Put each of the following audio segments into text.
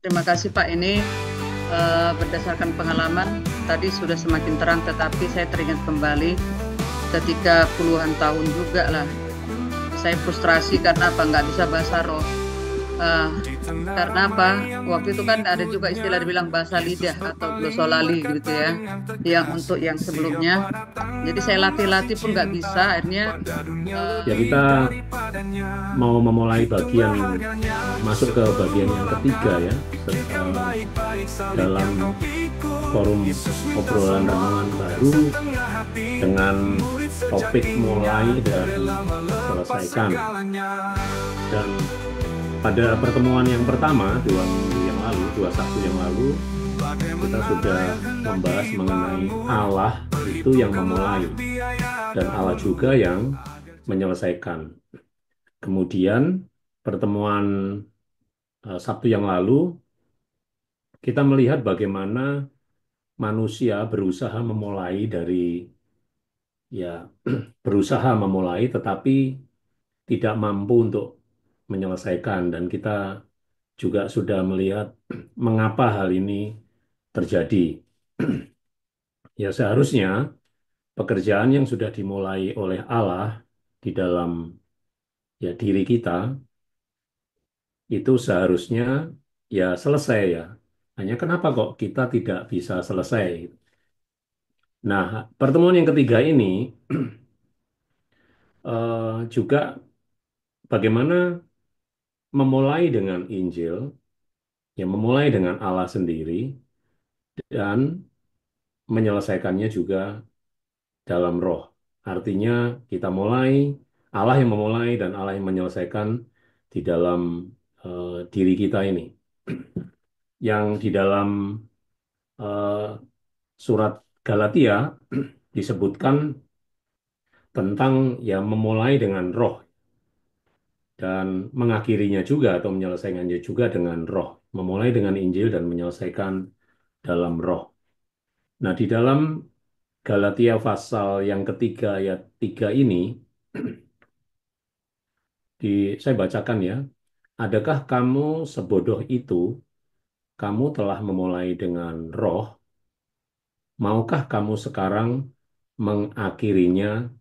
Terima kasih Pak. Ini berdasarkan pengalaman tadi sudah semakin terang, tetapi saya teringat kembali ketika puluhan tahun juga lah. Saya frustrasi karena apa? Nggak bisa bahasa roh. Eh, karena apa? Waktu itu kan ada juga istilah dibilang bahasa lidah atau glosolali gitu ya. Yang untuk yang sebelumnya. Jadi saya latih-latih pun nggak bisa. Akhirnya Ya kita mau memulai bagian masuk ke bagian yang ketiga ya dalam forum obrolan renungan baru dengan topik mulai dan selesaikan. Dan pada pertemuan yang pertama 2 minggu yang lalu, 21 yang lalu, kita sudah membahas mengenai Allah itu yang memulai dan Allah juga yang menyelesaikan. Kemudian pertemuan Sabtu yang lalu kita melihat bagaimana manusia berusaha memulai dari ya berusaha memulai tetapi tidak mampu untuk menyelesaikan dan kita juga sudah melihat mengapa hal ini terjadi. Ya seharusnya pekerjaan yang sudah dimulai oleh Allah di dalam ya diri kita itu seharusnya ya selesai ya. Hanya kenapa kok kita tidak bisa selesai? Nah, pertemuan yang ketiga ini juga bagaimana memulai dengan Injil, ya memulai dengan Allah sendiri dan menyelesaikannya juga dalam roh. Artinya kita mulai, Allah yang memulai dan Allah yang menyelesaikan di dalam diri kita ini. Yang di dalam eh, surat Galatia disebutkan tentang ya memulai dengan roh dan mengakhirinya juga atau menyelesaikannya juga dengan roh. Memulai dengan Injil dan menyelesaikan dalam roh. Nah, di dalam Galatia pasal yang ketiga ayat 3 ini, saya bacakan ya. Adakah kamu sebodoh itu, kamu telah memulai dengan roh, maukah kamu sekarang mengakhirinya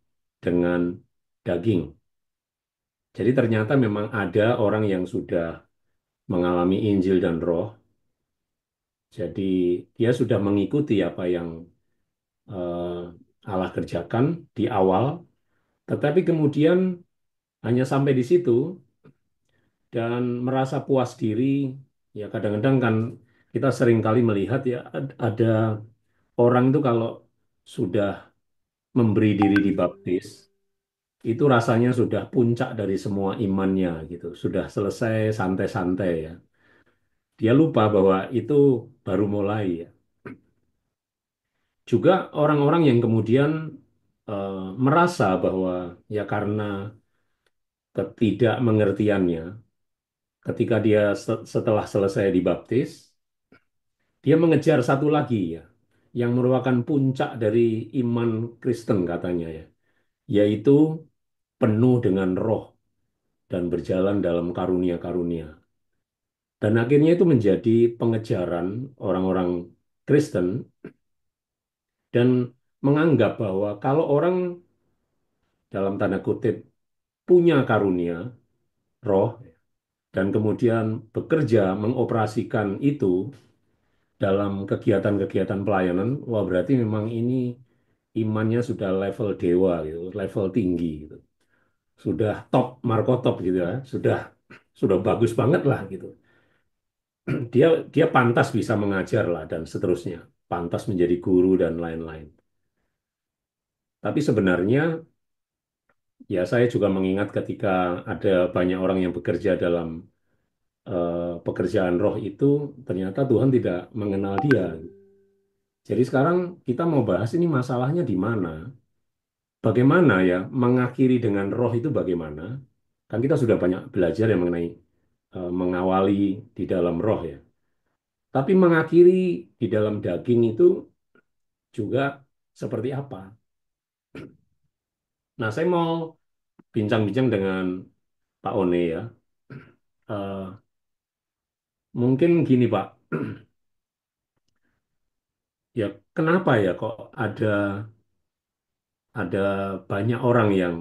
dengan daging? Jadi ternyata memang ada orang yang sudah mengalami Injil dan roh, jadi dia sudah mengikuti apa yang eh, Allah kerjakan di awal, tetapi kemudian hanya sampai di situ dan merasa puas diri. Ya kadang-kadang kan kita sering kali melihat ya ada orang itu kalau sudah memberi diri dibaptis, itu rasanya sudah puncak dari semua imannya gitu, sudah selesai santai-santai ya. Dia lupa bahwa itu baru mulai ya. Juga orang-orang yang kemudian merasa bahwa ya karena ketidakmengertiannya, ketika dia setelah selesai dibaptis, dia mengejar satu lagi ya, yang merupakan puncak dari iman Kristen katanya ya, yaitu penuh dengan roh dan berjalan dalam karunia-karunia. Dan akhirnya itu menjadi pengejaran orang-orang Kristen dan menganggap bahwa kalau orang dalam tanda kutip punya karunia roh dan kemudian bekerja mengoperasikan itu dalam kegiatan-kegiatan pelayanan, wah berarti memang ini imannya sudah level dewa gitu, level tinggi gitu. Sudah top markotop gitu ya, sudah bagus banget lah gitu. Dia dia pantas bisa mengajar lah dan seterusnya, pantas menjadi guru dan lain-lain. Tapi sebenarnya ya saya juga mengingat ketika ada banyak orang yang bekerja dalam pekerjaan roh itu ternyata Tuhan tidak mengenal dia. Jadi sekarang kita mau bahas ini masalahnya di mana? Bagaimana ya mengakhiri dengan roh itu bagaimana? Kan kita sudah banyak belajar yang mengenai mengawali di dalam roh ya. Tapi mengakhiri di dalam daging itu juga seperti apa? Nah, saya mau bincang-bincang dengan Pak One ya. Eh, mungkin gini Pak, ya kenapa ya kok ada banyak orang yang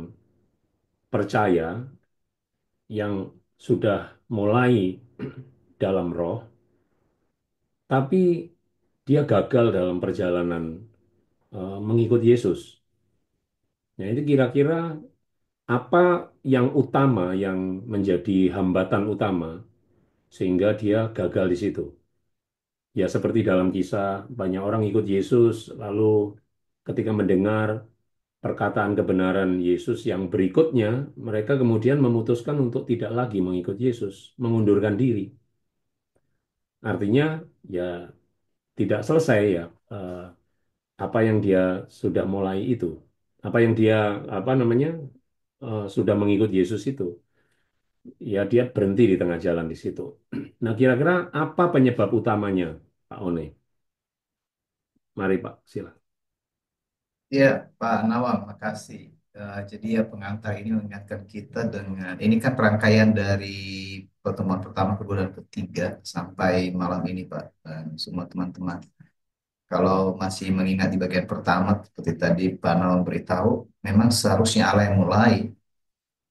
percaya yang sudah mulai dalam roh, tapi dia gagal dalam perjalanan mengikut Yesus. Nah, itu kira-kira apa yang utama, yang menjadi hambatan utama sehingga dia gagal di situ? Ya, seperti dalam kisah, banyak orang ikut Yesus, lalu ketika mendengar perkataan kebenaran Yesus yang berikutnya, mereka kemudian memutuskan untuk tidak lagi mengikut Yesus, mengundurkan diri. Artinya, ya tidak selesai ya eh, apa yang dia sudah mulai itu, apa yang dia apa namanya sudah mengikut Yesus itu, ya dia berhenti di tengah jalan di situ. Nah, kira-kira apa penyebab utamanya, Pak One? Mari Pak, silakan. Ya, Pak Nawam, makasih. Jadi ya pengantar ini mengingatkan kita dengan ini kan rangkaian dari pertemuan pertama, kedua, dan ketiga sampai malam ini, Pak, dan semua teman-teman. Kalau masih mengingat di bagian pertama, seperti tadi Pak Nawam beritahu, memang seharusnya Allah yang mulai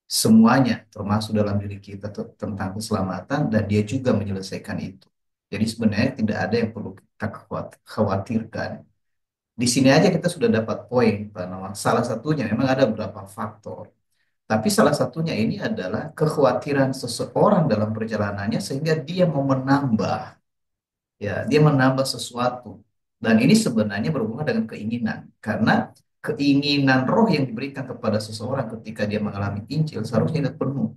semuanya, termasuk dalam diri kita tentang keselamatan, dan Dia juga menyelesaikan itu. Jadi sebenarnya tidak ada yang perlu kita khawatirkan. Di sini aja kita sudah dapat poin, Pak Nawang. Salah satunya memang ada beberapa faktor. Tapi salah satunya ini adalah kekhawatiran seseorang dalam perjalanannya sehingga dia mau menambah, ya, dia menambah sesuatu. Dan ini sebenarnya berhubungan dengan keinginan. Karena keinginan roh yang diberikan kepada seseorang ketika dia mengalami Injil seharusnya tidak penuh.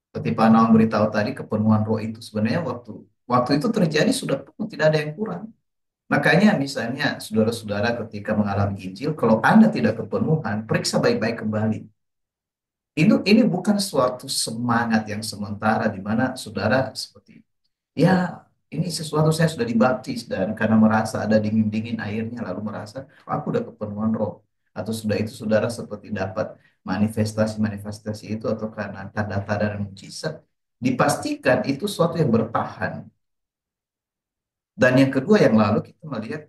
Seperti Pak Nawang beritahu tadi, kepenuhan roh itu sebenarnya waktu waktu itu terjadi sudah penuh, tidak ada yang kurang. Makanya misalnya saudara-saudara ketika mengalami Injil, kalau Anda tidak kepenuhan, periksa baik-baik kembali. Ini bukan suatu semangat yang sementara di mana saudara seperti, ya ini sesuatu saya sudah dibaptis dan karena merasa ada dingin-dingin airnya lalu merasa, "Oh, aku udah kepenuhan roh." Atau sudah itu saudara seperti dapat manifestasi-manifestasi itu atau karena tanda-tanda dan mujizat. Dipastikan itu suatu yang bertahan. Dan yang kedua yang lalu kita melihat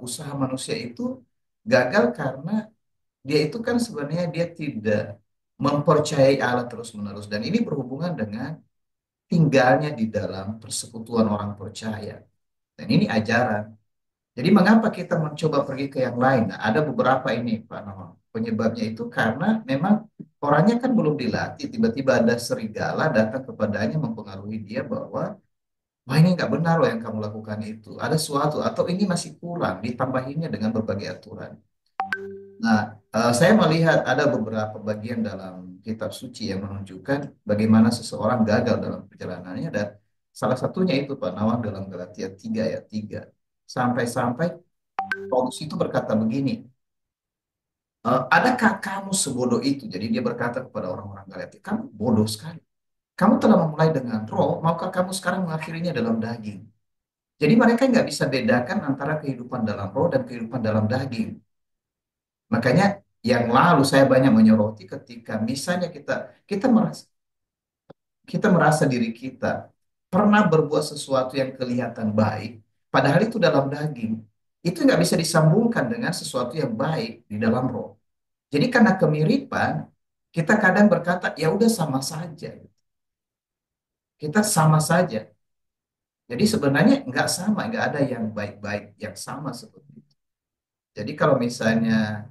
usaha manusia itu gagal karena dia itu kan sebenarnya dia tidak mempercayai Allah terus-menerus. Dan ini berhubungan dengan tinggalnya di dalam persekutuan orang percaya. Dan ini ajaran. Jadi mengapa kita mencoba pergi ke yang lain? Nah, ada beberapa ini Pak Nono. Penyebabnya itu karena memang orangnya kan belum dilatih. Tiba-tiba ada serigala datang kepadanya mempengaruhi dia bahwa wah ini nggak benar loh yang kamu lakukan itu. Ada suatu atau ini masih kurang, ditambahinnya dengan berbagai aturan. Nah, saya melihat ada beberapa bagian dalam kitab suci yang menunjukkan bagaimana seseorang gagal dalam perjalanannya dan salah satunya itu Pak Nawang dalam Galatia 3 ayat 3. Sampai-sampai Paulus itu berkata begini, adakah kamu sebodoh itu? Jadi dia berkata kepada orang-orang Galatia, kamu bodoh sekali. Kamu telah memulai dengan roh, maukah kamu sekarang mengakhirinya dalam daging? Jadi mereka nggak bisa bedakan antara kehidupan dalam roh dan kehidupan dalam daging. Makanya yang lalu saya banyak menyoroti ketika misalnya kita merasa kita merasa diri kita pernah berbuat sesuatu yang kelihatan baik, padahal itu dalam daging. Itu nggak bisa disambungkan dengan sesuatu yang baik di dalam roh. Jadi karena kemiripan, kita kadang berkata ya udah sama saja. Kita sama saja. Jadi sebenarnya nggak sama, nggak ada yang baik-baik yang sama seperti itu. Jadi kalau misalnya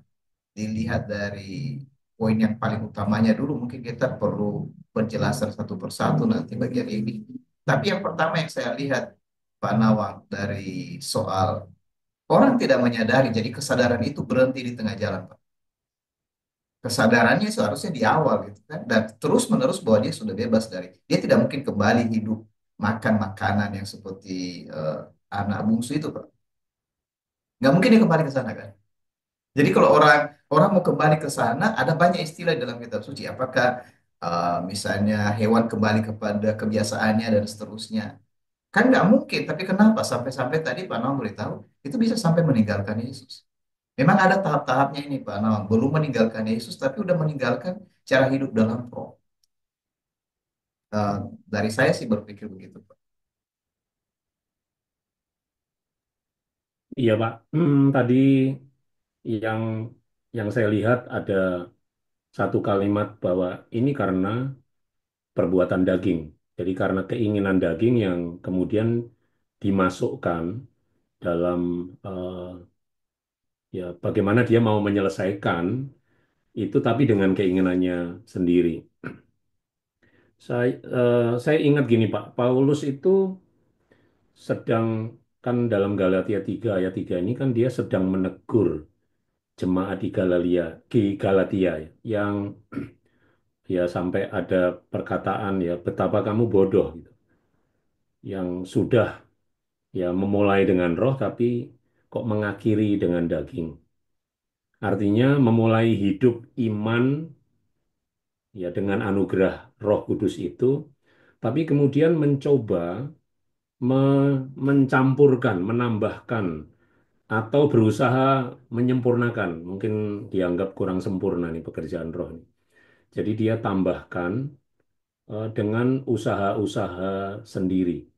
dilihat dari poin yang paling utamanya dulu, mungkin kita perlu penjelasan satu persatu nanti bagian ini. Tapi yang pertama yang saya lihat, Pak Nawang, dari soal orang tidak menyadari, jadi kesadaran itu berhenti di tengah jalan, Pak. Kesadarannya seharusnya di awal gitu kan, dan terus menerus bahwa dia sudah bebas dari, dia tidak mungkin kembali hidup makan makanan yang seperti anak bungsu itu, Pak. Nggak mungkin dia kembali ke sana kan. Jadi kalau orang orang mau kembali ke sana, ada banyak istilah dalam kitab suci. Apakah misalnya hewan kembali kepada kebiasaannya dan seterusnya? Kan nggak mungkin. Tapi kenapa? Sampai-sampai tadi Pak Naum beritahu, itu bisa sampai meninggalkan Yesus. Memang ada tahap-tahapnya ini Pak Naum. Belum meninggalkan Yesus, tapi udah meninggalkan cara hidup dalam roh. Eh, dari saya sih berpikir begitu, Pak. Iya Pak. Tadi yang saya lihat ada satu kalimat bahwa ini karena perbuatan daging. Jadi karena keinginan daging yang kemudian dimasukkan dalam ya bagaimana dia mau menyelesaikan itu tapi dengan keinginannya sendiri. Saya ingat gini Pak, Paulus itu sedang kan dalam Galatia 3 ayat 3 ini kan dia sedang menegur jemaat di Galatia ya, yang ya sampai ada perkataan ya betapa kamu bodoh gitu. Yang sudah ya memulai dengan roh tapi kok mengakhiri dengan daging. Artinya memulai hidup iman ya dengan anugerah Roh Kudus itu, tapi kemudian mencoba mencampurkan, menambahkan atau berusaha menyempurnakan. Mungkin dianggap kurang sempurna nih pekerjaan roh ini. Jadi dia tambahkan dengan usaha-usaha sendiri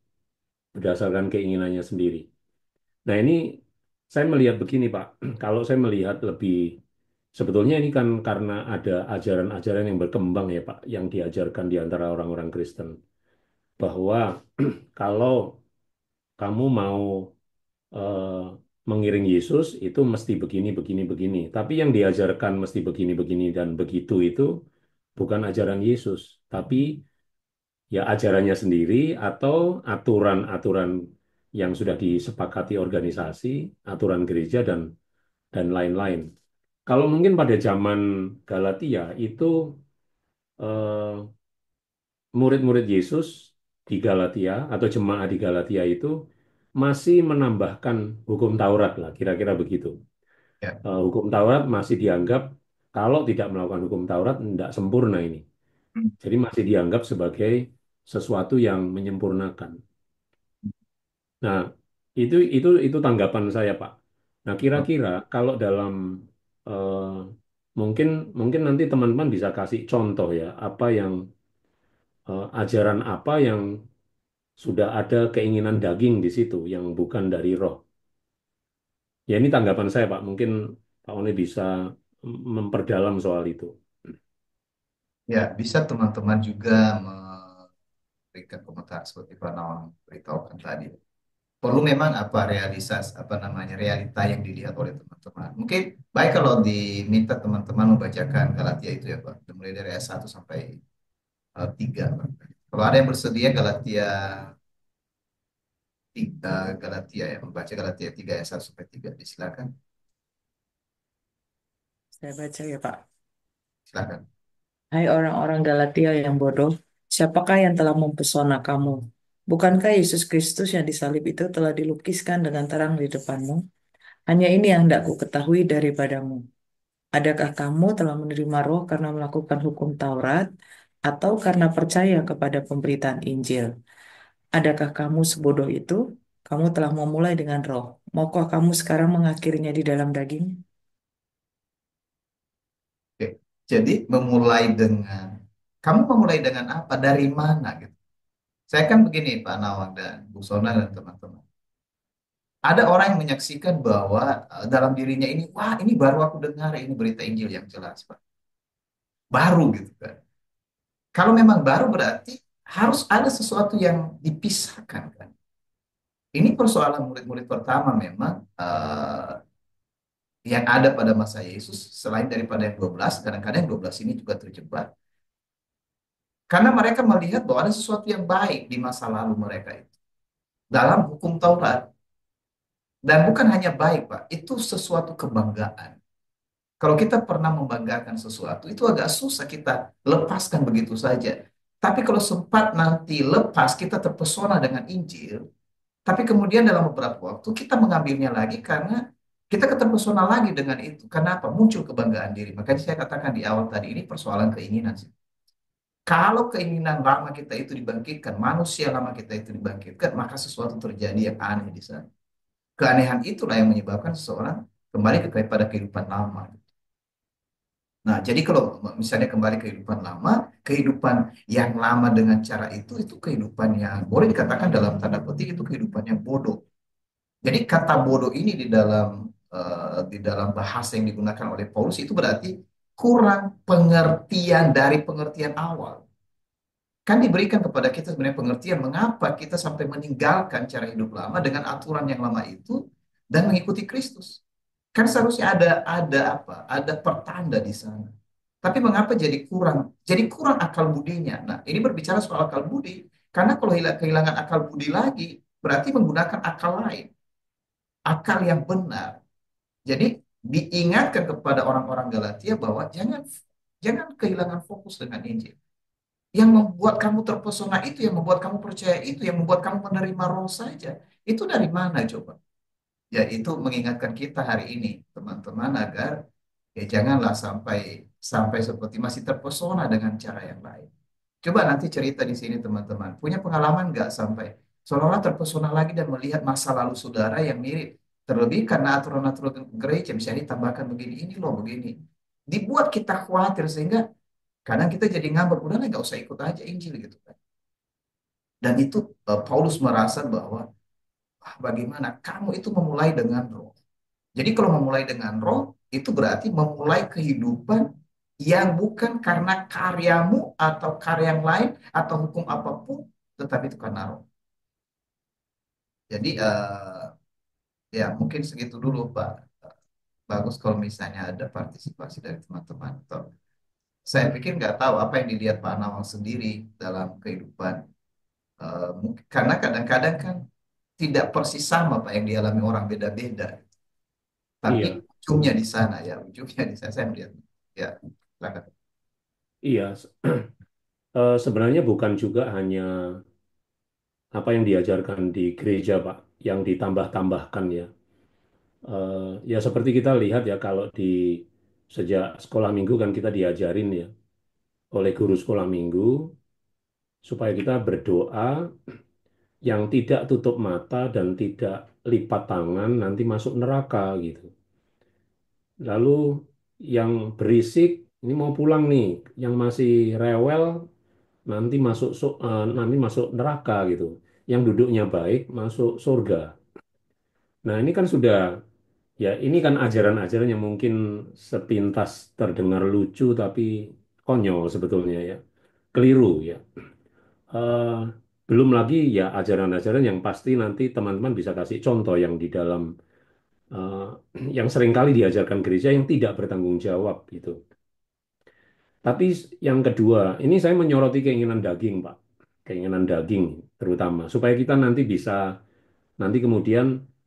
berdasarkan keinginannya sendiri. Nah, ini saya melihat begini, Pak. Kalau saya melihat lebih, sebetulnya ini kan karena ada ajaran-ajaran yang berkembang ya, Pak, yang diajarkan di antara orang-orang Kristen. Bahwa kalau kamu mau eh, mengiring Yesus, itu mesti begini, begini, begini. Tapi yang diajarkan mesti begini, begini, dan begitu itu bukan ajaran Yesus. Tapi ya ajarannya sendiri atau aturan-aturan yang sudah disepakati organisasi, aturan gereja dan lain-lain. Kalau mungkin pada zaman Galatia itu eh, murid-murid Yesus di Galatia atau jemaat di Galatia itu masih menambahkan hukum Taurat lah, kira-kira begitu. Ya. Hukum Taurat masih dianggap kalau tidak melakukan hukum Taurat tidak sempurna ini. Hmm. Jadi masih dianggap sebagai sesuatu yang menyempurnakan. Nah, itu tanggapan saya, Pak. Nah, kira-kira kalau dalam eh, mungkin mungkin nanti teman-teman bisa kasih contoh ya, apa yang ajaran apa yang sudah ada keinginan daging di situ yang bukan dari roh. Ya, ini tanggapan saya, Pak. Mungkin Pak Oni bisa memperdalam soal itu. Ya, bisa teman-teman juga memberikan komentar seperti Pak Nawang beritahukan tadi. Perlu memang apa realisasi apa namanya realita yang dilihat oleh teman-teman. Mungkin baik kalau diminta teman-teman membacakan Galatia itu ya Pak, mulai dari ayat 1 sampai 3 Pak. Kalau ada yang bersedia Galatia 3, Galatia ya, membaca Galatia 3 ayat 1 sampai 3, silakan. Saya baca ya, Pak. Silakan. Hai orang-orang Galatia yang bodoh, siapakah yang telah mempesona kamu? Bukankah Yesus Kristus yang disalib itu telah dilukiskan dengan terang di depanmu? Hanya ini yang hendak ku ketahui daripadamu. Adakah kamu telah menerima roh karena melakukan hukum Taurat, atau karena percaya kepada pemberitaan Injil? Adakah kamu sebodoh itu? Kamu telah memulai dengan roh. Maukah kamu sekarang mengakhirinya di dalam daging? Oke. Jadi memulai dengan kamu memulai dengan apa? Dari mana gitu? Saya kan begini Pak Nawang dan Bu Sona dan teman-teman. Ada orang yang menyaksikan bahwa dalam dirinya ini, wah ini baru aku dengar ini berita Injil yang jelas Pak. Baru gitu kan. Kalau memang baru berarti harus ada sesuatu yang dipisahkan kan. Ini persoalan murid-murid pertama memang yang ada pada masa Yesus selain daripada yang 12, kadang-kadang yang 12 ini juga terjebak. Karena mereka melihat bahwa ada sesuatu yang baik di masa lalu mereka itu. Dalam hukum Taurat. Dan bukan hanya baik Pak, itu sesuatu kebanggaan. Kalau kita pernah membanggakan sesuatu, itu agak susah kita lepaskan begitu saja. Tapi kalau sempat nanti lepas, kita terpesona dengan Injil, tapi kemudian dalam beberapa waktu kita mengambilnya lagi karena kita terpesona lagi dengan itu. Kenapa? Muncul kebanggaan diri. Makanya saya katakan di awal tadi, ini persoalan keinginan sih. Kalau keinginan lama kita itu dibangkitkan, manusia lama kita itu dibangkitkan, maka sesuatu terjadi yang aneh di sana. Keanehan itulah yang menyebabkan seseorang kembali kepada kehidupan lama. Nah, jadi kalau misalnya kembali kehidupan lama, kehidupan yang lama dengan cara itu kehidupan yang boleh dikatakan dalam tanda petik itu kehidupan yang bodoh. Jadi kata bodoh ini di dalam bahasa yang digunakan oleh Paulus itu berarti kurang pengertian dari pengertian awal. Kan diberikan kepada kita sebenarnya pengertian mengapa kita sampai meninggalkan cara hidup lama dengan aturan yang lama itu dan mengikuti Kristus. Kan seharusnya ada apa? Ada pertanda di sana. Tapi mengapa jadi kurang akal budinya? Nah, ini berbicara soal akal budi. Karena kalau kehilangan akal budi lagi, berarti menggunakan akal lain, akal yang benar. Jadi diingatkan kepada orang-orang Galatia bahwa jangan jangan kehilangan fokus dengan Injil. Yang membuat kamu terpesona itu, yang membuat kamu percaya itu, yang membuat kamu menerima roh saja. Itu dari mana coba? Ya itu mengingatkan kita hari ini, teman-teman, agar ya janganlah sampai sampai seperti masih terpesona dengan cara yang lain. Coba nanti cerita di sini teman-teman. Punya pengalaman nggak sampai seolah-olah terpesona lagi dan melihat masa lalu saudara yang mirip. Terlebih karena aturan-aturan gereja misalnya ditambahkan begini, ini loh begini. Dibuat kita khawatir sehingga kadang kita jadi ngambek, udah nggak usah ikut aja Injil gitu kan. Dan itu Paulus merasa bahwa bagaimana kamu itu memulai dengan roh. Jadi kalau memulai dengan roh itu berarti memulai kehidupan yang bukan karena karyamu atau karya yang lain atau hukum apapun, tetapi itu karena roh. Jadi ya mungkin segitu dulu Pak. Bagus kalau misalnya ada partisipasi dari teman-teman. Atau saya pikir nggak tahu apa yang dilihat Pak Nawang sendiri dalam kehidupan. Karena kadang-kadang kan tidak persis sama Pak yang dialami orang beda-beda. Tapi Iya, ujungnya di sana ya, ujungnya di sana saya melihat. Ya, silakan. iya. Sebenarnya bukan juga hanya apa yang diajarkan di gereja, Pak, yang ditambah-tambahkan ya. Ya seperti kita lihat ya kalau di sejak sekolah minggu kan kita diajarin ya oleh guru sekolah minggu supaya kita berdoa yang tidak tutup mata dan tidak lipat tangan nanti masuk neraka gitu. Lalu yang berisik ini mau pulang nih, yang masih rewel nanti masuk neraka gitu. Yang duduknya baik masuk surga. Nah, ini kan sudah ya ini kan ajaran-ajaran yang mungkin sepintas terdengar lucu tapi konyol sebetulnya ya. Keliru ya. Eh, belum lagi ya ajaran-ajaran yang pasti nanti teman-teman bisa kasih contoh yang di dalam eh, yang seringkali diajarkan gereja yang tidak bertanggung jawab gitu. Tapi yang kedua, ini saya menyoroti keinginan daging, Pak. Keinginan daging terutama supaya kita nanti bisa nanti kemudian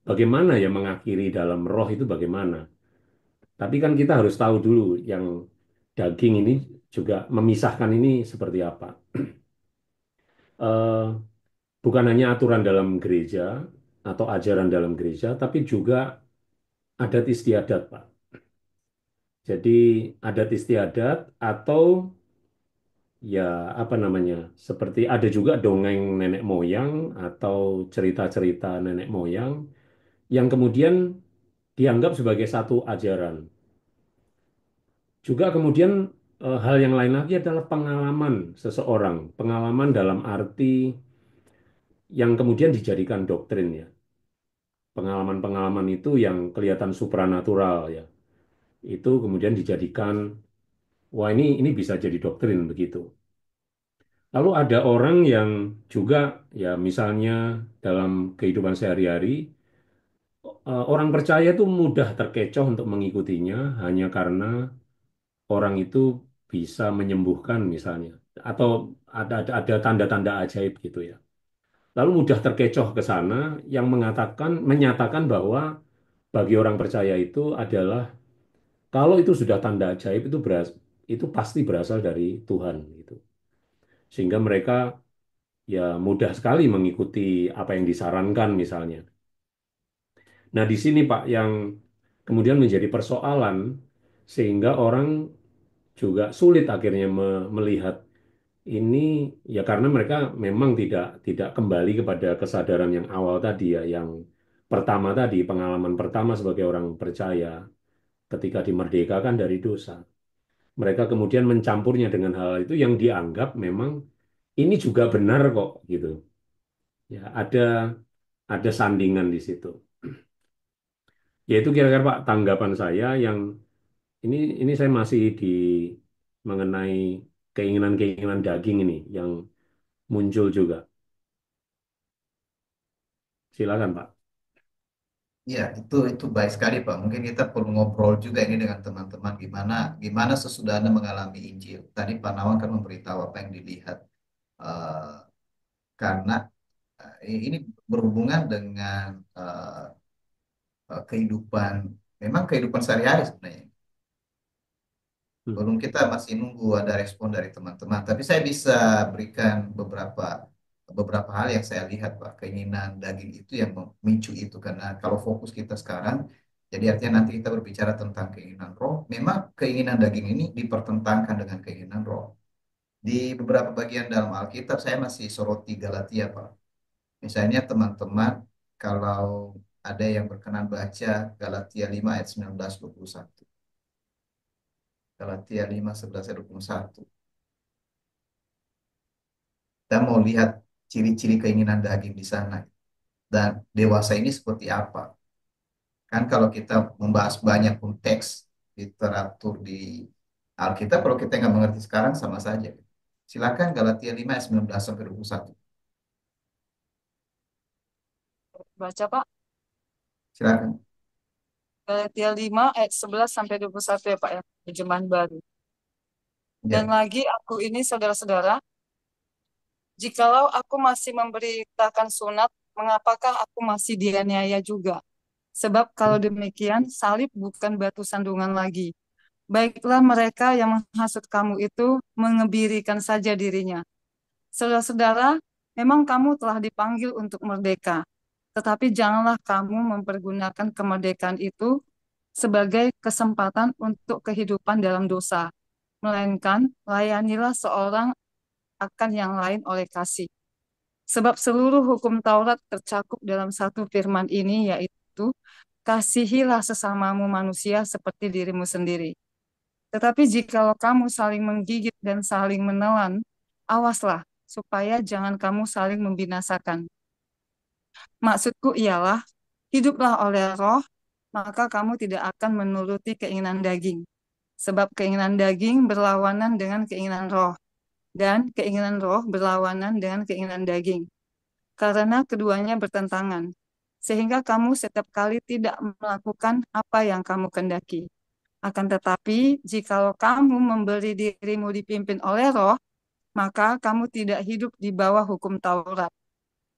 bagaimana ya mengakhiri dalam roh itu bagaimana. Tapi kan kita harus tahu dulu yang daging ini juga memisahkan ini seperti apa. Eh, bukan hanya aturan dalam gereja atau ajaran dalam gereja, tapi juga adat istiadat, Pak. Jadi adat istiadat atau ya apa namanya, seperti ada juga dongeng nenek moyang atau cerita-cerita nenek moyang yang kemudian dianggap sebagai satu ajaran. Juga kemudian hal yang lain lagi adalah pengalaman seseorang, pengalaman dalam arti yang kemudian dijadikan doktrin ya. Pengalaman-pengalaman itu yang kelihatan supranatural ya. Itu kemudian dijadikan wah ini bisa jadi doktrin begitu. Lalu ada orang yang juga ya misalnya dalam kehidupan sehari-hari orang percaya itu mudah terkecoh untuk mengikutinya hanya karena orang itu bisa menyembuhkan misalnya atau ada tanda-tanda ajaib gitu ya. Lalu mudah terkecoh ke sana yang menyatakan bahwa bagi orang percaya itu adalah kalau itu sudah tanda ajaib itu pasti berasal dari Tuhan gitu. Sehingga mereka ya mudah sekali mengikuti apa yang disarankan misalnya. Nah, di sini Pak yang kemudian menjadi persoalan sehingga orang juga sulit akhirnya melihat ini ya karena mereka memang tidak tidak kembali kepada kesadaran yang awal tadi ya, yang pertama tadi pengalaman pertama sebagai orang percaya ketika dimerdekakan dari dosa. Mereka kemudian mencampurnya dengan hal itu yang dianggap memang ini juga benar kok gitu. Ya, ada sandingan di situ. Ya itu kira-kira Pak tanggapan saya yang ini saya masih di mengenai keinginan-keinginan daging ini yang muncul juga. Silakan Pak. Ya, itu baik sekali Pak. Mungkin kita perlu ngobrol juga ini dengan teman-teman gimana gimana sesudah Anda mengalami Injil. Tadi Pak Nawang kan memberitahu apa yang dilihat. Eh, karena ini berhubungan dengan kehidupan, memang kehidupan sehari-hari sebenarnya. Hmm. Belum, kita masih nunggu ada respon dari teman-teman. Tapi saya bisa berikan beberapa hal yang saya lihat, Pak. Keinginan daging itu yang memicu itu. Karena kalau fokus kita sekarang, jadi artinya nanti kita berbicara tentang keinginan roh. Memang keinginan daging ini dipertentangkan dengan keinginan roh. Di beberapa bagian dalam Alkitab, saya masih soroti Galatia, Pak. Misalnya teman-teman, kalau ada yang berkenan baca Galatia 5 ayat 19-21. Galatia 5, 11-21. Kita mau lihat ciri-ciri keinginan daging di sana. Dan dewasa ini seperti apa? Kan kalau kita membahas banyak pun teks literatur di Alkitab, kalau kita nggak mengerti sekarang sama saja. Silakan Galatia 5 ayat 19-21. Baca Pak, Silakan. Galatia 5 ayat 11 sampai 21 ya Pak ya, terjemahan baru. Dan Ya. lagi aku ini saudara-saudara, jikalau aku masih memberitakan sunat, mengapakah aku masih dianiaya juga? Sebab kalau demikian, salib bukan batu sandungan lagi. Baiklah mereka yang menghasut kamu itu mengebirikan saja dirinya. Saudara-saudara, memang kamu telah dipanggil untuk merdeka. Tetapi janganlah kamu mempergunakan kemerdekaan itu sebagai kesempatan untuk kehidupan dalam dosa, melainkan layanilah seorang akan yang lain oleh kasih. Sebab seluruh hukum Taurat tercakup dalam satu firman ini, yaitu kasihilah sesamamu manusia seperti dirimu sendiri. Tetapi jikalau kamu saling menggigit dan saling menelan, awaslah supaya jangan kamu saling membinasakan. Maksudku ialah, hiduplah oleh roh, maka kamu tidak akan menuruti keinginan daging. Sebab keinginan daging berlawanan dengan keinginan roh, dan keinginan roh berlawanan dengan keinginan daging. Karena keduanya bertentangan, sehingga kamu setiap kali tidak melakukan apa yang kamu kendaki. Akan tetapi, jikalau kamu memberi dirimu dipimpin oleh roh, maka kamu tidak hidup di bawah hukum Taurat.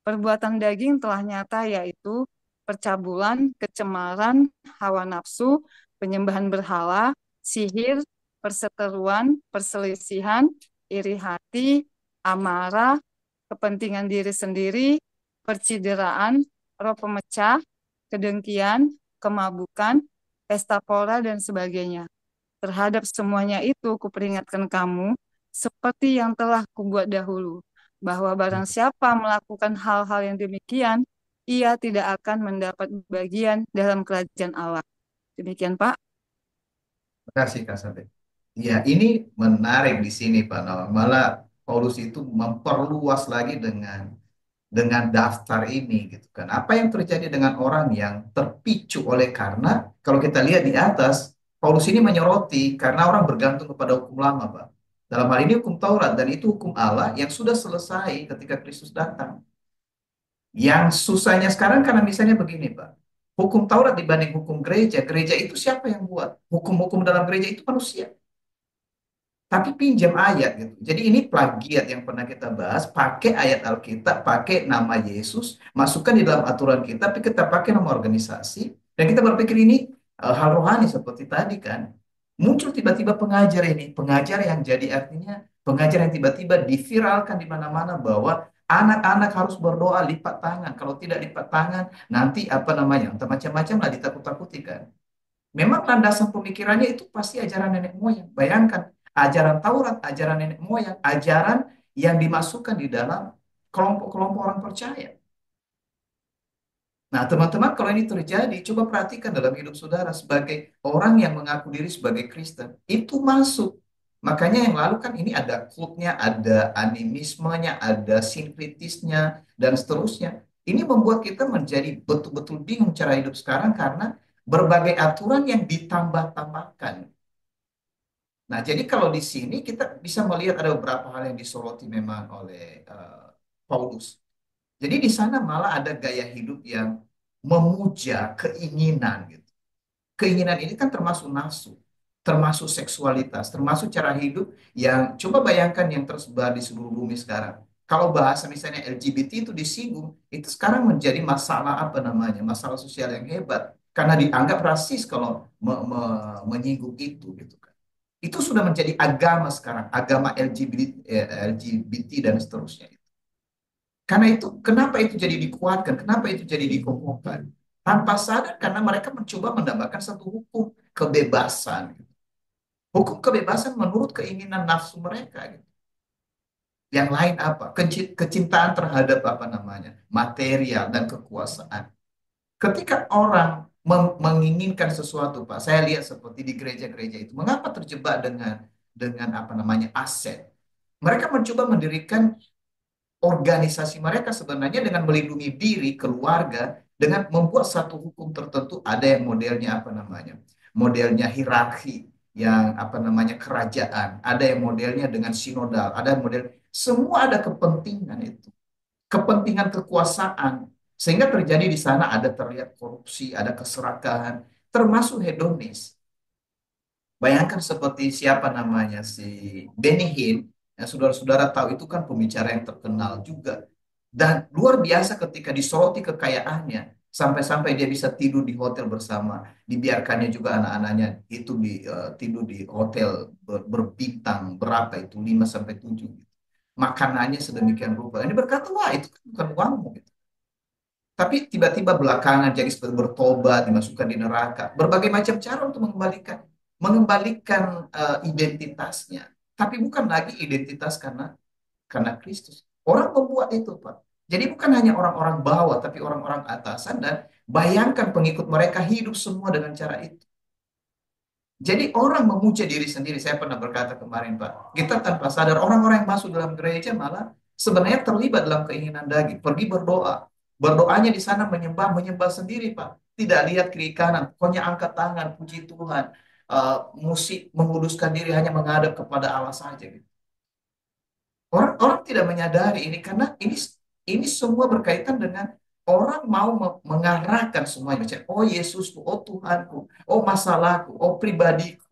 Perbuatan daging telah nyata, yaitu percabulan, kecemaran, hawa nafsu, penyembahan berhala, sihir, perseteruan, perselisihan, iri hati, amarah, kepentingan diri sendiri, percideraan, roh pemecah, kedengkian, kemabukan, pesta pora, dan sebagainya. Terhadap semuanya itu kuperingatkan kamu, seperti yang telah kubuat dahulu, bahwa barang siapa melakukan hal-hal yang demikian, ia tidak akan mendapat bagian dalam kerajaan Allah. Demikian, Pak. Terima kasih Kak Sabet. Ya, ini menarik di sini Pak Nawang. Malah Paulus itu memperluas lagi dengan daftar ini gitu kan. Apa yang terjadi dengan orang yang terpicu oleh karena kalau kita lihat di atas, Paulus ini menyoroti karena orang bergantung kepada hukum lama, Pak. Dalam hal ini hukum Taurat dan itu hukum Allah yang sudah selesai ketika Kristus datang. Yang susahnya sekarang karena misalnya begini, Pak. Hukum Taurat dibanding hukum gereja, gereja itu siapa yang buat? Hukum-hukum dalam gereja itu manusia. Tapi pinjam ayat gitu. Jadi ini plagiat yang pernah kita bahas, pakai ayat Alkitab, pakai nama Yesus, masukkan di dalam aturan kita, tapi kita pakai nama organisasi, dan kita berpikir ini hal rohani seperti tadi kan. Muncul tiba-tiba pengajar ini, pengajar yang jadi artinya, pengajar yang tiba-tiba diviralkan di mana-mana bahwa anak-anak harus berdoa lipat tangan. Kalau tidak lipat tangan, nanti apa namanya, entah macam-macam lah ditakut-takuti kan. Memang landasan pemikirannya itu pasti ajaran nenek moyang. Bayangkan, ajaran Taurat, ajaran nenek moyang, ajaran yang dimasukkan di dalam kelompok-kelompok orang percaya. Nah, teman-teman, kalau ini terjadi, coba perhatikan dalam hidup saudara sebagai orang yang mengaku diri sebagai Kristen. Itu masuk. Makanya yang lalu kan ini ada kultnya, ada animismenya, ada sinkritisnya, dan seterusnya. Ini membuat kita menjadi betul-betul bingung cara hidup sekarang karena berbagai aturan yang ditambah-tambahkan. Nah, jadi kalau di sini kita bisa melihat ada beberapa hal yang disoroti memang oleh Paulus. Jadi di sana malah ada gaya hidup yang memuja keinginan gitu. Keinginan ini kan termasuk nafsu, termasuk seksualitas, termasuk cara hidup yang coba bayangkan yang tersebar di seluruh bumi sekarang. Kalau bahasa misalnya LGBT itu disinggung, itu sekarang menjadi masalah apa namanya, masalah sosial yang hebat karena dianggap rasis kalau menyinggung itu gitu kan. Itu sudah menjadi agama sekarang, agama LGBT dan seterusnya. Karena itu, kenapa itu jadi dikuatkan? Kenapa itu jadi dikokohkan? Tanpa sadar karena mereka mencoba mendapatkan satu hukum kebebasan. Hukum kebebasan menurut keinginan nafsu mereka. Gitu. Yang lain apa? Kecintaan terhadap apa namanya? Material dan kekuasaan. Ketika orang menginginkan sesuatu, Pak, saya lihat seperti di gereja-gereja itu, mengapa terjebak dengan apa namanya aset? Mereka mencoba mendirikan organisasi mereka sebenarnya dengan melindungi diri, keluarga, dengan membuat satu hukum tertentu, ada yang modelnya apa namanya, modelnya hierarki, yang apa namanya kerajaan, ada yang modelnya dengan sinodal, ada yang model, semua ada kepentingan itu, kepentingan kekuasaan, sehingga terjadi di sana ada terlihat korupsi, ada keserakahan, termasuk hedonis. Bayangkan seperti siapa namanya si Benny Hinn, yang saudara-saudara tahu itu kan pembicara yang terkenal juga. Dan luar biasa ketika disoroti kekayaannya, sampai-sampai dia bisa tidur di hotel bersama, dibiarkannya juga anak-anaknya itu tidur di hotel berbintang berapa itu 5 sampai 7. Makanannya sedemikian rupa. Ini berkata, wah itu kan bukan uangmu gitu. Tapi tiba-tiba belakangan jadi seperti bertobat, dimasukkan di neraka. Berbagai macam cara untuk mengembalikan identitasnya. Tapi bukan lagi identitas karena Kristus. Orang membuat itu, Pak. Jadi bukan hanya orang-orang bawah, tapi orang-orang atasan dan bayangkan pengikut mereka hidup semua dengan cara itu. Jadi orang memuja diri sendiri. Saya pernah berkata kemarin, Pak, kita tanpa sadar orang-orang yang masuk dalam gereja malah sebenarnya terlibat dalam keinginan daging. Pergi berdoa. Berdoanya di sana menyembah sendiri, Pak. Tidak lihat kiri kanan. Pokoknya angkat tangan, puji Tuhan. Musik menguduskan diri hanya menghadap kepada Allah saja. Gitu. Orang tidak menyadari ini karena ini semua berkaitan dengan orang mau mengarahkan semuanya. Macam, oh Yesusku, oh Tuhanku, oh masalahku, oh pribadiku.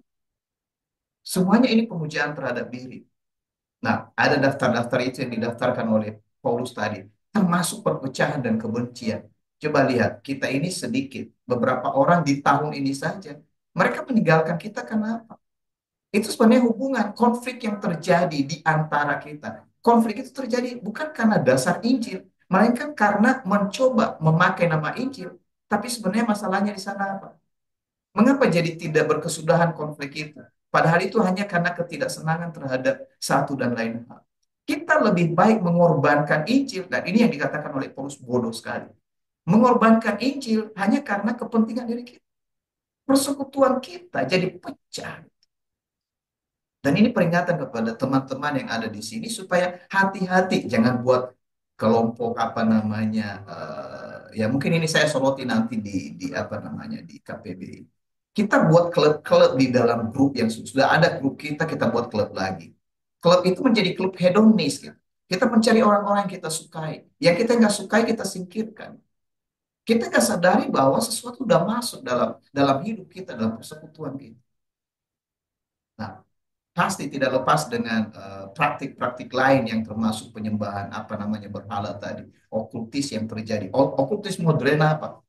Semuanya ini pemujaan terhadap diri. Nah, ada daftar-daftar itu yang didaftarkan oleh Paulus tadi, termasuk perpecahan dan kebencian. Coba lihat, kita ini sedikit, beberapa orang di tahun ini saja, mereka meninggalkan kita karena apa? Itu sebenarnya hubungan konflik yang terjadi di antara kita. Konflik itu terjadi bukan karena dasar Injil, melainkan karena mencoba memakai nama Injil, tapi sebenarnya masalahnya di sana apa? Mengapa jadi tidak berkesudahan konflik itu? Padahal itu hanya karena ketidaksenangan terhadap satu dan lain hal. Kita lebih baik mengorbankan Injil, dan ini yang dikatakan oleh Paulus bodoh sekali. Mengorbankan Injil hanya karena kepentingan diri kita. Persekutuan kita jadi pecah. Dan ini peringatan kepada teman-teman yang ada di sini supaya hati-hati, jangan buat kelompok apa namanya, ya mungkin ini saya soroti nanti di apa namanya di KPB. Kita buat klub-klub di dalam grup yang sudah ada grup kita buat klub lagi. Klub itu menjadi klub hedonis gitu. Kita mencari orang-orang yang kita sukai, yang kita nggak sukai kita singkirkan. Kita nggak sadari bahwa sesuatu sudah masuk dalam hidup kita, dalam persekutuan kita. Nah, pasti tidak lepas dengan praktik-praktik lain yang termasuk penyembahan apa namanya berhala tadi, okultis yang terjadi. Okultis modern apa?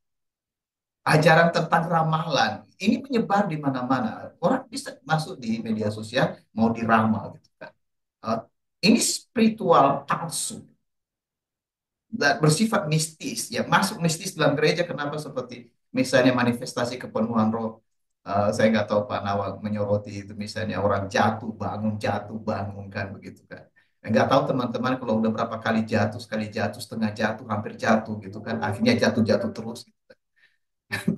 Ajaran tentang ramalan ini menyebar di mana-mana. Orang bisa masuk di media sosial mau diramal gitu kan. Eh, ini spiritual palsu dan bersifat mistis. Ya masuk mistis dalam gereja kenapa seperti misalnya manifestasi kepenuhan roh. Saya nggak tahu Pak Nawang menyoroti itu misalnya orang jatuh bangun kan begitu kan. Nggak tahu teman-teman kalau udah berapa kali jatuh, sekali jatuh, setengah jatuh, hampir jatuh gitu kan. Akhirnya jatuh-jatuh terus. Gitu.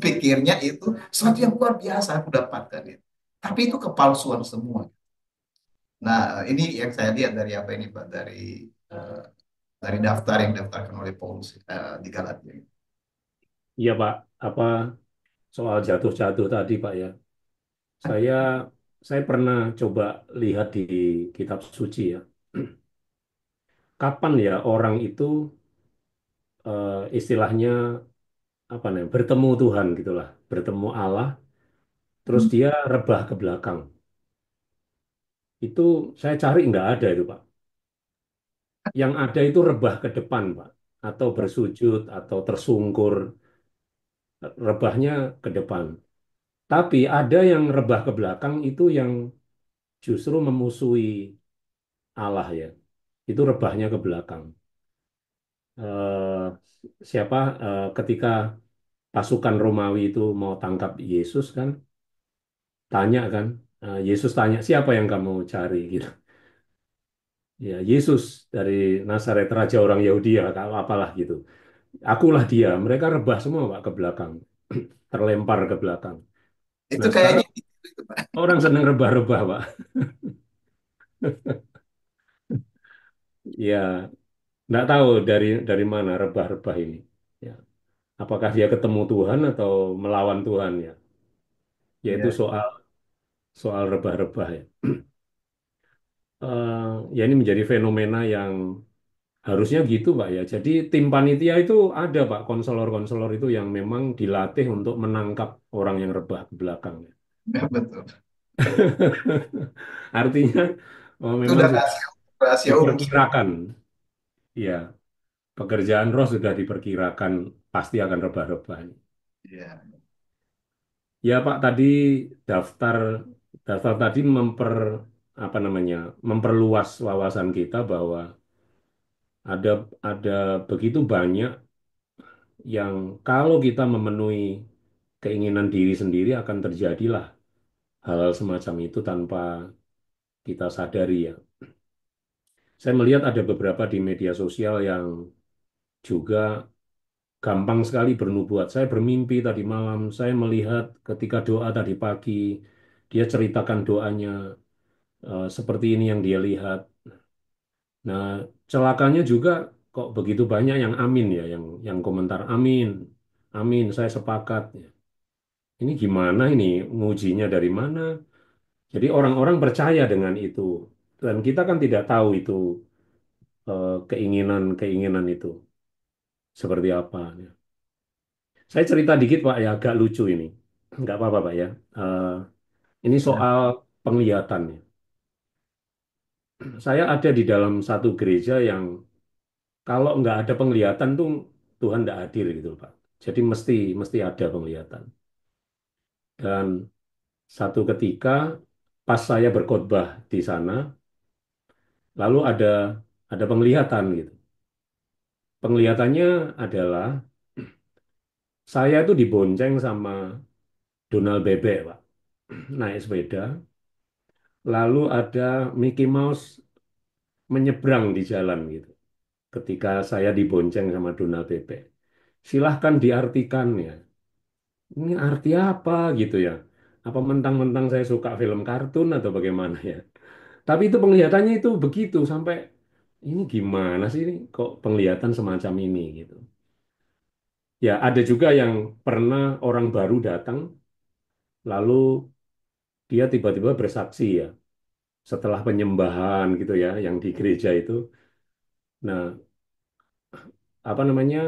Pikirnya itu sesuatu yang luar biasa aku dapatkan. Gitu. Tapi itu kepalsuan semua. Nah ini yang saya lihat dari apa ini Pak, dari daftar yang didaftarkan oleh Paulus di Galatia. Iya Pak, apa soal jatuh-jatuh tadi, Pak ya. Saya saya pernah coba lihat di kitab suci ya. Kapan ya orang itu istilahnya apa nih, bertemu Tuhan gitulah, bertemu Allah, terus dia rebah ke belakang. Itu saya cari nggak ada itu, Pak. Yang ada itu rebah ke depan, Pak, atau bersujud atau tersungkur, rebahnya ke depan. Tapi ada yang rebah ke belakang itu yang justru memusuhi Allah ya. Itu rebahnya ke belakang. Eh, siapa ketika pasukan Romawi itu mau tangkap Yesus kan, tanya kan, Yesus tanya siapa yang kamu cari gitu. Ya Yesus dari Nazaret Raja orang Yahudi ya, apalah gitu. Akulah dia. Mereka rebah semua Pak ke belakang, terlempar ke belakang. Itu Nah kayaknya sekarang gitu, Pak. orang senang rebah-rebah Pak. Ya nggak tahu dari mana rebah-rebah ini. Ya, apakah dia ketemu Tuhan atau melawan Tuhan ya? Yaitu Iya. soal soal rebah-rebah ya. Eh, ya ini menjadi fenomena yang harusnya gitu Pak ya. Jadi tim panitia itu ada Pak, konselor-konselor itu yang memang dilatih untuk menangkap orang yang rebah ke belakang. Ya, betul. Artinya Itu memang udah sudah rahasia, rahasia umum sebenarnya. diperkirakan. Ya, pekerjaan roh sudah diperkirakan pasti akan rebah-rebah. Iya. Ya Pak, tadi daftar daftar tadi apa namanya memperluas wawasan kita bahwa ada ada begitu banyak yang kalau kita memenuhi keinginan diri sendiri akan terjadilah hal-hal semacam itu tanpa kita sadari ya. Saya melihat ada beberapa di media sosial yang juga gampang sekali bernubuat. Saya bermimpi tadi malam, saya melihat ketika doa tadi pagi, dia ceritakan doanya seperti ini yang dia lihat. Nah, celakanya juga kok begitu banyak yang amin ya, yang komentar amin, amin, saya sepakat. Ini gimana ini ngujinya dari mana? Jadi orang-orang percaya dengan itu, dan kita kan tidak tahu itu keinginan-keinginan itu seperti apa. Saya cerita dikit Pak ya, agak lucu ini. Nggak apa-apa Pak ya. Ini Ya. soal penglihatan ya. Saya ada di dalam satu gereja yang kalau nggak ada penglihatan tuh Tuhan nggak hadir gitu Pak. Jadi mesti mesti ada penglihatan. Dan satu ketika pas saya berkhotbah di sana, lalu ada penglihatan gitu. Penglihatannya adalah saya itu dibonceng sama Donald Bebek Pak, naik sepeda. Lalu ada Mickey Mouse menyeberang di jalan gitu. Ketika saya dibonceng sama Donald Bebek. Silahkan diartikan ya. Ini arti apa gitu ya? Apa mentang-mentang saya suka film kartun atau bagaimana ya? Tapi itu penglihatannya itu begitu sampai ini gimana sih ini kok penglihatan semacam ini gitu. Ya ada juga yang pernah orang baru datang lalu dia tiba-tiba bersaksi ya setelah penyembahan gitu ya yang di gereja itu. Nah, apa namanya?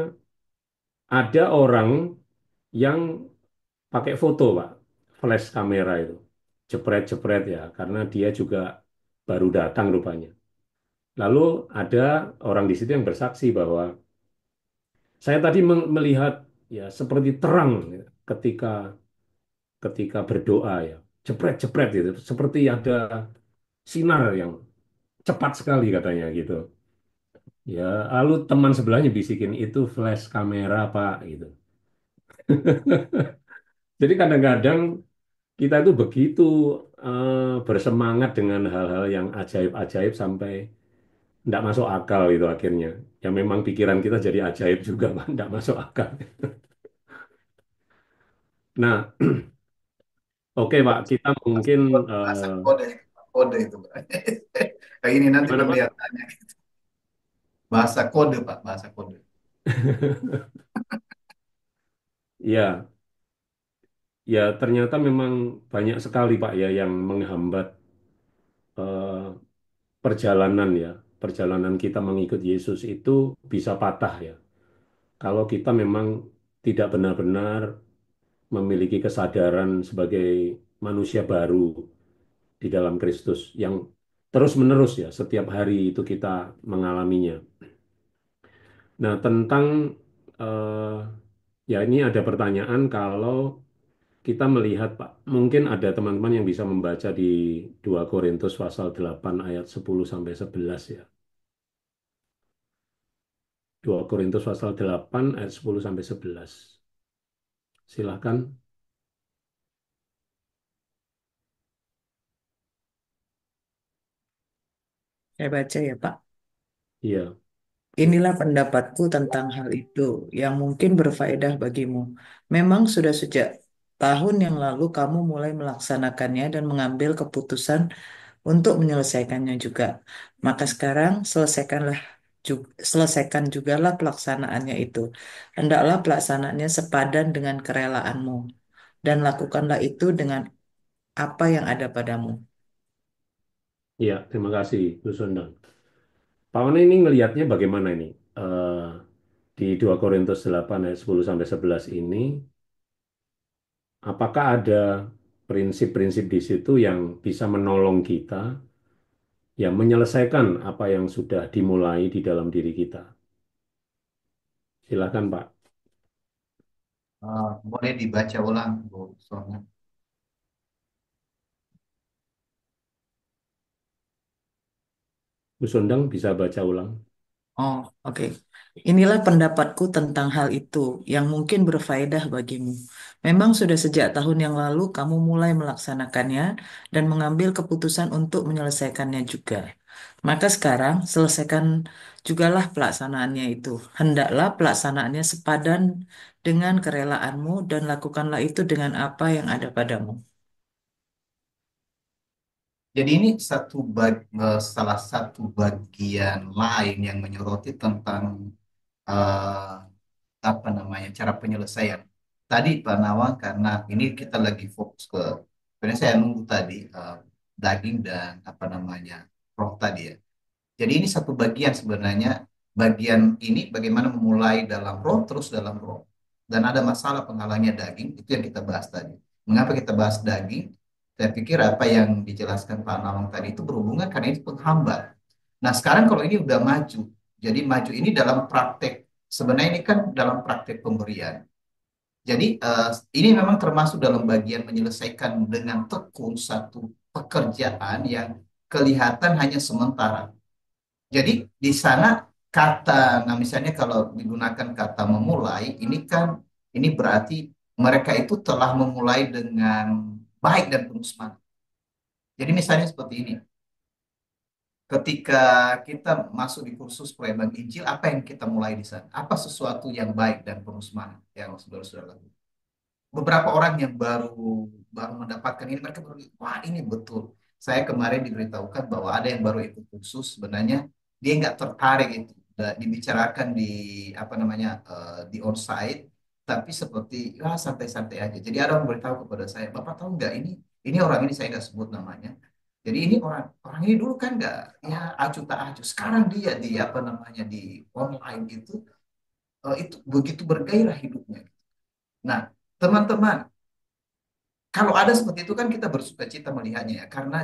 Ada orang yang pakai foto, Pak, flash kamera itu, jepret-jepret ya, karena dia juga baru datang rupanya. Lalu ada orang di situ yang bersaksi bahwa saya tadi melihat ya seperti terang ya, ketika ketika berdoa ya, jepret-jepret gitu, seperti ada sinar yang cepat sekali katanya gitu. Ya, lalu teman sebelahnya bisikin itu flash kamera Pak gitu. Jadi kadang-kadang kita itu begitu bersemangat dengan hal-hal yang ajaib-ajaib sampai tidak masuk akal itu akhirnya. Ya memang pikiran kita jadi ajaib juga, tidak masuk akal. Nah, oke Pak, kita mungkin Bahasa kode, kode itu, Pak. Kayak ini nanti gimana Pak? penglihatannya. Bahasa kode, Pak, bahasa kode. Ya, ya ternyata memang banyak sekali Pak ya yang menghambat eh, perjalanan ya. Perjalanan kita mengikut Yesus itu bisa patah ya. Kalau kita memang tidak benar-benar memiliki kesadaran sebagai manusia baru di dalam Kristus yang terus-menerus ya, setiap hari itu kita mengalaminya. Nah, tentang eh, ya ini ada pertanyaan kalau kita melihat Pak, mungkin ada teman-teman yang bisa membaca di 2 Korintus pasal 8 ayat 10 sampai 11 ya. 2 Korintus pasal 8 ayat 10 sampai 11. Silahkan. Saya baca ya, Pak. Iya, Inilah pendapatku tentang hal itu yang mungkin berfaedah bagimu. Memang sudah sejak tahun yang lalu kamu mulai melaksanakannya dan mengambil keputusan untuk menyelesaikannya juga. Maka sekarang selesaikan jugalah pelaksanaannya itu. Hendaklah pelaksanaannya sepadan dengan kerelaanmu dan lakukanlah itu dengan apa yang ada padamu. iya, terima kasih Bu Sundang. Pak Wane ini ngelihatnya bagaimana ini? Eh, di 2 Korintus 8 ayat 10 sampai 11 ini, apakah ada prinsip-prinsip di situ yang bisa menolong kita ya menyelesaikan apa yang sudah dimulai di dalam diri kita? Silakan Pak. Boleh dibaca ulang, Bu Sona. Bu Sundang bisa baca ulang. Oh, oke. Inilah pendapatku tentang hal itu yang mungkin berfaedah bagimu. Memang sudah sejak tahun yang lalu kamu mulai melaksanakannya dan mengambil keputusan untuk menyelesaikannya juga. Maka sekarang selesaikan jugalah pelaksanaannya itu. Hendaklah pelaksanaannya sepadan dengan kerelaanmu dan lakukanlah itu dengan apa yang ada padamu. Jadi ini salah satu bagian lain yang menyoroti tentang eh, apa namanya cara penyelesaian. Tadi Pak Nawang karena ini kita lagi fokus ke sebenarnya saya nunggu tadi daging dan apa namanya roh tadi ya. Jadi ini satu bagian sebenarnya bagian ini bagaimana memulai dalam roh terus dalam roh. Dan ada masalah penghalangnya daging itu yang kita bahas tadi. Mengapa kita bahas daging? Saya pikir apa yang dijelaskan Pak Nawang tadi itu berhubungan karena ini penghambat. Nah sekarang kalau ini udah maju, jadi maju ini dalam praktek sebenarnya ini kan dalam praktek pemberian. Jadi ini memang termasuk dalam bagian menyelesaikan dengan tekun satu pekerjaan yang kelihatan hanya sementara. Jadi di sana kata, nah misalnya kalau digunakan kata memulai, ini kan ini berarti mereka itu telah memulai dengan baik dan penuh semangat. Jadi misalnya seperti ini, ketika kita masuk di kursus pelayanan Injil, apa yang kita mulai di sana? Apa sesuatu yang baik dan penuh semangat yang saudara-saudara lakukan? Beberapa orang yang baru baru mendapatkan ini, mereka baru, wah ini betul. Saya kemarin diberitahukan bahwa ada yang baru ikut kursus, sebenarnya dia nggak tertarik itu. Dibicarakan di apa namanya di onsite, tapi seperti ya santai-santai aja. Jadi ada orang beritahu kepada saya, Bapak tahu nggak ini orang ini saya nggak sebut namanya. Jadi ini orang orang ini dulu kan nggak ya acuh tak acuh. Sekarang dia di apa namanya di online itu begitu bergairah hidupnya. Nah, teman-teman, kalau ada seperti itu kan kita bersuka cita melihatnya ya, karena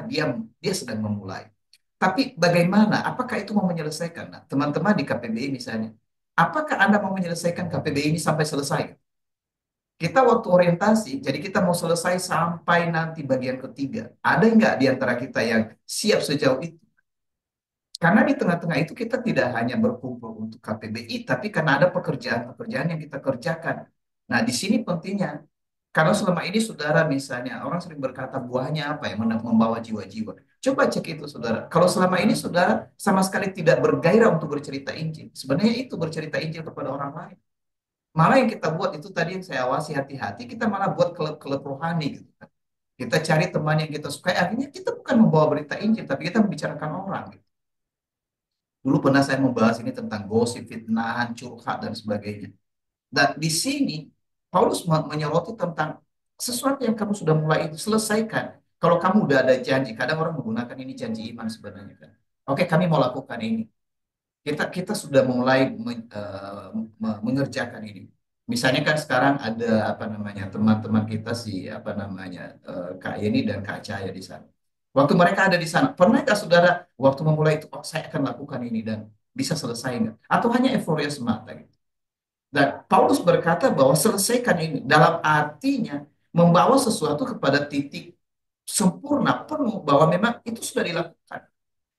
dia sedang memulai. Tapi bagaimana? Apakah itu mau menyelesaikan? Nah, teman-teman di KPBI misalnya, apakah Anda mau menyelesaikan KPBI ini sampai selesai? Kita waktu orientasi, jadi kita mau selesai sampai nanti bagian ketiga. Ada nggak di antara kita yang siap sejauh itu? Karena di tengah-tengah itu kita tidak hanya berkumpul untuk KPBI, tapi karena ada pekerjaan-pekerjaan yang kita kerjakan. Nah, di sini pentingnya kalau selama ini saudara misalnya orang sering berkata buahnya apa ya membawa jiwa-jiwa. Coba cek itu saudara. Kalau selama ini saudara sama sekali tidak bergairah untuk bercerita Injil. Sebenarnya itu bercerita Injil kepada orang lain. Malah yang kita buat itu tadi yang saya awasi hati-hati. Kita malah buat klub-klub rohani gitu kan. Kita cari teman yang kita sukai. Akhirnya kita bukan membawa berita Injil. Tapi kita membicarakan orang gitu. Dulu pernah saya membahas ini tentang gosip, fitnahan, curhat dan sebagainya. Dan di sini Paulus menyoroti tentang Sesuatu yang kamu sudah mulai itu selesaikan. Kalau kamu udah ada janji, kadang orang menggunakan ini janji iman sebenarnya kan. Oke, kami mau lakukan ini. Kita sudah mulai mengerjakan ini. Misalnya kan sekarang ada apa namanya teman-teman kita si apa namanya Kak Yeni dan Kak Cahaya di sana. Waktu mereka ada di sana, pernahkah saudara waktu memulai itu, oh saya akan lakukan ini dan bisa selesai nggak? Atau hanya euforia semata gitu? Dan Paulus berkata bahwa selesaikan ini dalam artinya membawa sesuatu kepada titik sempurna penuh bahwa memang itu sudah dilakukan.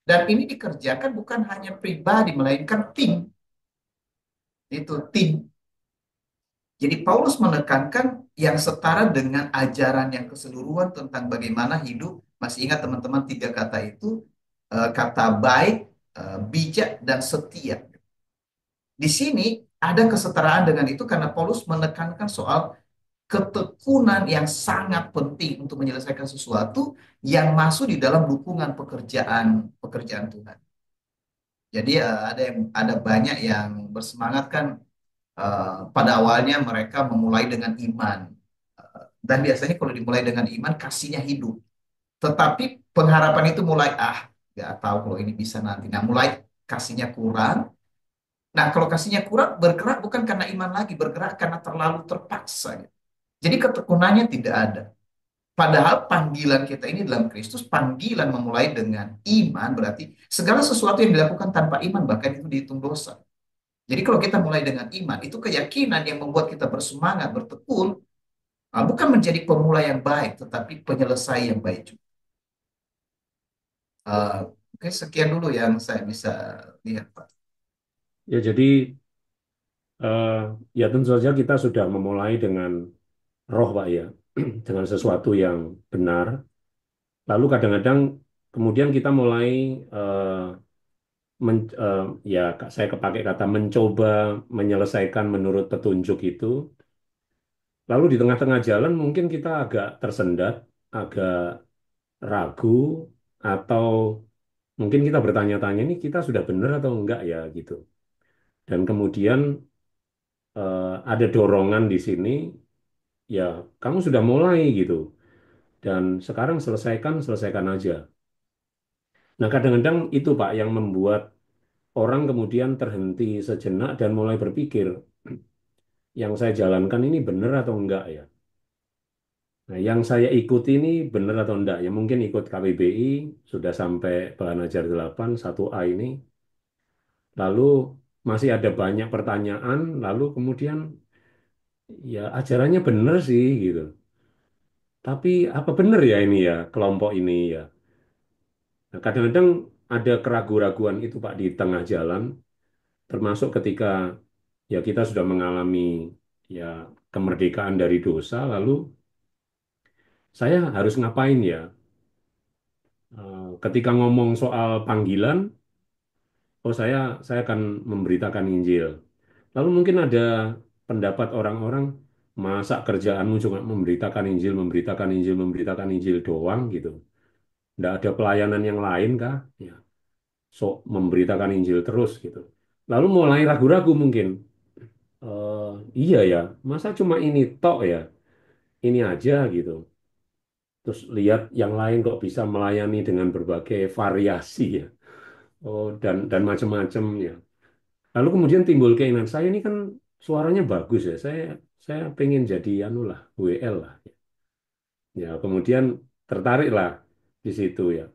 Dan ini dikerjakan bukan hanya pribadi, melainkan tim. Itu tim. Jadi Paulus menekankan yang setara dengan ajaran yang keseluruhan tentang bagaimana hidup. Masih ingat teman-teman tiga kata itu, kata baik, bijak, dan setia. Di sini ada kesetaraan dengan itu karena Paulus menekankan soal ketekunan yang sangat penting untuk menyelesaikan sesuatu yang masuk di dalam dukungan pekerjaan pekerjaan Tuhan. Jadi ada banyak yang bersemangat kan pada awalnya mereka memulai dengan iman. Dan biasanya kalau dimulai dengan iman kasihnya hidup. Tetapi pengharapan itu mulai nggak tahu kalau ini bisa nanti. Nah mulai kasihnya kurang. Nah kalau kasihnya kurang bergerak bukan karena iman lagi, bergerak karena terlalu terpaksa. Jadi ketekunannya tidak ada. Padahal panggilan kita ini dalam Kristus, panggilan memulai dengan iman berarti segala sesuatu yang dilakukan tanpa iman bahkan itu dihitung dosa. Jadi kalau kita mulai dengan iman, itu keyakinan yang membuat kita bersemangat, bertekun, bukan menjadi pemula yang baik, tetapi penyelesai yang baik juga. Uh, Oke, sekian dulu yang saya bisa lihat, Pak. Ya, jadi eh, ya tentu saja kita sudah memulai dengan roh, Pak ya, dengan sesuatu yang benar. Lalu kadang-kadang kemudian kita mulai eh, eh, ya saya kepakai kata mencoba menyelesaikan menurut petunjuk itu. Lalu di tengah-tengah jalan mungkin kita agak tersendat, agak ragu, atau mungkin kita bertanya-tanya ini kita sudah benar atau enggak ya gitu. Dan kemudian ada dorongan di sini, ya kamu sudah mulai gitu. Dan sekarang selesaikan aja. Nah kadang-kadang itu Pak yang membuat orang kemudian terhenti sejenak dan mulai berpikir, yang saya jalankan ini benar atau enggak ya? Nah, yang saya ikuti ini benar atau enggak ya? Mungkin ikut KBBI, sudah sampai Bahan Ajar 8, 1A ini. Lalu masih ada banyak pertanyaan, lalu kemudian ya ajarannya benar sih gitu. Tapi apa benar ya ini ya, kelompok ini ya? Nah, kadang-kadang ada keraguan-raguan itu Pak di tengah jalan, termasuk ketika ya kita sudah mengalami ya kemerdekaan dari dosa, lalu saya harus ngapain ya? Ketika ngomong soal panggilan, oh saya akan memberitakan Injil. Lalu mungkin ada pendapat orang-orang, masa kerjaanmu cuma memberitakan Injil, memberitakan Injil doang gitu. Nggak ada pelayanan yang lain kah? Ya, sok memberitakan Injil terus gitu. Lalu mulai ragu-ragu mungkin. Eh, iya ya, masa cuma ini tok ya, ini aja gitu. Terus lihat yang lain kok bisa melayani dengan berbagai variasi ya. Oh, dan macam-macam ya. Lalu kemudian timbul keinginan, saya ini kan suaranya bagus ya, saya pengen jadi anu lah, WL lah. Ya, kemudian tertarik lah di situ ya.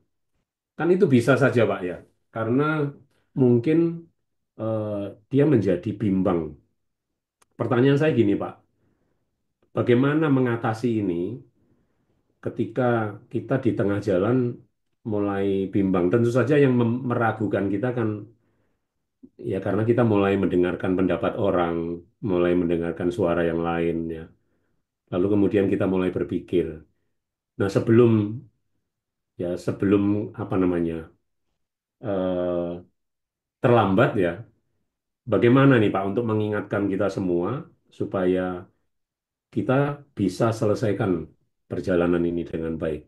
Kan itu bisa saja Pak ya, karena mungkin eh, dia menjadi bimbang. Pertanyaan saya gini Pak, bagaimana mengatasi ini ketika kita di tengah jalan mulai bimbang? Tentu saja yang meragukan kita kan ya karena kita mulai mendengarkan pendapat orang, mulai mendengarkan suara yang lain ya. Lalu kemudian kita mulai berpikir. Nah, sebelum apa namanya eh, terlambat ya, bagaimana nih Pak untuk mengingatkan kita semua supaya kita bisa selesaikan perjalanan ini dengan baik.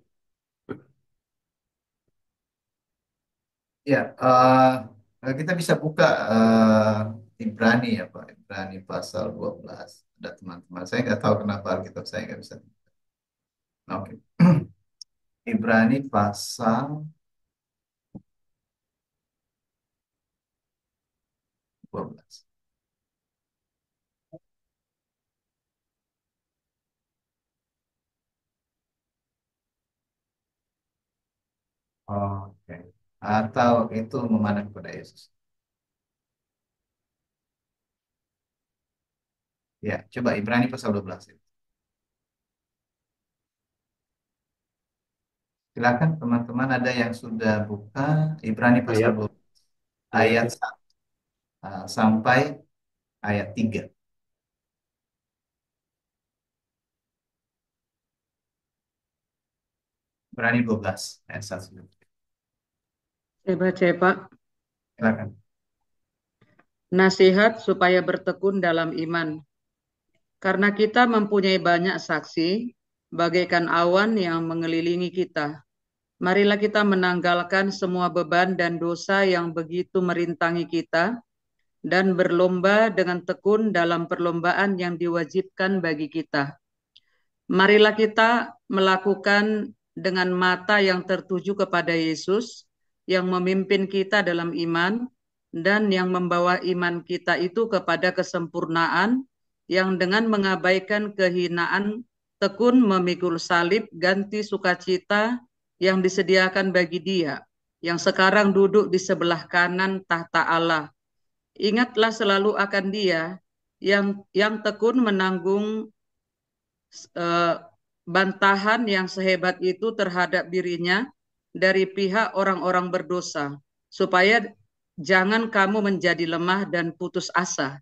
Ya, kita bisa buka Ibrani ya Pak, Ibrani pasal 12. Ada teman-teman, saya nggak tahu kenapa Alkitab saya nggak bisa. Oke. Ibrani pasal 12. Oke. Atau itu memandang kepada Yesus. Ya, coba Ibrani pasal 12. Silakan teman-teman, ada yang sudah buka Ibrani pasal Ayat 12 ayat ayatnya 1 sampai ayat 3. Ibrani 12 ayat 1. Saya baca ya, Pak. Silakan. Nasihat supaya bertekun dalam iman. Karena kita mempunyai banyak saksi, bagaikan awan yang mengelilingi kita. Marilah kita menanggalkan semua beban dan dosa yang begitu merintangi kita, dan berlomba dengan tekun dalam perlombaan yang diwajibkan bagi kita. Marilah kita melakukan dengan mata yang tertuju kepada Yesus, yang memimpin kita dalam iman, dan yang membawa iman kita itu kepada kesempurnaan, yang dengan mengabaikan kehinaan tekun memikul salib ganti sukacita yang disediakan bagi Dia, yang sekarang duduk di sebelah kanan tahta Allah. Ingatlah selalu akan Dia yang tekun menanggung eh, bantahan yang sehebat itu terhadap dirinya dari pihak orang-orang berdosa, supaya jangan kamu menjadi lemah dan putus asa.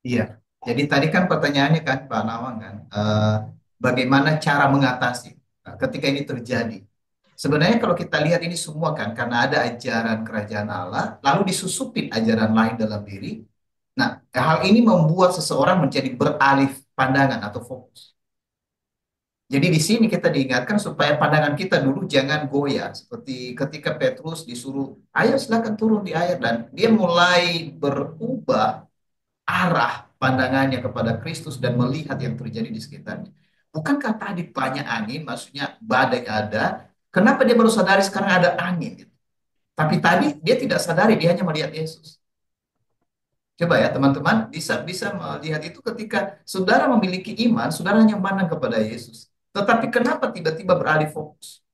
Iya. Jadi tadi kan pertanyaannya kan Pak Nawang kan, bagaimana cara mengatasi ketika ini terjadi? Sebenarnya kalau kita lihat ini semua kan karena ada ajaran kerajaan Allah, lalu disusupin ajaran lain dalam diri. Nah, hal ini membuat seseorang menjadi beralih pandangan atau fokus. Jadi di sini kita diingatkan supaya pandangan kita dulu jangan goyah. Seperti ketika Petrus disuruh, ayo silakan turun di air. Dan dia mulai berubah arah pandangannya kepada Kristus dan melihat yang terjadi di sekitarnya. Bukankah tadi banyak angin, maksudnya badai ada, kenapa dia baru sadari sekarang ada angin? Gitu. Tapi tadi dia tidak sadari, dia hanya melihat Yesus. Coba ya teman-teman, bisa bisa melihat itu ketika saudara memiliki iman, saudara hanya memandang kepada Yesus. Tetapi kenapa tiba-tiba beralih fokus?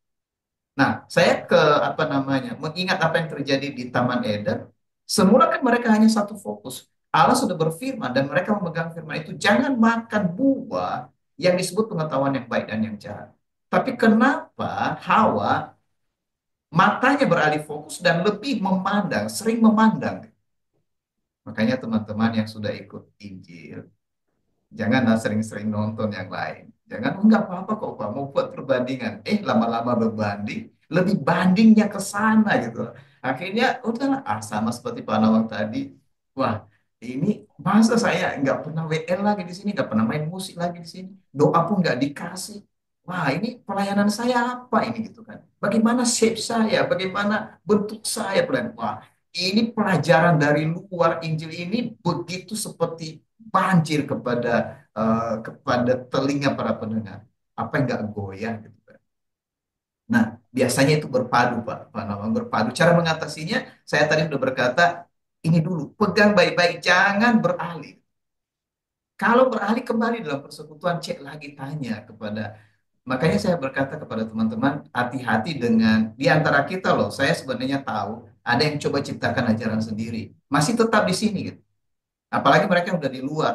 Nah, saya ke apa namanya, mengingat apa yang terjadi di Taman Eden. Semula kan mereka hanya satu fokus. Allah sudah berfirman dan mereka memegang firman itu, jangan makan buah yang disebut pengetahuan yang baik dan yang jahat. Tapi kenapa Hawa matanya beralih fokus dan lebih memandang, sering memandang? Makanya teman-teman yang sudah ikut Injil, janganlah sering-sering nonton yang lain. Jangan, oh, nggak apa-apa kok Pak, mau buat perbandingan. Lama-lama berbanding, lebih bandingnya ke sana gitu. Akhirnya, udahlah, sama seperti Pak Nawang tadi. Wah, ini masa saya nggak pernah WL lagi di sini, nggak pernah main musik lagi di sini. Doa pun nggak dikasih. Wah, ini pelayanan saya apa ini gitu kan. Bagaimana shape saya, bagaimana bentuk saya. Wah, ini pelajaran dari luar Injil ini begitu seperti banjir kepada telinga para pendengar. Apa yang nggak goyah gitu kan. Nah, biasanya itu berpadu Pak Nawang, berpadu. Cara mengatasinya, saya tadi sudah berkata, ini dulu, pegang baik-baik, jangan beralih. Kalau beralih kembali dalam persekutuan, cek lagi tanya kepada. Makanya saya berkata kepada teman-teman, hati-hati dengan di antara kita loh. Saya sebenarnya tahu ada yang coba ciptakan ajaran sendiri, masih tetap di sini gitu. Apalagi mereka yang udah di luar.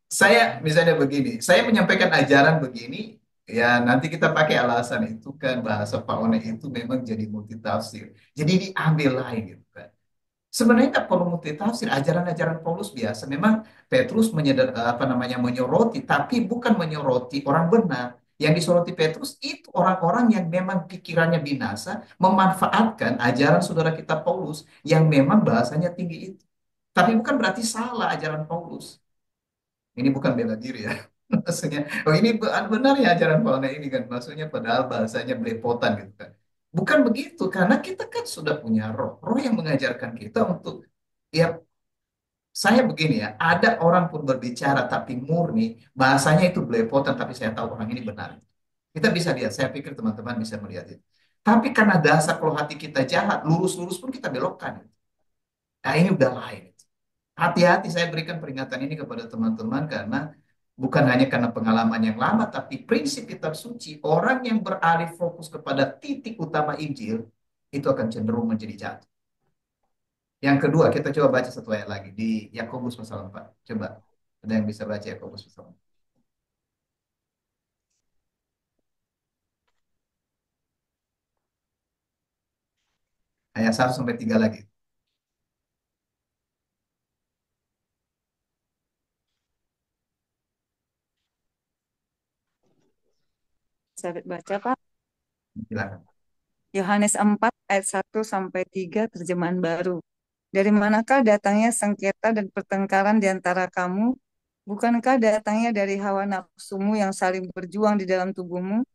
Saya misalnya begini, saya menyampaikan ajaran begini, ya nanti kita pakai alasan itu kan bahasa Pak One itu memang jadi multitafsir. Jadi diambil lain gitu kan. Sebenarnya nggak perlu multitafsir, ajaran-ajaran Paulus biasa. Memang Petrus apa namanya menyoroti, tapi bukan menyoroti orang benar. Yang disoroti Petrus itu orang-orang yang memang pikirannya binasa, memanfaatkan ajaran saudara kita Paulus yang memang bahasanya tinggi itu. Tapi bukan berarti salah ajaran Paulus. Ini bukan bela diri ya. Maksudnya, oh ini benar ya ajaran Paulus ini kan. Maksudnya padahal bahasanya belepotan gitu kan. Bukan begitu, karena kita kan sudah punya roh. Roh yang mengajarkan kita untuk ya Saya begini ya, ada orang pun berbicara tapi murni, bahasanya itu belepotan, tapi saya tahu orang ini benar. Kita bisa lihat, saya pikir teman-teman bisa melihat itu. Tapi karena dasar kalau hati kita jahat, lurus-lurus pun kita belokkan. Nah ini udah lain. Hati-hati, saya berikan peringatan ini kepada teman-teman karena bukan hanya karena pengalaman yang lama, tapi prinsip kitab suci, orang yang beralih fokus kepada titik utama Injil, itu akan cenderung menjadi jatuh. Yang kedua, kita coba baca satu ayat lagi di Yakobus pasal 4. Coba, ada yang bisa baca Yakobus pasal 4. Ayat 1 sampai 3 lagi. Saya baca, Pak. Silakan. Yohanes 4 ayat 1 sampai 3 terjemahan baru. Dari manakah datangnya sengketa dan pertengkaran di antara kamu? Bukankah datangnya dari hawa nafsumu yang saling berjuang di dalam tubuhmu?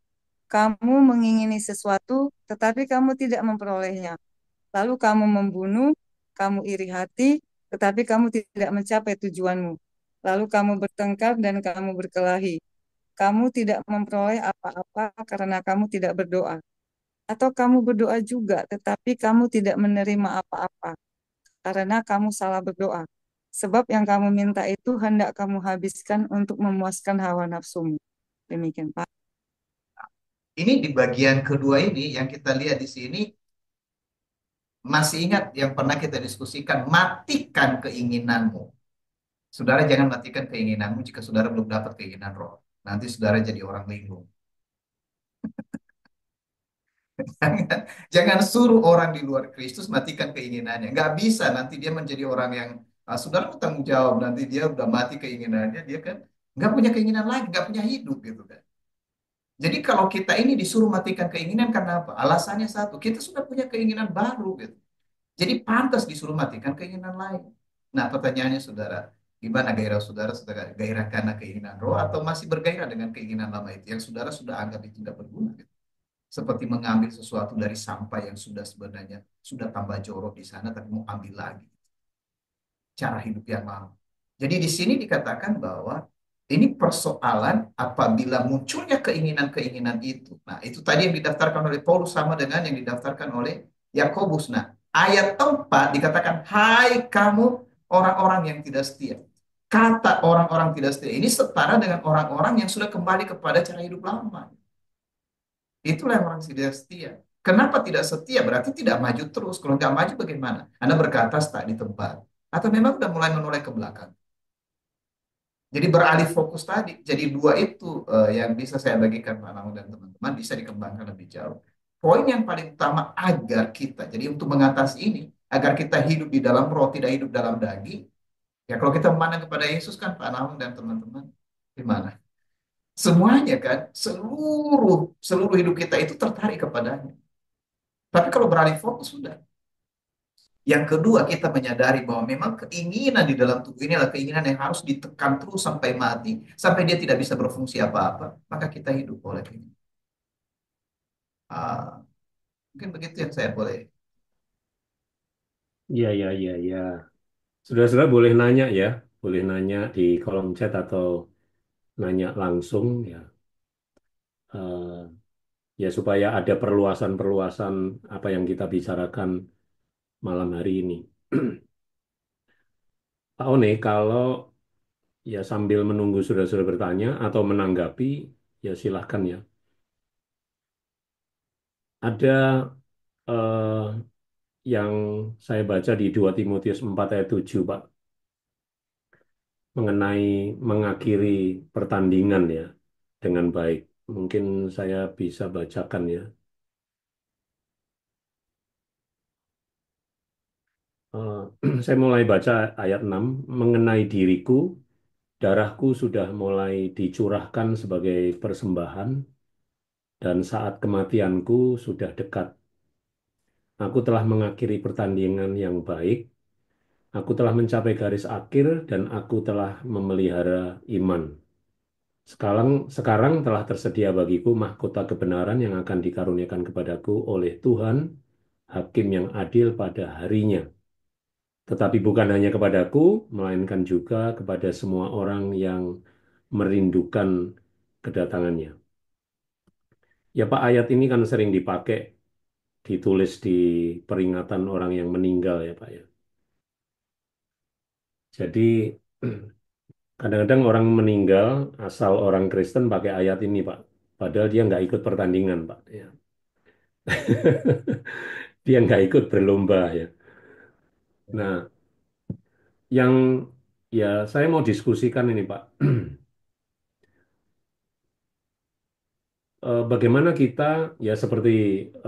Kamu mengingini sesuatu, tetapi kamu tidak memperolehnya. Lalu kamu membunuh, kamu iri hati, tetapi kamu tidak mencapai tujuanmu. Lalu kamu bertengkar dan kamu berkelahi. Kamu tidak memperoleh apa-apa karena kamu tidak berdoa. Atau kamu berdoa juga, tetapi kamu tidak menerima apa-apa karena kamu salah berdoa. Sebab yang kamu minta itu hendak kamu habiskan untuk memuaskan hawa nafsumu. Demikian, Pak. Ini di bagian kedua ini yang kita lihat di sini, masih ingat yang pernah kita diskusikan, matikan keinginanmu. Saudara jangan matikan keinginanmu jika saudara belum dapat keinginan roh. Nanti saudara jadi orang linglung. Jangan suruh orang di luar Kristus matikan keinginannya. Nggak bisa, nanti dia menjadi orang yang saudara bertanggung jawab. Nanti dia udah mati keinginannya, dia kan nggak punya keinginan lagi, nggak punya hidup gitu kan. Jadi kalau kita ini disuruh matikan keinginan karena apa? Alasannya satu, kita sudah punya keinginan baru gitu. Jadi pantas disuruh matikan keinginan lain. Nah pertanyaannya saudara, gimana gairah saudara? Saudara gairah karena keinginan roh atau masih bergairah dengan keinginan lama itu yang saudara sudah anggap itu tidak berguna gitu? Seperti mengambil sesuatu dari sampah yang sudah sebenarnya sudah tambah jorok di sana tapi mau ambil lagi cara hidup yang lama. Jadi di sini dikatakan bahwa ini persoalan apabila munculnya keinginan-keinginan itu. Nah, itu tadi yang didaftarkan oleh Paulus sama dengan yang didaftarkan oleh Yakobus. Nah, ayat 4 dikatakan, "Hai kamu orang-orang yang tidak setia." Kata orang-orang tidak setia ini setara dengan orang-orang yang sudah kembali kepada cara hidup lama. Itulah yang orang tidak setia. Kenapa tidak setia? Berarti tidak maju terus. Kalau nggak maju bagaimana? Anda berkata stuck di tempat. Atau memang sudah mulai menoleh ke belakang. Jadi beralih fokus tadi. Jadi dua itu yang bisa saya bagikan Pak Namo dan teman-teman. Bisa dikembangkan lebih jauh. Poin yang paling utama agar kita, jadi untuk mengatasi ini, agar kita hidup di dalam roh, tidak hidup dalam daging. Ya kalau kita memandang kepada Yesus kan Pak Namo dan teman-teman. Gimana? Semuanya kan, seluruh seluruh hidup kita itu tertarik kepadanya. Tapi kalau beralih fokus sudah. Yang kedua, kita menyadari bahwa memang keinginan di dalam tubuh ini adalah keinginan yang harus ditekan terus sampai mati, sampai dia tidak bisa berfungsi apa-apa, maka kita hidup oleh ini. Mungkin begitu yang saya boleh. Iya, iya, iya, iya. Saudara-saudara boleh nanya ya, boleh nanya di kolom chat atau nanya langsung ya. Eh, ya supaya ada perluasan-perluasan apa yang kita bicarakan malam hari ini. Pak One, kalau ya sambil menunggu saudara-saudara bertanya atau menanggapi, ya silahkan ya. Ada eh, yang saya baca di 2 Timotius 4 ayat 7, Pak, mengenai mengakhiri pertandingan ya dengan baik. Mungkin saya bisa bacakan ya. Eh, saya mulai baca ayat 6, mengenai diriku, darahku sudah mulai dicurahkan sebagai persembahan dan saat kematianku sudah dekat. Aku telah mengakhiri pertandingan yang baik. Aku telah mencapai garis akhir dan aku telah memelihara iman. Sekarang telah tersedia bagiku mahkota kebenaran yang akan dikaruniakan kepadaku oleh Tuhan, Hakim yang adil pada harinya. Tetapi bukan hanya kepadaku, melainkan juga kepada semua orang yang merindukan kedatangannya. Ya Pak, ayat ini kan sering dipakai, ditulis di peringatan orang yang meninggal ya Pak ya. Jadi kadang-kadang orang meninggal asal orang Kristen pakai ayat ini Pak. Padahal dia nggak ikut pertandingan Pak. Ya. Dia nggak ikut berlomba ya. Nah, yang ya saya mau diskusikan ini Pak. Bagaimana kita ya seperti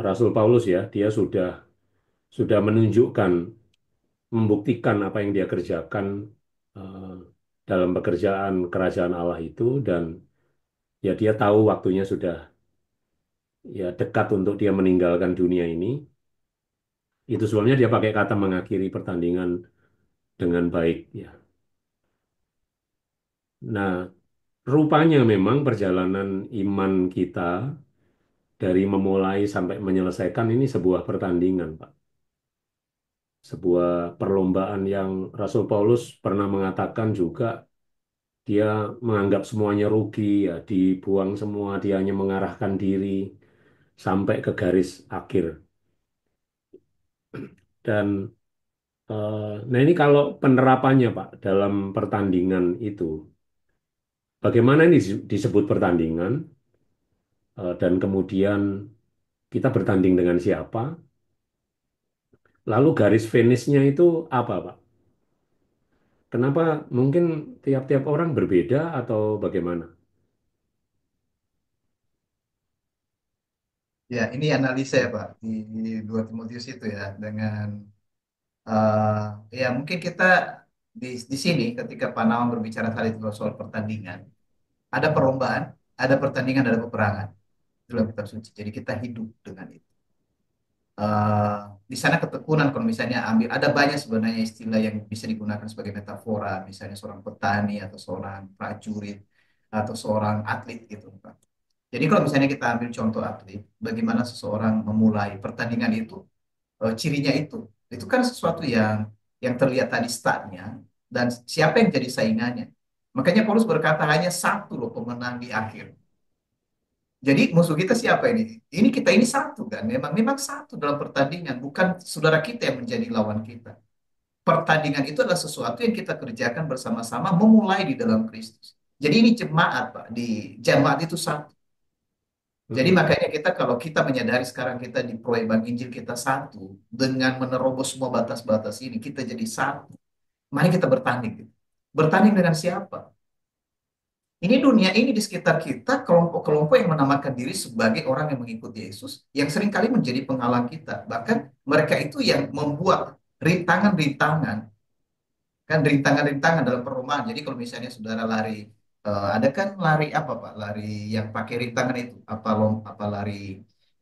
Rasul Paulus ya, dia sudah menunjukkan, membuktikan apa yang dia kerjakan eh, dalam pekerjaan kerajaan Allah itu dan ya dia tahu waktunya sudah ya dekat untuk dia meninggalkan dunia ini. Itu sebabnya dia pakai kata mengakhiri pertandingan dengan baik ya. Nah, rupanya memang perjalanan iman kita dari memulai sampai menyelesaikan ini sebuah pertandingan, Pak. Sebuah perlombaan yang Rasul Paulus pernah mengatakan juga dia menganggap semuanya rugi, ya dibuang semua, dia hanya mengarahkan diri sampai ke garis akhir. Dan nah ini kalau penerapannya Pak dalam pertandingan itu, bagaimana ini disebut pertandingan dan kemudian kita bertanding dengan siapa? Lalu garis finishnya itu apa Pak? Kenapa mungkin tiap-tiap orang berbeda atau bagaimana? Ya, ini analisa ya Pak di 2 Timotius itu ya dengan ya mungkin kita di sini ketika Pak Nawang berbicara tadi soal pertandingan, ada perlombaan, ada pertandingan, ada peperangan dalam kitab suci. Jadi kita hidup dengan itu. eh, di sana ketekunan kalau misalnya ambil ada banyak sebenarnya istilah yang bisa digunakan sebagai metafora misalnya seorang petani atau seorang prajurit atau seorang atlet gitu Pak. Jadi kalau misalnya kita ambil contoh atlet bagaimana seseorang memulai pertandingan itu cirinya itu kan sesuatu yang terlihat tadi startnya dan siapa yang jadi saingannya. Makanya Paulus berkata hanya satu loh pemenang di akhir. Jadi musuh kita siapa ini? Ini kita ini satu kan. Memang satu dalam pertandingan, bukan saudara kita yang menjadi lawan kita. Pertandingan itu adalah sesuatu yang kita kerjakan bersama-sama memulai di dalam Kristus. Jadi ini jemaat, Pak. Di jemaat itu satu. Jadi Mm-mm. makanya kita kalau kita menyadari sekarang kita di proyek Bank Injil kita satu dengan menerobos semua batas-batas ini kita jadi satu. Mari kita bertanding. Bertanding dengan siapa? Ini dunia ini di sekitar kita, kelompok-kelompok yang menamakan diri sebagai orang yang mengikuti Yesus, yang seringkali menjadi penghalang kita. Bahkan mereka itu yang membuat rintangan-rintangan, kan rintangan-rintangan dalam perumahan. Jadi kalau misalnya saudara lari, ada kan lari apa Pak? Lari yang pakai rintangan itu, apa lari,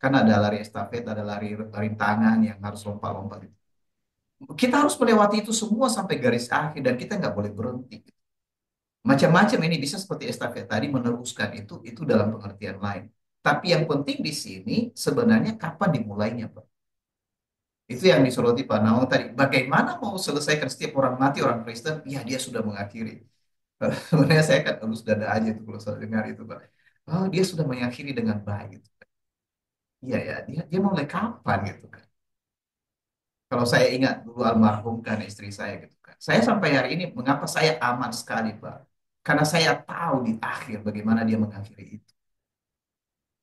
kan ada lari estafet, ada lari rintangan yang harus lompat-lompat itu. Kita harus melewati itu semua sampai garis akhir dan kita nggak boleh berhenti. Macam-macam ini bisa seperti estafet tadi meneruskan itu dalam pengertian lain. Tapi yang penting di sini sebenarnya kapan dimulainya, Pak? Itu yang disoroti Pak Nawang tadi. Bagaimana mau selesaikan setiap orang mati orang Kristen? Ya dia sudah mengakhiri. Sebenarnya saya kan harus dada aja tuh kalau saya dengar itu, Pak. Oh dia sudah mengakhiri dengan baik gitu. Iya ya, dia mulai kapan gitu kan? Kalau saya ingat dulu almarhum kan istri saya gitu kan. Saya sampai hari ini mengapa saya aman sekali, Pak? Karena saya tahu di akhir bagaimana dia mengakhiri itu.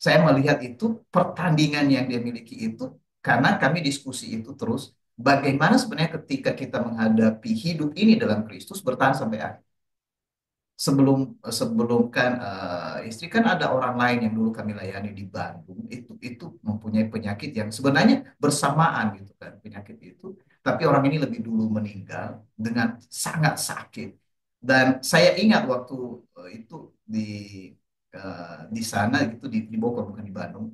Saya melihat itu pertandingan yang dia miliki itu karena kami diskusi itu terus bagaimana sebenarnya ketika kita menghadapi hidup ini dalam Kristus bertahan sampai akhir. Sebelum sebelum kan istri kan ada orang lain yang dulu kami layani di Bandung itu mempunyai penyakit yang sebenarnya bersamaan gitu kan penyakit itu tapi orang ini lebih dulu meninggal dengan sangat sakit dan saya ingat waktu itu di di sana gitu di Bogor bukan di Bandung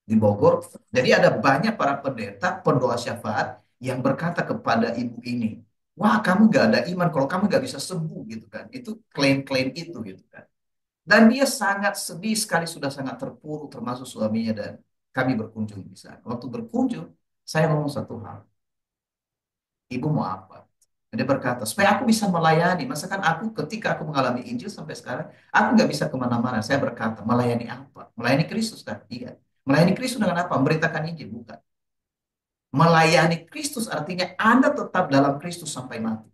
di Bogor. Jadi ada banyak para pendeta, pendoa syafaat yang berkata kepada ibu ini, wah kamu gak ada iman kalau kamu gak bisa sembuh gitu kan. Itu klaim-klaim itu gitu kan. Dan dia sangat sedih sekali, sudah sangat terpuruk termasuk suaminya dan kami berkunjung di sana. Waktu berkunjung, saya ngomong satu hal. Ibu mau apa? Dia berkata, supaya aku bisa melayani. Masakan aku ketika aku mengalami Injil sampai sekarang, aku nggak bisa kemana-mana. Saya berkata, melayani apa? Melayani Kristus kan? Iya. Melayani Kristus dengan apa? Memberitakan Injil, bukan. Melayani Kristus artinya Anda tetap dalam Kristus sampai mati.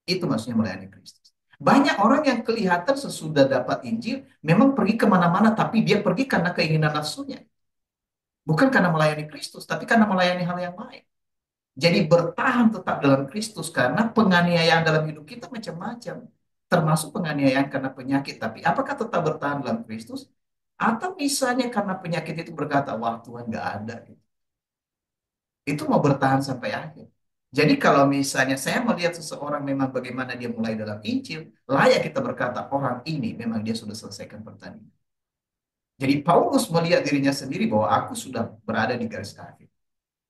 Itu maksudnya melayani Kristus. Banyak orang yang kelihatan sesudah dapat Injil, memang pergi kemana-mana, tapi dia pergi karena keinginan nafsunya. Bukan karena melayani Kristus, tapi karena melayani hal yang lain. Jadi bertahan tetap dalam Kristus karena penganiayaan dalam hidup kita macam-macam. Termasuk penganiayaan karena penyakit. Tapi apakah tetap bertahan dalam Kristus? Atau misalnya karena penyakit itu berkata, wah Tuhan nggak ada. Itu mau bertahan sampai akhir. Jadi kalau misalnya saya melihat seseorang memang bagaimana dia mulai dalam Injil, layak kita berkata orang ini memang dia sudah selesaikan pertandingan. Jadi Paulus melihat dirinya sendiri bahwa aku sudah berada di garis akhir.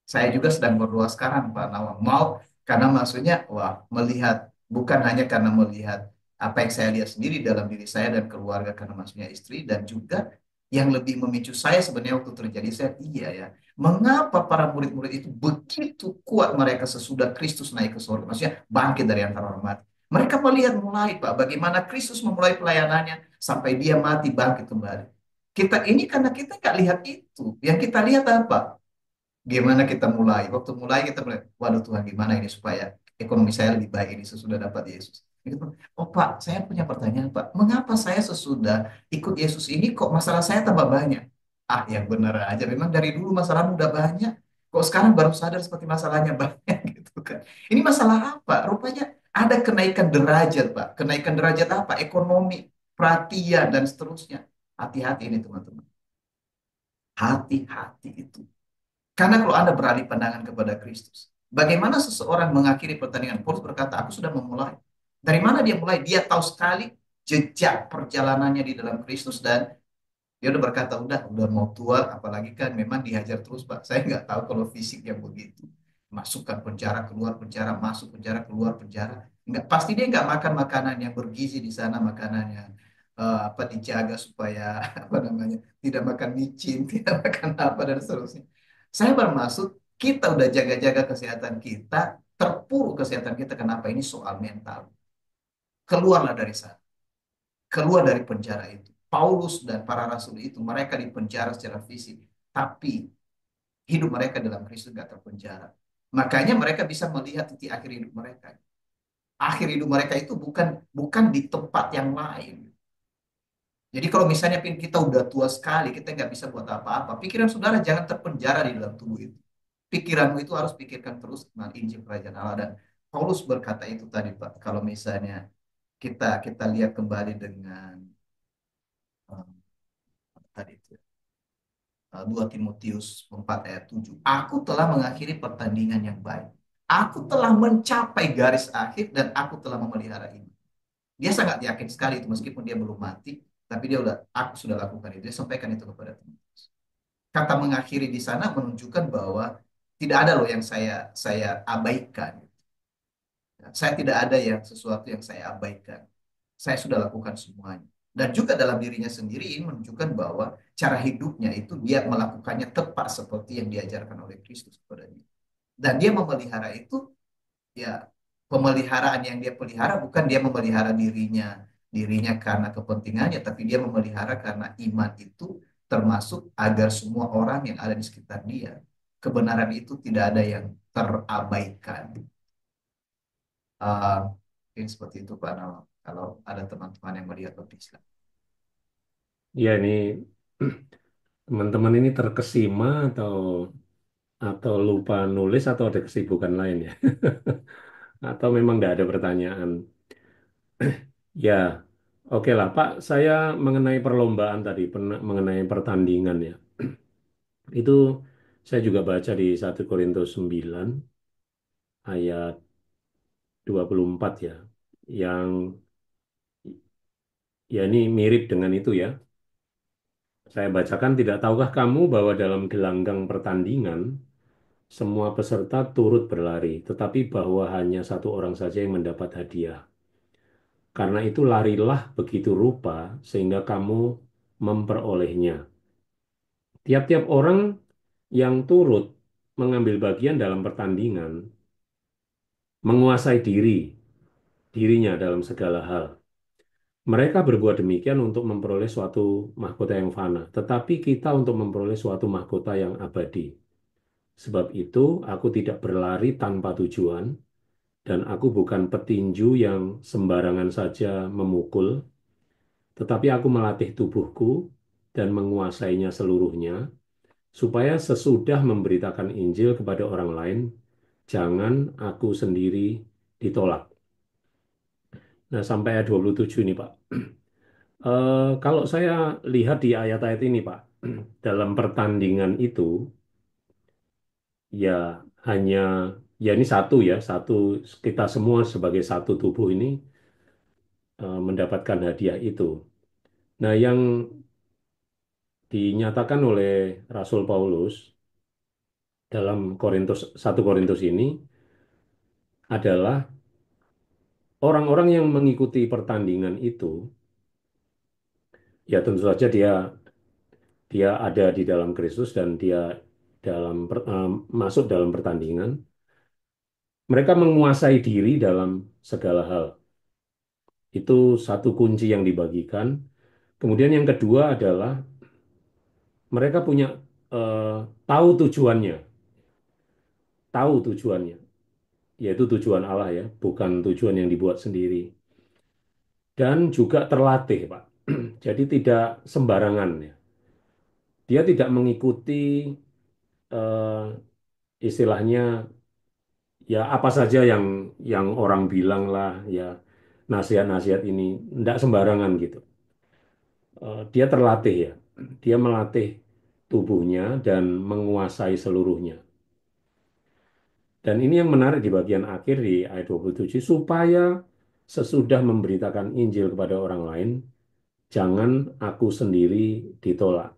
Saya juga sedang berdoa sekarang Pak Nawang. Mau karena maksudnya wah melihat bukan hanya karena melihat apa yang saya lihat sendiri dalam diri saya dan keluarga karena maksudnya istri dan juga yang lebih memicu saya sebenarnya waktu terjadi saya iya ya. Mengapa para murid-murid itu begitu kuat mereka sesudah Kristus naik ke surga? Maksudnya bangkit dari antara orang mati. Mereka melihat mulai Pak bagaimana Kristus memulai pelayanannya sampai dia mati bangkit kembali. Kita ini karena kita nggak lihat itu. Yang kita lihat apa? Gimana kita mulai? Waktu mulai kita mulai, waduh Tuhan gimana ini supaya ekonomi saya lebih baik ini sesudah dapat Yesus. Gitu. Oh Pak, saya punya pertanyaan Pak, mengapa saya sesudah ikut Yesus ini kok masalah saya tambah banyak? Ah yang benar aja, memang dari dulu masalahmu udah banyak. Kok sekarang baru sadar seperti masalahnya banyak gitu kan. Ini masalah apa? Rupanya ada kenaikan derajat Pak. Kenaikan derajat apa? Ekonomi, perhatian, dan seterusnya. Hati-hati ini teman-teman. Hati-hati itu. Karena kalau Anda beralih pandangan kepada Kristus, bagaimana seseorang mengakhiri pertandingan? Paulus berkata, aku sudah memulai. Dari mana dia mulai? Dia tahu sekali jejak perjalanannya di dalam Kristus dan dia udah berkata, udah mau tua, apalagi kan memang dihajar terus, Pak. Saya nggak tahu kalau fisik yang begitu. Masukkan penjara, keluar penjara, masuk penjara, keluar penjara. Nggak, pasti dia nggak makan makanan yang bergizi di sana, makanan yang apa dijaga supaya apa namanya tidak makan micin, tidak makan apa dan seterusnya. Saya bermaksud kita udah jaga-jaga kesehatan kita, terpuruk kesehatan kita. Kenapa ini soal mental? Keluarlah dari sana, keluar dari penjara itu. Paulus dan para rasul itu mereka dipenjara secara fisik, tapi hidup mereka dalam Kristus gak terpenjara. Makanya mereka bisa melihat titik akhir hidup mereka. Akhir hidup mereka itu bukan bukan di tempat yang lain. Jadi kalau misalnya kita udah tua sekali, kita nggak bisa buat apa-apa. Pikiran saudara jangan terpenjara di dalam tubuh itu. Pikiranmu itu harus pikirkan terus tentang Injil Kerajaan Allah. Dan Paulus berkata itu tadi Pak. Kalau misalnya kita lihat kembali dengan eh, apa tadi itu, 2 Timotius 4 ayat 7. Aku telah mengakhiri pertandingan yang baik. Aku telah mencapai garis akhir dan aku telah memelihara ini. Dia sangat yakin sekali itu meskipun dia belum mati, tapi dia udah aku sudah lakukan itu. Dia sampaikan itu kepada Timotius. Kata mengakhiri di sana menunjukkan bahwa tidak ada loh yang saya abaikan. Saya tidak ada yang sesuatu yang saya abaikan. Saya sudah lakukan semuanya. Dan juga dalam dirinya sendiri ini menunjukkan bahwa cara hidupnya itu dia melakukannya tepat seperti yang diajarkan oleh Kristus kepada dia. Dan dia memelihara itu ya pemeliharaan yang dia pelihara bukan dia memelihara dirinya karena kepentingannya, tapi dia memelihara karena iman itu termasuk agar semua orang yang ada di sekitar dia kebenaran itu tidak ada yang terabaikan. Uh, ini seperti itu Pak Nawang. Kalau ada teman-teman yang melihat lebih silakan. Ya, ini teman-teman ini terkesima atau lupa nulis atau ada kesibukan lain ya? Atau memang nggak ada pertanyaan? Ya, oke lah Pak. Saya mengenai perlombaan tadi, mengenai pertandingan ya. Itu saya juga baca di 1 Korintus 9 ayat 24 ya. Yang ya ini mirip dengan itu ya. Saya bacakan, tidak tahukah kamu bahwa dalam gelanggang pertandingan semua peserta turut berlari, tetapi bahwa hanya satu orang saja yang mendapat hadiah. Karena itu larilah begitu rupa sehingga kamu memperolehnya. Tiap-tiap orang yang turut mengambil bagian dalam pertandingan menguasai dirinya dalam segala hal. Mereka berbuat demikian untuk memperoleh suatu mahkota yang fana, tetapi kita untuk memperoleh suatu mahkota yang abadi. Sebab itu, aku tidak berlari tanpa tujuan, dan aku bukan petinju yang sembarangan saja memukul, tetapi aku melatih tubuhku dan menguasainya seluruhnya, supaya sesudah memberitakan Injil kepada orang lain, jangan aku sendiri ditolak. Nah, sampai ayat 27 ini, Pak. Kalau saya lihat di ayat-ayat ini, Pak, dalam pertandingan itu, ya hanya, ya ini satu ya, satu, kita semua sebagai satu tubuh ini mendapatkan hadiah itu. Nah, yang dinyatakan oleh Rasul Paulus dalam Korintus 1 Korintus ini adalah orang-orang yang mengikuti pertandingan itu, ya tentu saja dia dia ada di dalam Kristus dan dia masuk dalam pertandingan. Mereka menguasai diri dalam segala hal. Itu satu kunci yang dibagikan. Kemudian yang kedua adalah mereka punya eh, tahu tujuannya, tahu tujuannya, yaitu tujuan Allah ya, bukan tujuan yang dibuat sendiri. Dan juga terlatih, Pak. Jadi tidak sembarangan ya. Dia tidak mengikuti istilahnya ya apa saja yang orang bilang lah ya, nasihat-nasihat ini tidak sembarangan gitu. Dia terlatih ya. Dia melatih tubuhnya dan menguasai seluruhnya. Dan ini yang menarik di bagian akhir di ayat 27, supaya sesudah memberitakan Injil kepada orang lain, jangan aku sendiri ditolak.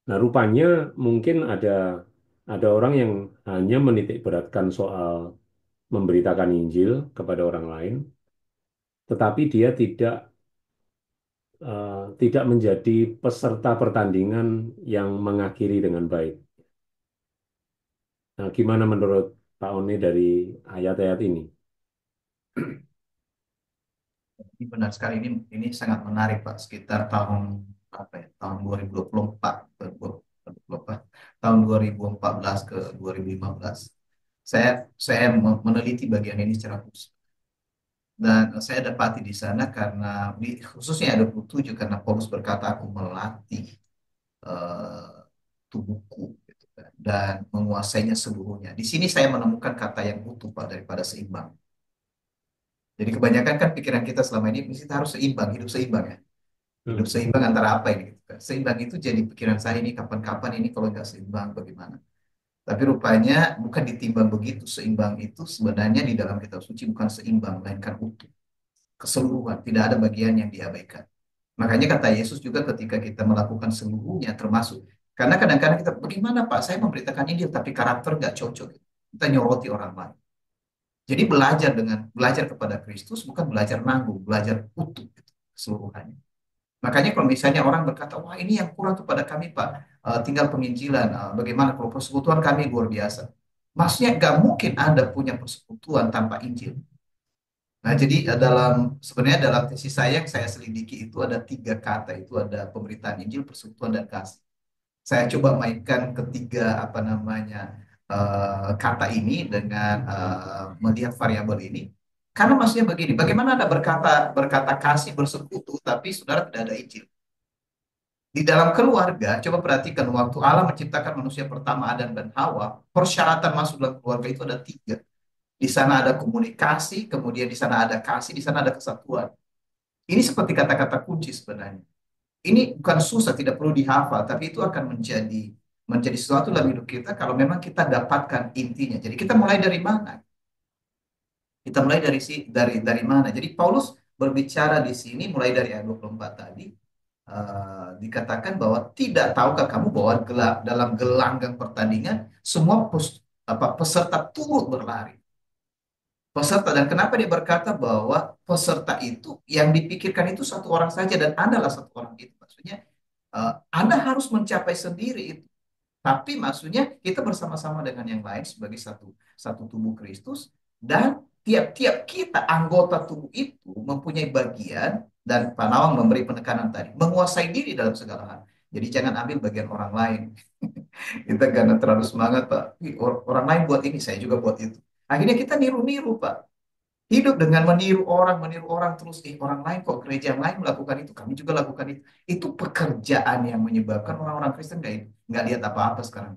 Nah, rupanya mungkin ada orang yang hanya menitik beratkan soal memberitakan Injil kepada orang lain, tetapi dia tidak menjadi peserta pertandingan yang mengakhiri dengan baik. Nah, gimana menurut Pak Oni dari ayat-ayat ini? Ini benar sekali, ini sangat menarik Pak. Sekitar tahun apa ya? Tahun 2024 ke 2024, tahun 2014 ke 2015. Saya meneliti bagian ini secara khusus. Dan saya dapati di sana karena khususnya ada 27, karena Paulus berkata aku melatih eh, tubuhku gitu kan, dan menguasainya seluruhnya. Di sini saya menemukan kata yang utuh Pak daripada seimbang. Jadi kebanyakan kan pikiran kita selama ini mesti harus seimbang, hidup seimbang ya. Hidup seimbang antara apa ini gitu kan. Seimbang itu jadi pikiran saya ini kapan-kapan ini kalau nggak seimbang bagaimana. Tapi rupanya bukan ditimbang begitu. Seimbang itu sebenarnya di dalam kitab suci bukan seimbang, melainkan utuh. Keseluruhan, tidak ada bagian yang diabaikan. Makanya kata Yesus juga ketika kita melakukan seluruhnya termasuk. Karena kadang-kadang kita, bagaimana Pak, saya memberitakan Injil tapi karakter nggak cocok. Kita nyoroti orang lain. Jadi belajar kepada Kristus bukan belajar nanggung, belajar utuh gitu, keseluruhannya. Makanya kalau misalnya orang berkata, wah ini yang kurang kepada kami Pak, tinggal penginjilan, bagaimana kalau persekutuan kami luar biasa. Maksudnya nggak mungkin ada punya persekutuan tanpa Injil. Nah jadi sebenarnya dalam tesis saya yang saya selidiki itu ada 3 kata, itu ada pemberitaan Injil, persekutuan, dan kasih. Saya coba mainkan ketiga apa namanya kata ini dengan melihat variabel ini. Karena maksudnya begini, bagaimana ada berkata kasih bersekutu, tapi saudara tidak ada Injil. Di dalam keluarga, coba perhatikan waktu Allah menciptakan manusia pertama Adam dan Hawa, persyaratan masuk dalam keluarga itu ada 3. Di sana ada komunikasi, kemudian di sana ada kasih, di sana ada kesatuan. Ini seperti kata-kata kunci sebenarnya. Ini bukan susah, tidak perlu dihafal, tapi itu akan menjadi sesuatu dalam hidup kita kalau memang kita dapatkan intinya. Jadi kita mulai dari mana? Kita mulai dari mana? Jadi Paulus berbicara di sini mulai dari ayat 24 tadi, dikatakan bahwa tidak tahukah kamu bahwa dalam gelanggang pertandingan semua peserta turut berlari. Peserta, dan kenapa dia berkata bahwa peserta itu yang dipikirkan itu satu orang saja dan Anda lah satu orang itu. Maksudnya Anda harus mencapai sendiri itu. Tapi maksudnya kita bersama-sama dengan yang lain sebagai satu satu tubuh Kristus, dan tiap-tiap kita anggota tubuh itu mempunyai bagian, dan Pak Nawang memberi penekanan tadi, menguasai diri dalam segala hal. Jadi jangan ambil bagian orang lain. Kita karena terlalu semangat, Pak. "Ih, orang lain buat ini, saya juga buat itu." Akhirnya kita niru-niru, Pak. Hidup dengan meniru orang terus. Orang lain kok, gereja yang lain melakukan itu, kami juga lakukan itu. Itu pekerjaan yang menyebabkan orang-orang Kristen nggak lihat apa-apa sekarang.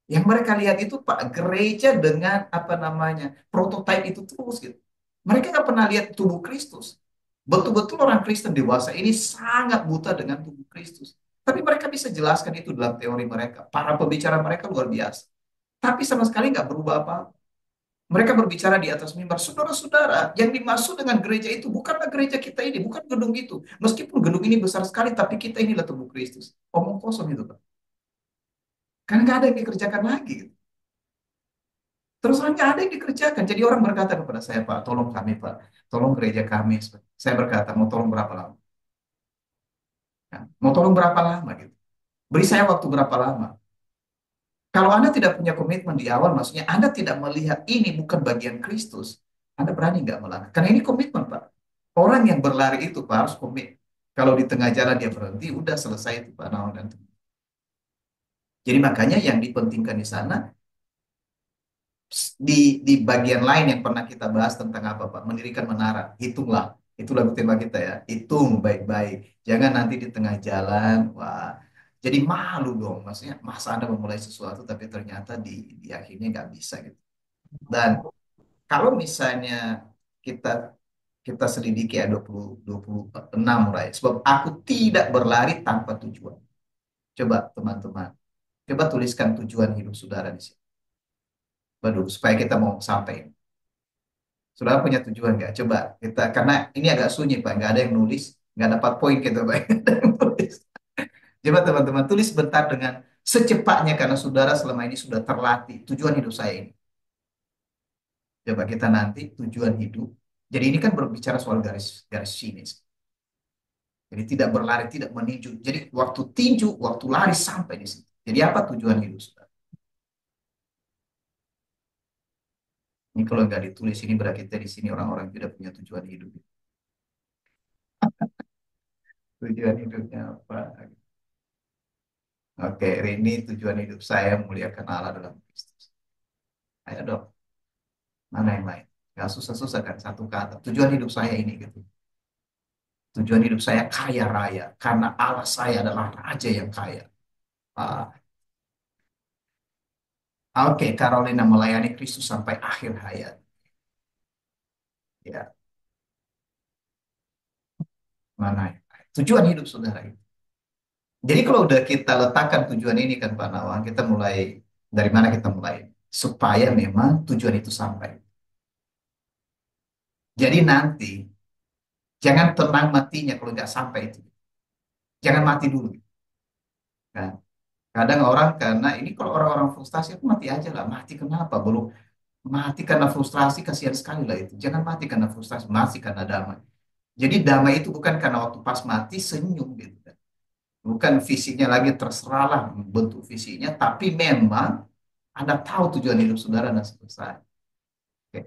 Yang mereka lihat itu, Pak, gereja dengan apa namanya prototipe itu terus gitu. Mereka nggak pernah lihat tubuh Kristus. Betul-betul orang Kristen dewasa ini sangat buta dengan tubuh Kristus. Tapi mereka bisa jelaskan itu dalam teori mereka. Para pembicara mereka luar biasa. Tapi sama sekali nggak berubah apa-apa. Mereka berbicara di atas mimbar, saudara-saudara, yang dimaksud dengan gereja itu bukanlah gereja kita ini, bukan gedung itu. Meskipun gedung ini besar sekali, tapi kita inilah tubuh Kristus. Omong kosong itu, Pak. Kan nggak ada yang dikerjakan lagi, gitu. Terus terang nggak ada yang dikerjakan. Jadi orang berkata kepada saya, "Pak, tolong kami, Pak. Tolong gereja kami." Saya berkata, "Mau tolong berapa lama?" Ya, mau tolong berapa lama gitu. Beri saya waktu berapa lama. Kalau Anda tidak punya komitmen di awal, maksudnya Anda tidak melihat ini bukan bagian Kristus, Anda berani nggak melangkah? Karena ini komitmen, Pak. Orang yang berlari itu, Pak, harus komit. Kalau di tengah jalan dia berhenti, udah selesai itu, Pak Naon dan teman. Jadi makanya yang dipentingkan di sana, di bagian lain yang pernah kita bahas tentang apa, Pak? Mendirikan menara. Hitunglah. Itu lagu tema kita ya. Hitung baik-baik. Jangan nanti di tengah jalan, wah, jadi malu dong. Maksudnya, masa Anda memulai sesuatu tapi ternyata di akhirnya nggak bisa gitu. Dan kalau misalnya kita kita selidiki ya 26 mulai. Sebab aku tidak berlari tanpa tujuan. Coba teman-teman, coba tuliskan tujuan hidup saudara di sini. Waduh, supaya kita mau sampai. Saudara punya tujuan nggak? Coba kita, karena ini agak sunyi Pak, nggak ada yang nulis, nggak dapat poin kita Pak. Nggak ada yang nulis. Coba teman-teman tulis bentar dengan secepatnya karena saudara selama ini sudah terlatih tujuan hidup saya ini. Coba kita nanti tujuan hidup. Jadi ini kan berbicara soal garis garis finish. Jadi tidak berlari, tidak meninju. Jadi waktu tinju, waktu lari sampai di situ. Jadi apa tujuan hidup saudara? Ini kalau nggak ditulis ini berarti kita di sini orang-orang tidak punya tujuan hidup. Tujuan hidupnya apa? Oke, ini tujuan hidup saya memuliakan Allah dalam Kristus. Ayo dong, mana yang lain? Gak susah-susah kan, satu kata. Tujuan hidup saya ini gitu. Tujuan hidup saya kaya raya karena Allah saya adalah Raja yang kaya. Ah, Oke, Carolina melayani Kristus sampai akhir hayat. Ya, mana yang lain? Tujuan hidup saudara itu. Jadi kalau udah kita letakkan tujuan ini kan Pak Nawang, kita mulai dari mana kita mulai? Supaya memang tujuan itu sampai. Jadi nanti jangan tenang matinya kalau nggak sampai itu. Jangan mati dulu. Kan? Kadang orang karena ini kalau orang-orang frustasi aku mati aja lah. Mati kenapa? Belum mati karena frustrasi kasihan sekali lah itu. Jangan mati karena frustrasi, mati karena damai. Jadi damai itu bukan karena waktu pas mati senyum gitu kan. Bukan fisiknya lagi terserahlah bentuk fisiknya, tapi memang Anda tahu tujuan hidup saudara dan selesai. Oke,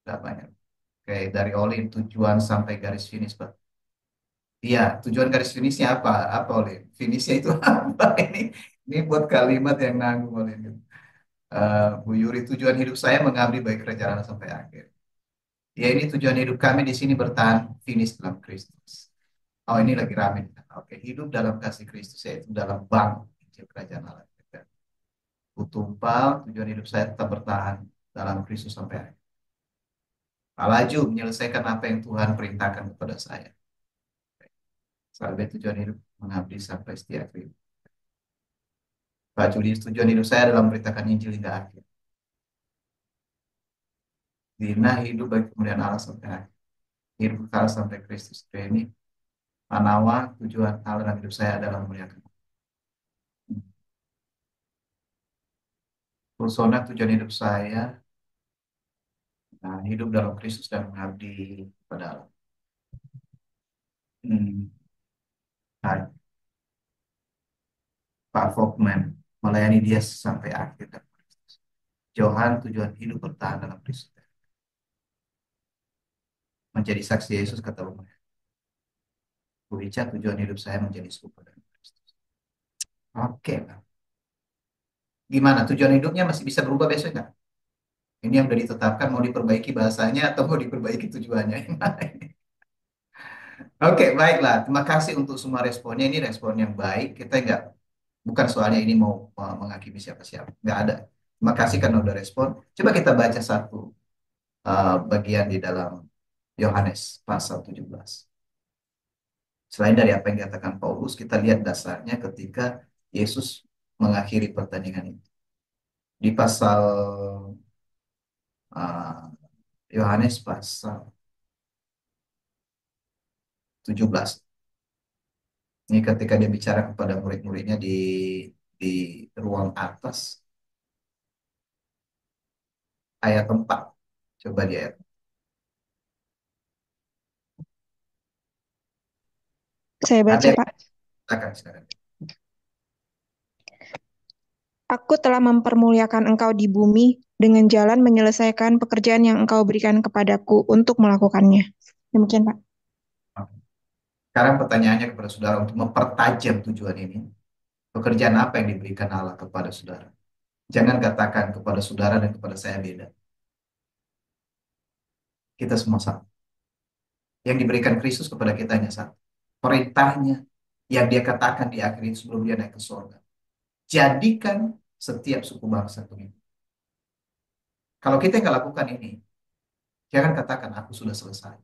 udah banyak. Oke, dari Olin tujuan sampai garis finish, Pak. Iya, tujuan garis finishnya apa? Apa Olin? Finishnya itu apa ini buat kalimat yang nanggung Olin. Bu Yuri, tujuan hidup saya mengabdi baik kerajaan Allah sampai akhir. Ya ini tujuan hidup kami di sini bertahan finish dalam Kristus. Oh ini lagi rame. Oke, hidup dalam kasih Kristus yaitu dalam bank Injil kerajaan Allah. Tumpal, tujuan hidup saya tetap bertahan dalam Kristus sampai akhir. Pak Laju menyelesaikan apa yang Tuhan perintahkan kepada saya. Sampai tujuan hidup mengabdi sampai setiap hidup. Pak Juli, tujuan hidup saya adalah memberitakan Injil hingga akhir. Dina hidup bagi kemuliaan Allah sampai akhir. Hidup kekal sampai Kristus. Ini Panawa, tujuan Allah dalam hidup saya adalah memuliakan. Persona tujuan hidup saya, nah, hidup dalam Kristus dan mengabdi kepada Allah. Hmm. Nah, Pak Folkman melayani dia sampai akhir. Johan tujuan hidup bertahan dalam Kristus. Menjadi saksi Yesus kata umumnya. Bu Richard tujuan hidup saya menjadi serupa dengan Kristus. Oke lah. Gimana tujuan hidupnya masih bisa berubah besok nggak? Ini yang udah ditetapkan mau diperbaiki bahasanya atau mau diperbaiki tujuannya? Oke, baiklah. Terima kasih untuk semua responnya. Ini respon yang baik. Kita nggak, bukan soalnya ini mau menghakimi siapa-siapa. Nggak ada. Terima kasih karena udah respon. Coba kita baca satu bagian di dalam Yohanes pasal 17. Selain dari apa yang dikatakan Paulus, kita lihat dasarnya ketika Yesus mengakhiri pertandingan itu. Di pasal Yohanes pasal 17. Ini ketika dia bicara kepada murid-muridnya di ruang atas, ayat 4. Coba di ayat. Saya Ada baca, yang Pak. silakan. Aku telah mempermuliakan engkau di bumi dengan jalan menyelesaikan pekerjaan yang engkau berikan kepadaku untuk melakukannya. Demikian, Pak. Sekarang pertanyaannya kepada saudara untuk mempertajam tujuan ini. Pekerjaan apa yang diberikan Allah kepada saudara? Jangan katakan kepada saudara dan kepada saya beda. Kita semua sama. Yang diberikan Kristus kepada kita hanya satu. Perintahnya yang dia katakan di akhir itu sebelum dia naik ke surga. Jadikan setiap suku bangsa pengikut. Kalau kita nggak lakukan ini, jangan katakan aku sudah selesai.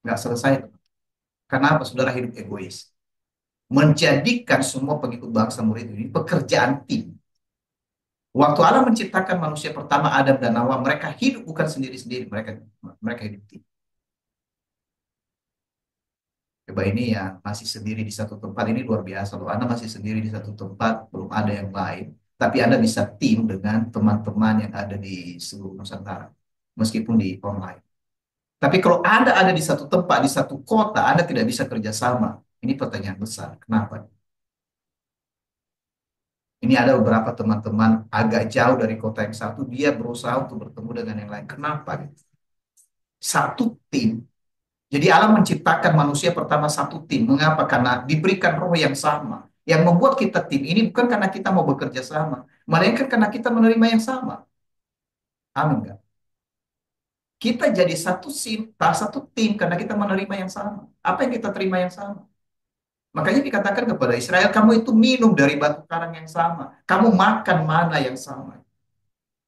Nggak selesai. Karena apa? Saudara hidup egois. Menjadikan semua pengikut bangsa murid ini pekerjaan tim. Waktu Allah menciptakan manusia pertama Adam dan Hawa, mereka hidup bukan sendiri-sendiri, mereka hidup tim. Coba ini ya masih sendiri di satu tempat, ini luar biasa loh. Anda masih sendiri di satu tempat, belum ada yang lain, tapi Anda bisa tim dengan teman-teman yang ada di seluruh Nusantara, meskipun di online. Tapi kalau Anda ada di satu tempat, di satu kota, Anda tidak bisa kerjasama. Ini pertanyaan besar. Kenapa? Ini ada beberapa teman-teman agak jauh dari kota yang satu, dia berusaha untuk bertemu dengan yang lain. Kenapa? Satu tim. Jadi Allah menciptakan manusia pertama satu tim. Mengapa? Karena diberikan roh yang sama. Yang membuat kita tim ini bukan karena kita mau bekerja sama, melainkan karena kita menerima yang sama. Amin nggak? Kita jadi satu tim karena kita menerima yang sama. Apa yang kita terima yang sama? Makanya dikatakan kepada Israel, kamu itu minum dari batu karang yang sama. Kamu makan mana yang sama.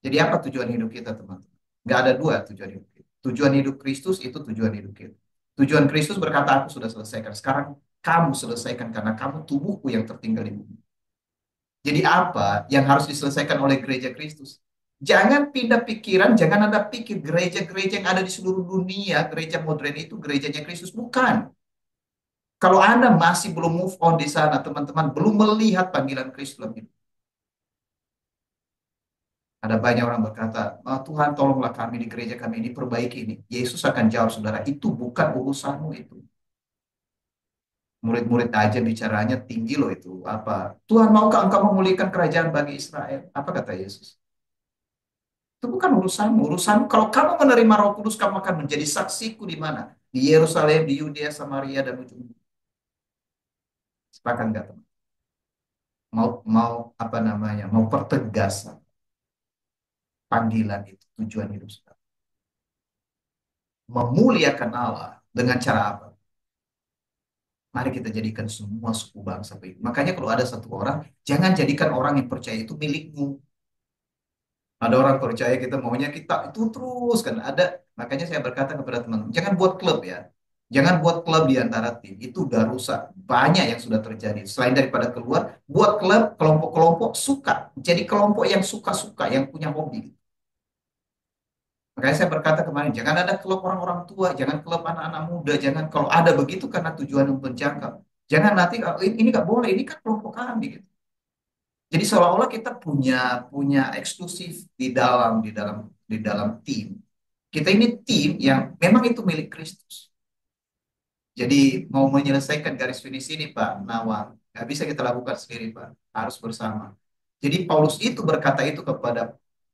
Jadi apa tujuan hidup kita, teman-teman? Nggak ada dua tujuan hidup kita. Tujuan hidup Kristus itu tujuan hidup kita. Tujuan Kristus berkata, aku sudah selesaikan. Sekarang kamu selesaikan karena kamu tubuhku yang tertinggal di bumi. Jadi apa yang harus diselesaikan oleh gereja Kristus? Jangan pindah pikiran, jangan Anda pikir gereja-gereja yang ada di seluruh dunia, gereja modern itu gerejanya Kristus. Bukan. Kalau Anda masih belum move on di sana, teman-teman, belum melihat panggilan Kristus dalam hidup. Ada banyak orang berkata, Tuhan tolonglah kami di gereja kami ini, perbaiki ini. Yesus akan jawab, saudara, itu bukan urusanmu itu. Murid-murid aja bicaranya tinggi loh itu. Apa? Tuhan maukah engkau memulihkan kerajaan bagi Israel? Apa kata Yesus? Itu bukan urusanmu. Urusanmu, kalau kamu menerima Roh Kudus, kamu akan menjadi saksiku di mana? Di Yerusalem, di Yudea, Samaria, dan ujung bumi. Sepakat nggak, teman? Mau apa namanya? Mau pertegasan panggilan itu, tujuan hidup saudara. Memuliakan Allah dengan cara apa? Mari kita jadikan semua suku bangsa begitu. Makanya kalau ada satu orang, jangan jadikan orang yang percaya itu milikmu. Ada orang percaya kita maunya kita itu terus kan ada. Makanya saya berkata kepada teman-teman, jangan buat klub ya. Jangan buat klub di antara tim. Itu udah rusak. Banyak yang sudah terjadi. Selain daripada keluar, buat klub kelompok-kelompok suka. Jadi kelompok yang suka-suka, yang punya hobi. Makanya saya berkata kemarin, jangan ada klub orang-orang tua, jangan klub anak-anak muda, jangan kalau ada begitu karena tujuan untuk menjangkau. Jangan nanti ini nggak boleh, ini kan kelompok kami gitu. Jadi seolah-olah kita punya eksklusif di dalam tim. Kita ini tim yang memang itu milik Kristus. Jadi mau menyelesaikan garis finish ini Pak Nawang, Nggak bisa kita lakukan sendiri, Pak. Harus bersama. Jadi Paulus itu berkata itu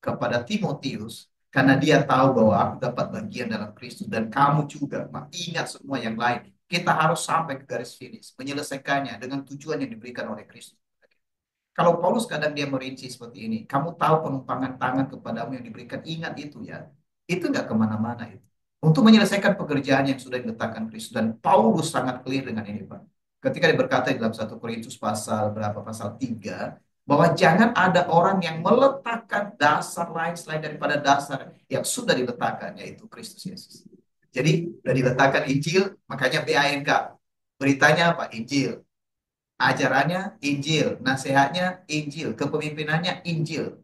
kepada Timotius karena dia tahu bahwa aku dapat bagian dalam Kristus dan kamu juga. Mak, ingat semua yang lain. Kita harus sampai ke garis finish, menyelesaikannya dengan tujuan yang diberikan oleh Kristus. Kalau Paulus kadang dia merinci seperti ini, kamu tahu penumpangan tangan kepadamu yang diberikan, ingat itu ya. Itu nggak kemana-mana itu. Untuk menyelesaikan pekerjaan yang sudah diletakkan Kristus. Dan Paulus sangat clear dengan ini, Pak. Ketika dia berkata di dalam 1 Korintus pasal berapa, pasal 3, bahwa jangan ada orang yang meletakkan dasar lain selain daripada dasar yang sudah diletakkan, yaitu Kristus Yesus. Jadi, sudah diletakkan Injil, makanya BANK. Beritanya apa? Injil. Ajarannya Injil, nasihatnya Injil, kepemimpinannya Injil.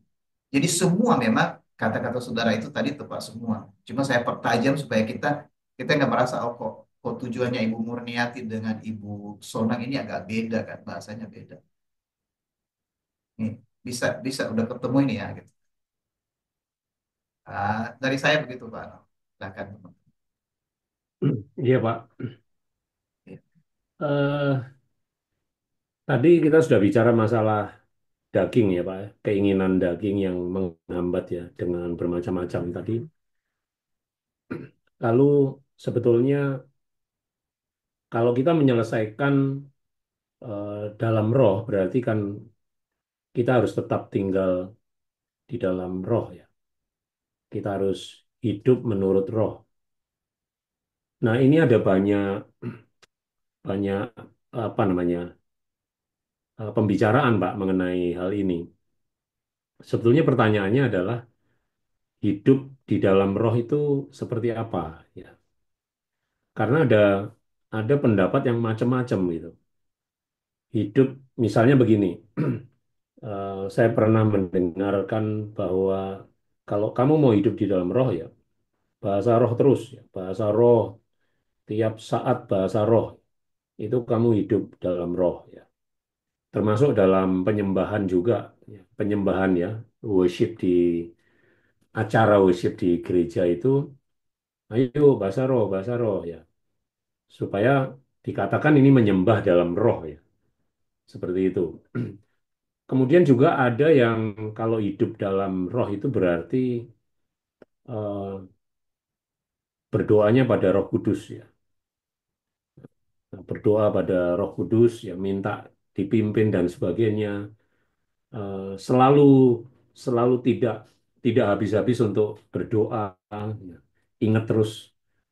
Jadi semua memang kata-kata saudara itu tadi tepat semua. Cuma saya pertajam supaya kita nggak merasa oh kok tujuannya Ibu Murniati dengan Ibu Sonang ini agak beda kan, bahasanya beda. Nih, bisa bisa udah ketemu ini ya gitu. Dari saya begitu Pak. Silakan teman. Iya Pak. Ya. Eh, Tadi kita sudah bicara masalah daging ya Pak, keinginan daging yang menghambat ya dengan bermacam-macam tadi. Lalu sebetulnya kalau kita menyelesaikan dalam roh berarti kan kita harus tetap tinggal di dalam roh ya. Kita harus hidup menurut roh. Nah, ini ada banyak banyak apa namanya pembicaraan Pak mengenai hal ini. Sebetulnya pertanyaannya adalah hidup di dalam roh itu seperti apa ya? Karena ada pendapat yang macam-macam gitu. Hidup misalnya begini, saya pernah mendengarkan bahwa kalau kamu mau hidup di dalam roh ya, bahasa roh terus ya, bahasa roh tiap saat bahasa roh itu kamu hidup dalam roh ya. Termasuk dalam penyembahan juga, ya. Penyembahan ya, worship di acara worship di gereja itu, ayo bahasa roh ya, supaya dikatakan ini menyembah dalam roh ya, seperti itu. Kemudian juga ada yang kalau hidup dalam roh itu berarti eh, berdoanya pada Roh Kudus ya. Nah, berdoa pada Roh Kudus ya, minta dipimpin dan sebagainya. Selalu selalu tidak habis-habis untuk berdoa. Ya. Ingat terus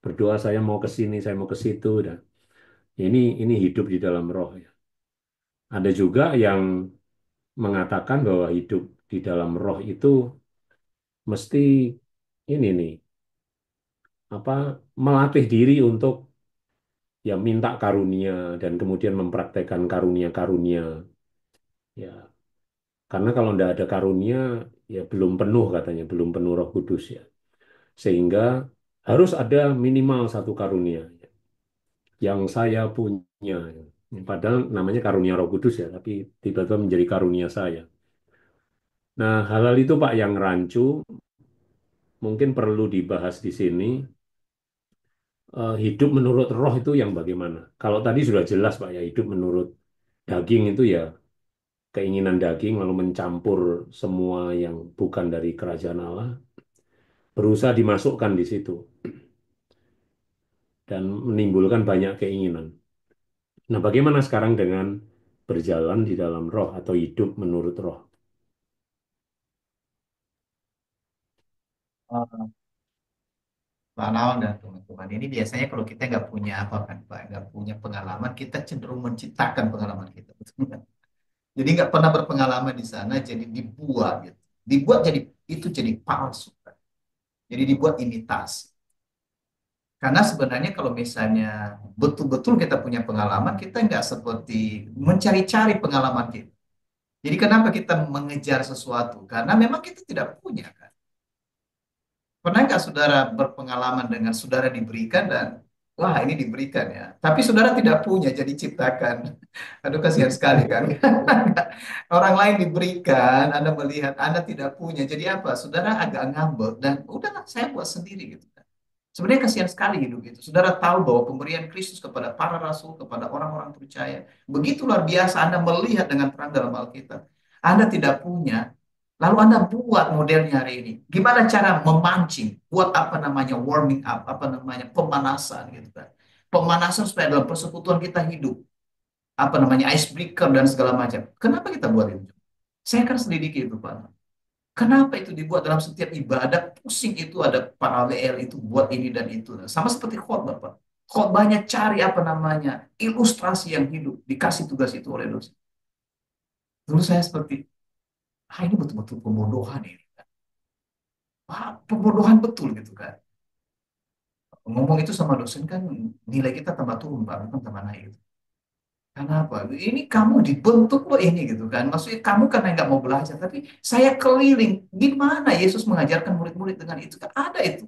berdoa saya mau ke sini, saya mau ke situ dan ini hidup di dalam roh ya. Ada juga yang mengatakan bahwa hidup di dalam roh itu mesti ini nih apa melatih diri untuk ya minta karunia dan kemudian mempraktekkan karunia-karunia ya karena kalau tidak ada karunia ya belum penuh katanya belum penuh Roh Kudus ya sehingga harus ada minimal satu karunia ya, yang saya punya ya. Padahal namanya karunia Roh Kudus ya tapi tiba-tiba menjadi karunia saya. Nah hal-hal itu Pak yang rancu mungkin perlu dibahas di sini. Hidup menurut roh itu yang bagaimana? Kalau tadi sudah jelas Pak ya, hidup menurut daging itu ya keinginan daging lalu mencampur semua yang bukan dari kerajaan Allah, berusaha dimasukkan di situ dan menimbulkan banyak keinginan. Nah, bagaimana sekarang dengan berjalan di dalam roh atau hidup menurut roh? Pak Nawan dan teman-teman ini biasanya kalau kita nggak punya apa kan Pak, nggak punya pengalaman, kita cenderung menciptakan pengalaman kita. Betul nggak? Jadi nggak pernah berpengalaman di sana, jadi dibuat gitu. Dibuat jadi itu jadi palsu, Pak. Jadi dibuat imitasi. Karena sebenarnya kalau misalnya betul-betul kita punya pengalaman, kita nggak seperti mencari-cari pengalaman kita. Jadi kenapa kita mengejar sesuatu? Karena memang kita tidak punya kan. Pernah nggak saudara berpengalaman dengan saudara diberikan dan wah ini diberikan ya. Tapi saudara tidak punya jadi ciptakan. Aduh kasihan sekali kan. Orang lain diberikan, Anda melihat Anda tidak punya. Jadi apa? Saudara agak ngambek dan udahlah saya buat sendiri gitu. Sebenarnya kasihan sekali hidup itu. Saudara tahu bahwa pemberian Kristus kepada para rasul, kepada orang-orang percaya, begitu luar biasa. Anda melihat dengan terang dalam Alkitab. Anda tidak punya, lalu Anda buat modelnya hari ini. Gimana cara memancing? Buat apa namanya warming up, apa namanya pemanasan gitu kan. Pemanasan supaya dalam persekutuan kita hidup. Apa namanya icebreaker dan segala macam. Kenapa kita buat itu? Saya akan selidiki itu, Pak. Kenapa itu dibuat dalam setiap ibadah? Pusing itu ada paralel itu buat ini dan itu. Sama seperti khotbah, Pak. Khotbahnya cari apa namanya ilustrasi yang hidup. Dikasih tugas itu oleh dosen. Dulu saya seperti, ini betul-betul pembodohan ini. Wah, pembodohan betul gitu kan. Ngomong itu sama dosen kan nilai kita tambah turun, Pak, bukan tambah naik gitu. Kenapa? Ini kamu dibentuk loh ini gitu kan. Maksudnya kamu karena nggak mau belajar, tapi saya keliling. Gimana Yesus mengajarkan murid-murid dengan itu? Kan ada itu.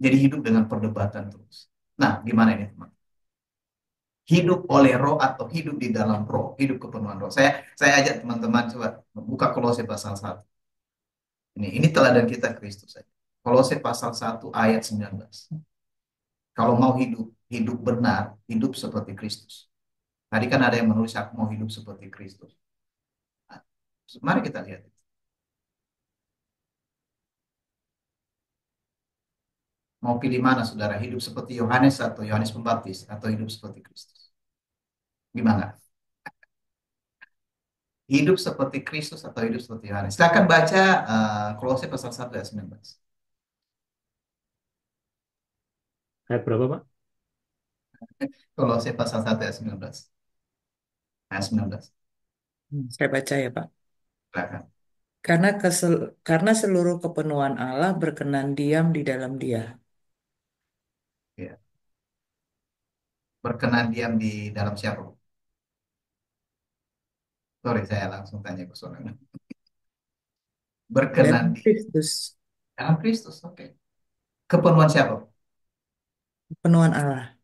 Jadi hidup dengan perdebatan terus. Nah, gimana ini teman? Hidup oleh roh atau hidup di dalam roh, hidup kepenuhan roh. Saya ajak teman-teman coba buka Kolose pasal 1. Ini teladan kita Kristus saja. Kolose pasal 1 ayat 19. Kalau mau hidup, hidup benar, hidup seperti Kristus. Tadi kan ada yang menulis aku mau hidup seperti Kristus. Nah, mari kita lihat. Mau pilih mana saudara? Hidup seperti Yohanes atau Yohanes Pembaptis atau hidup seperti Kristus? Gimana? Hidup seperti Kristus atau hidup seperti Yohanes? Silakan baca Kolose pasal 1 ayat 19. Ayat berapa, Pak? Kolose pasal 1 ayat 19. Ayat 19. Saya baca ya, Pak. Silakan. Karena seluruh kepenuhan Allah berkenan diam di dalam Dia. Ya. Berkenan diam di dalam siapa? Sorry, saya langsung tanya ke saudara. Berkenan Dalam di Kristus, dalam Kristus, oke. Kepenuhan siapa? kepenuhan Allah.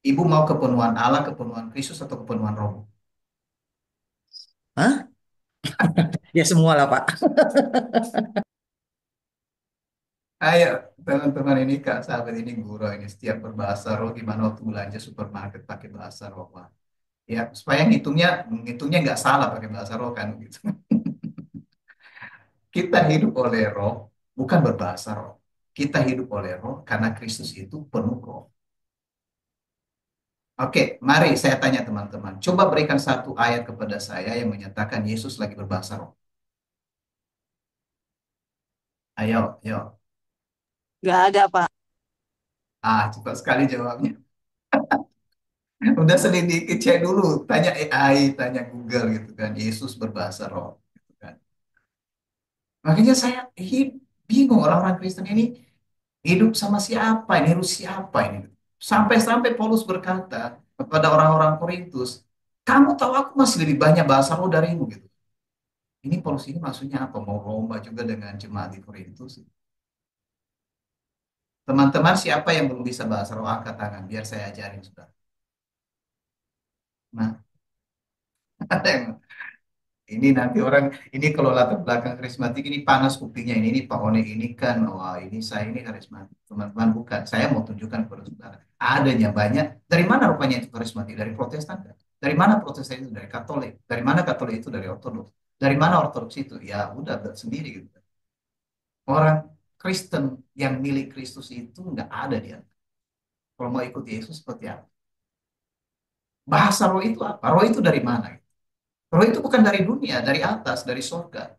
Ibu mau kepenuhan Allah, kepenuhan Kristus, atau kepenuhan Roh? Hah? Ya semua lah, Pak. Ayo, teman-teman ini Kak, sahabat ini guru ini setiap berbahasa roh gimana waktu belanja supermarket pakai bahasa roh. Wah. Ya, supaya ngitungnya nggak salah pakai bahasa roh kan gitu. Kita hidup oleh roh, bukan berbahasa roh. Kita hidup oleh roh karena Kristus itu penuh roh. Oke, mari saya tanya teman-teman. Coba berikan satu ayat kepada saya yang menyatakan Yesus lagi berbahasa roh. Ayo, ayo. Nggak ada, Pak. Cepat sekali jawabnya. Udah selidiki, cek dulu. Tanya AI, tanya Google gitu kan. Yesus berbahasa roh. Gitu kan. Makanya saya bingung orang-orang Kristen ini hidup sama siapa ini, hidup siapa ini. Sampai-sampai Paulus berkata kepada orang-orang Korintus, kamu tahu aku masih lebih banyak bahasa roh darimu gitu. Ini Paulus ini maksudnya apa? Mau lomba juga dengan jemaat di Korintus? Teman-teman siapa yang belum bisa bahasa roh angkat tangan, biar saya ajarin sudah. Nah, ada yang ini nanti orang ini kalau latar belakang karismatik ini panas kupingnya ini Pak Oni ini kan wah ini saya ini karismatik teman-teman bukan saya mau tunjukkan kepada saudara adanya banyak dari mana rupanya itu karismatik dari Protestan kan? Dari mana Protestan itu dari Katolik dari mana Katolik itu dari Ortodoks dari mana Ortodoks itu ya udah sendiri gitu orang Kristen yang milik Kristus itu nggak ada dia kalau mau ikut Yesus seperti apa bahasa roh itu apa roh itu dari mana roh itu bukan dari dunia dari atas dari surga.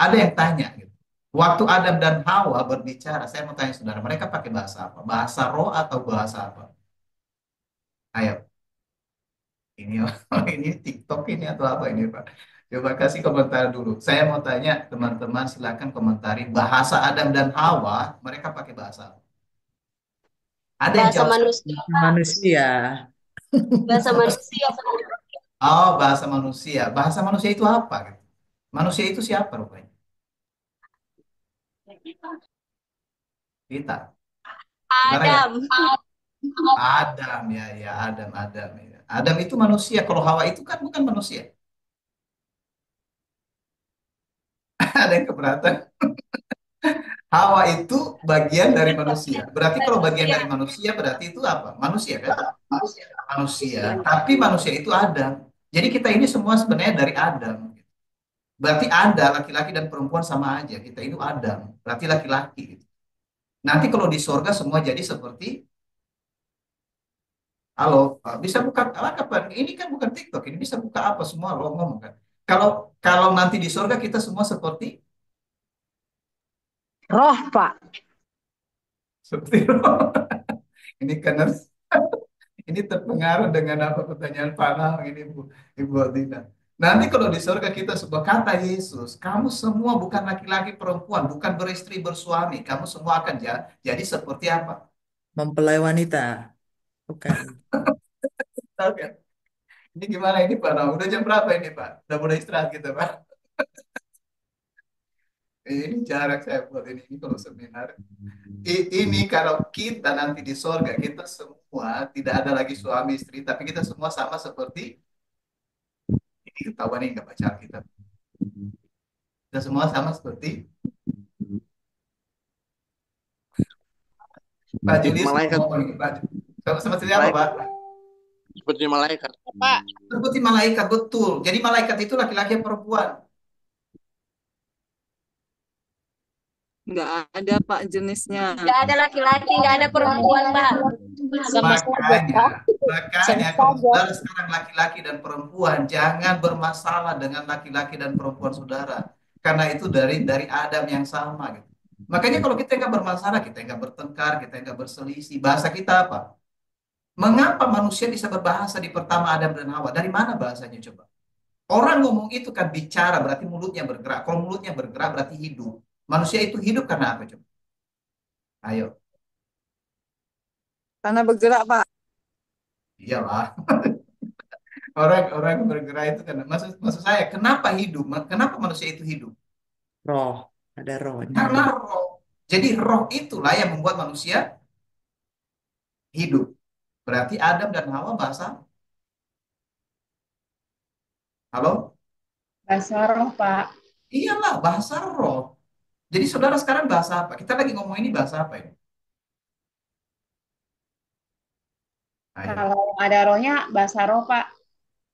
Ada yang tanya gitu. Waktu Adam dan Hawa berbicara, saya mau tanya saudara, mereka pakai bahasa apa? Bahasa roh atau bahasa apa? Ayo, ini ini TikTok ini atau apa ini Pak? Coba kasih komentar dulu. Saya mau tanya teman-teman, silakan komentari bahasa Adam dan Hawa, mereka pakai bahasa apa? Ada yang Bahasa jawab. manusia, Manusia. bahasa manusia. Oh, bahasa manusia. Bahasa manusia itu apa? Gitu? Manusia itu siapa rupanya? Kita. Saudara ya? Adam, Adam ya Adam ya. Adam itu manusia. Kalau Hawa itu kan bukan manusia. Ada yang keberatan. Hawa itu bagian dari manusia. Berarti kalau bagian dari manusia berarti itu apa? Manusia kan? Manusia. Tapi manusia itu Adam. Jadi kita ini semua sebenarnya dari Adam. Berarti ada laki-laki dan perempuan sama aja. Kita itu Adam. Berarti laki-laki gitu. Nanti kalau di sorga semua jadi seperti, halo, bisa buka kapan? Ini kan bukan TikTok, ini bisa buka apa semua lo ngomong kan. Kalau kalau nanti di sorga kita semua seperti Roh, Pak. seperti ini karena ini terpengaruh dengan apa pertanyaan panel ini Ibu Adina. Nanti kalau di surga kita sebuah kata Yesus, kamu semua bukan laki-laki perempuan, bukan beristri bersuami, kamu semua akan jadi seperti apa? Mempelai wanita. Bukan. Tahu kan? Ini gimana ini Pak? Nah, udah jam berapa ini Pak? Udah mulai istirahat kita Pak. Ini jarak saya buat ini kalau seminar. Ini kalau kita nanti di surga, kita semua tidak ada lagi suami istri, tapi kita semua sama seperti ini ketahuan ini nggak baca kita. Kita semua sama seperti Pak Seperti Julius malaikat, ngomong ini Pak. Sama seperti apa Pak? seperti malaikat. Pak, Seperti malaikat betul. Jadi malaikat itu laki-laki atau perempuan. Nggak ada Pak jenisnya. Nggak ada laki-laki, nggak ada perempuan, Pak. Makanya kalau saudara sekarang laki-laki dan perempuan, jangan bermasalah dengan laki-laki dan perempuan saudara. Karena itu dari Adam yang sama gitu. Makanya kalau kita nggak bermasalah, kita nggak bertengkar, kita nggak berselisih. Bahasa kita apa? Mengapa manusia bisa berbahasa di pertama Adam dan Hawa? Dari mana bahasanya coba? Orang ngomong itu kan bicara, berarti mulutnya bergerak. Kalau mulutnya bergerak berarti hidup. Manusia itu hidup karena apa coba? Ayo. Karena bergerak Pak. Iyalah. Orang bergerak itu karena maksud saya kenapa hidup? Kenapa manusia itu hidup? Roh. Ada rohnya. Karena roh. Jadi roh itulah yang membuat manusia hidup. Berarti Adam dan Hawa bahasa. Halo? bahasa roh, Pak. Iyalah bahasa roh. Jadi saudara sekarang bahasa apa? Kita lagi ngomong ini bahasa apa ini? Ayo. Kalau ada rohnya, bahasa roh, Pak.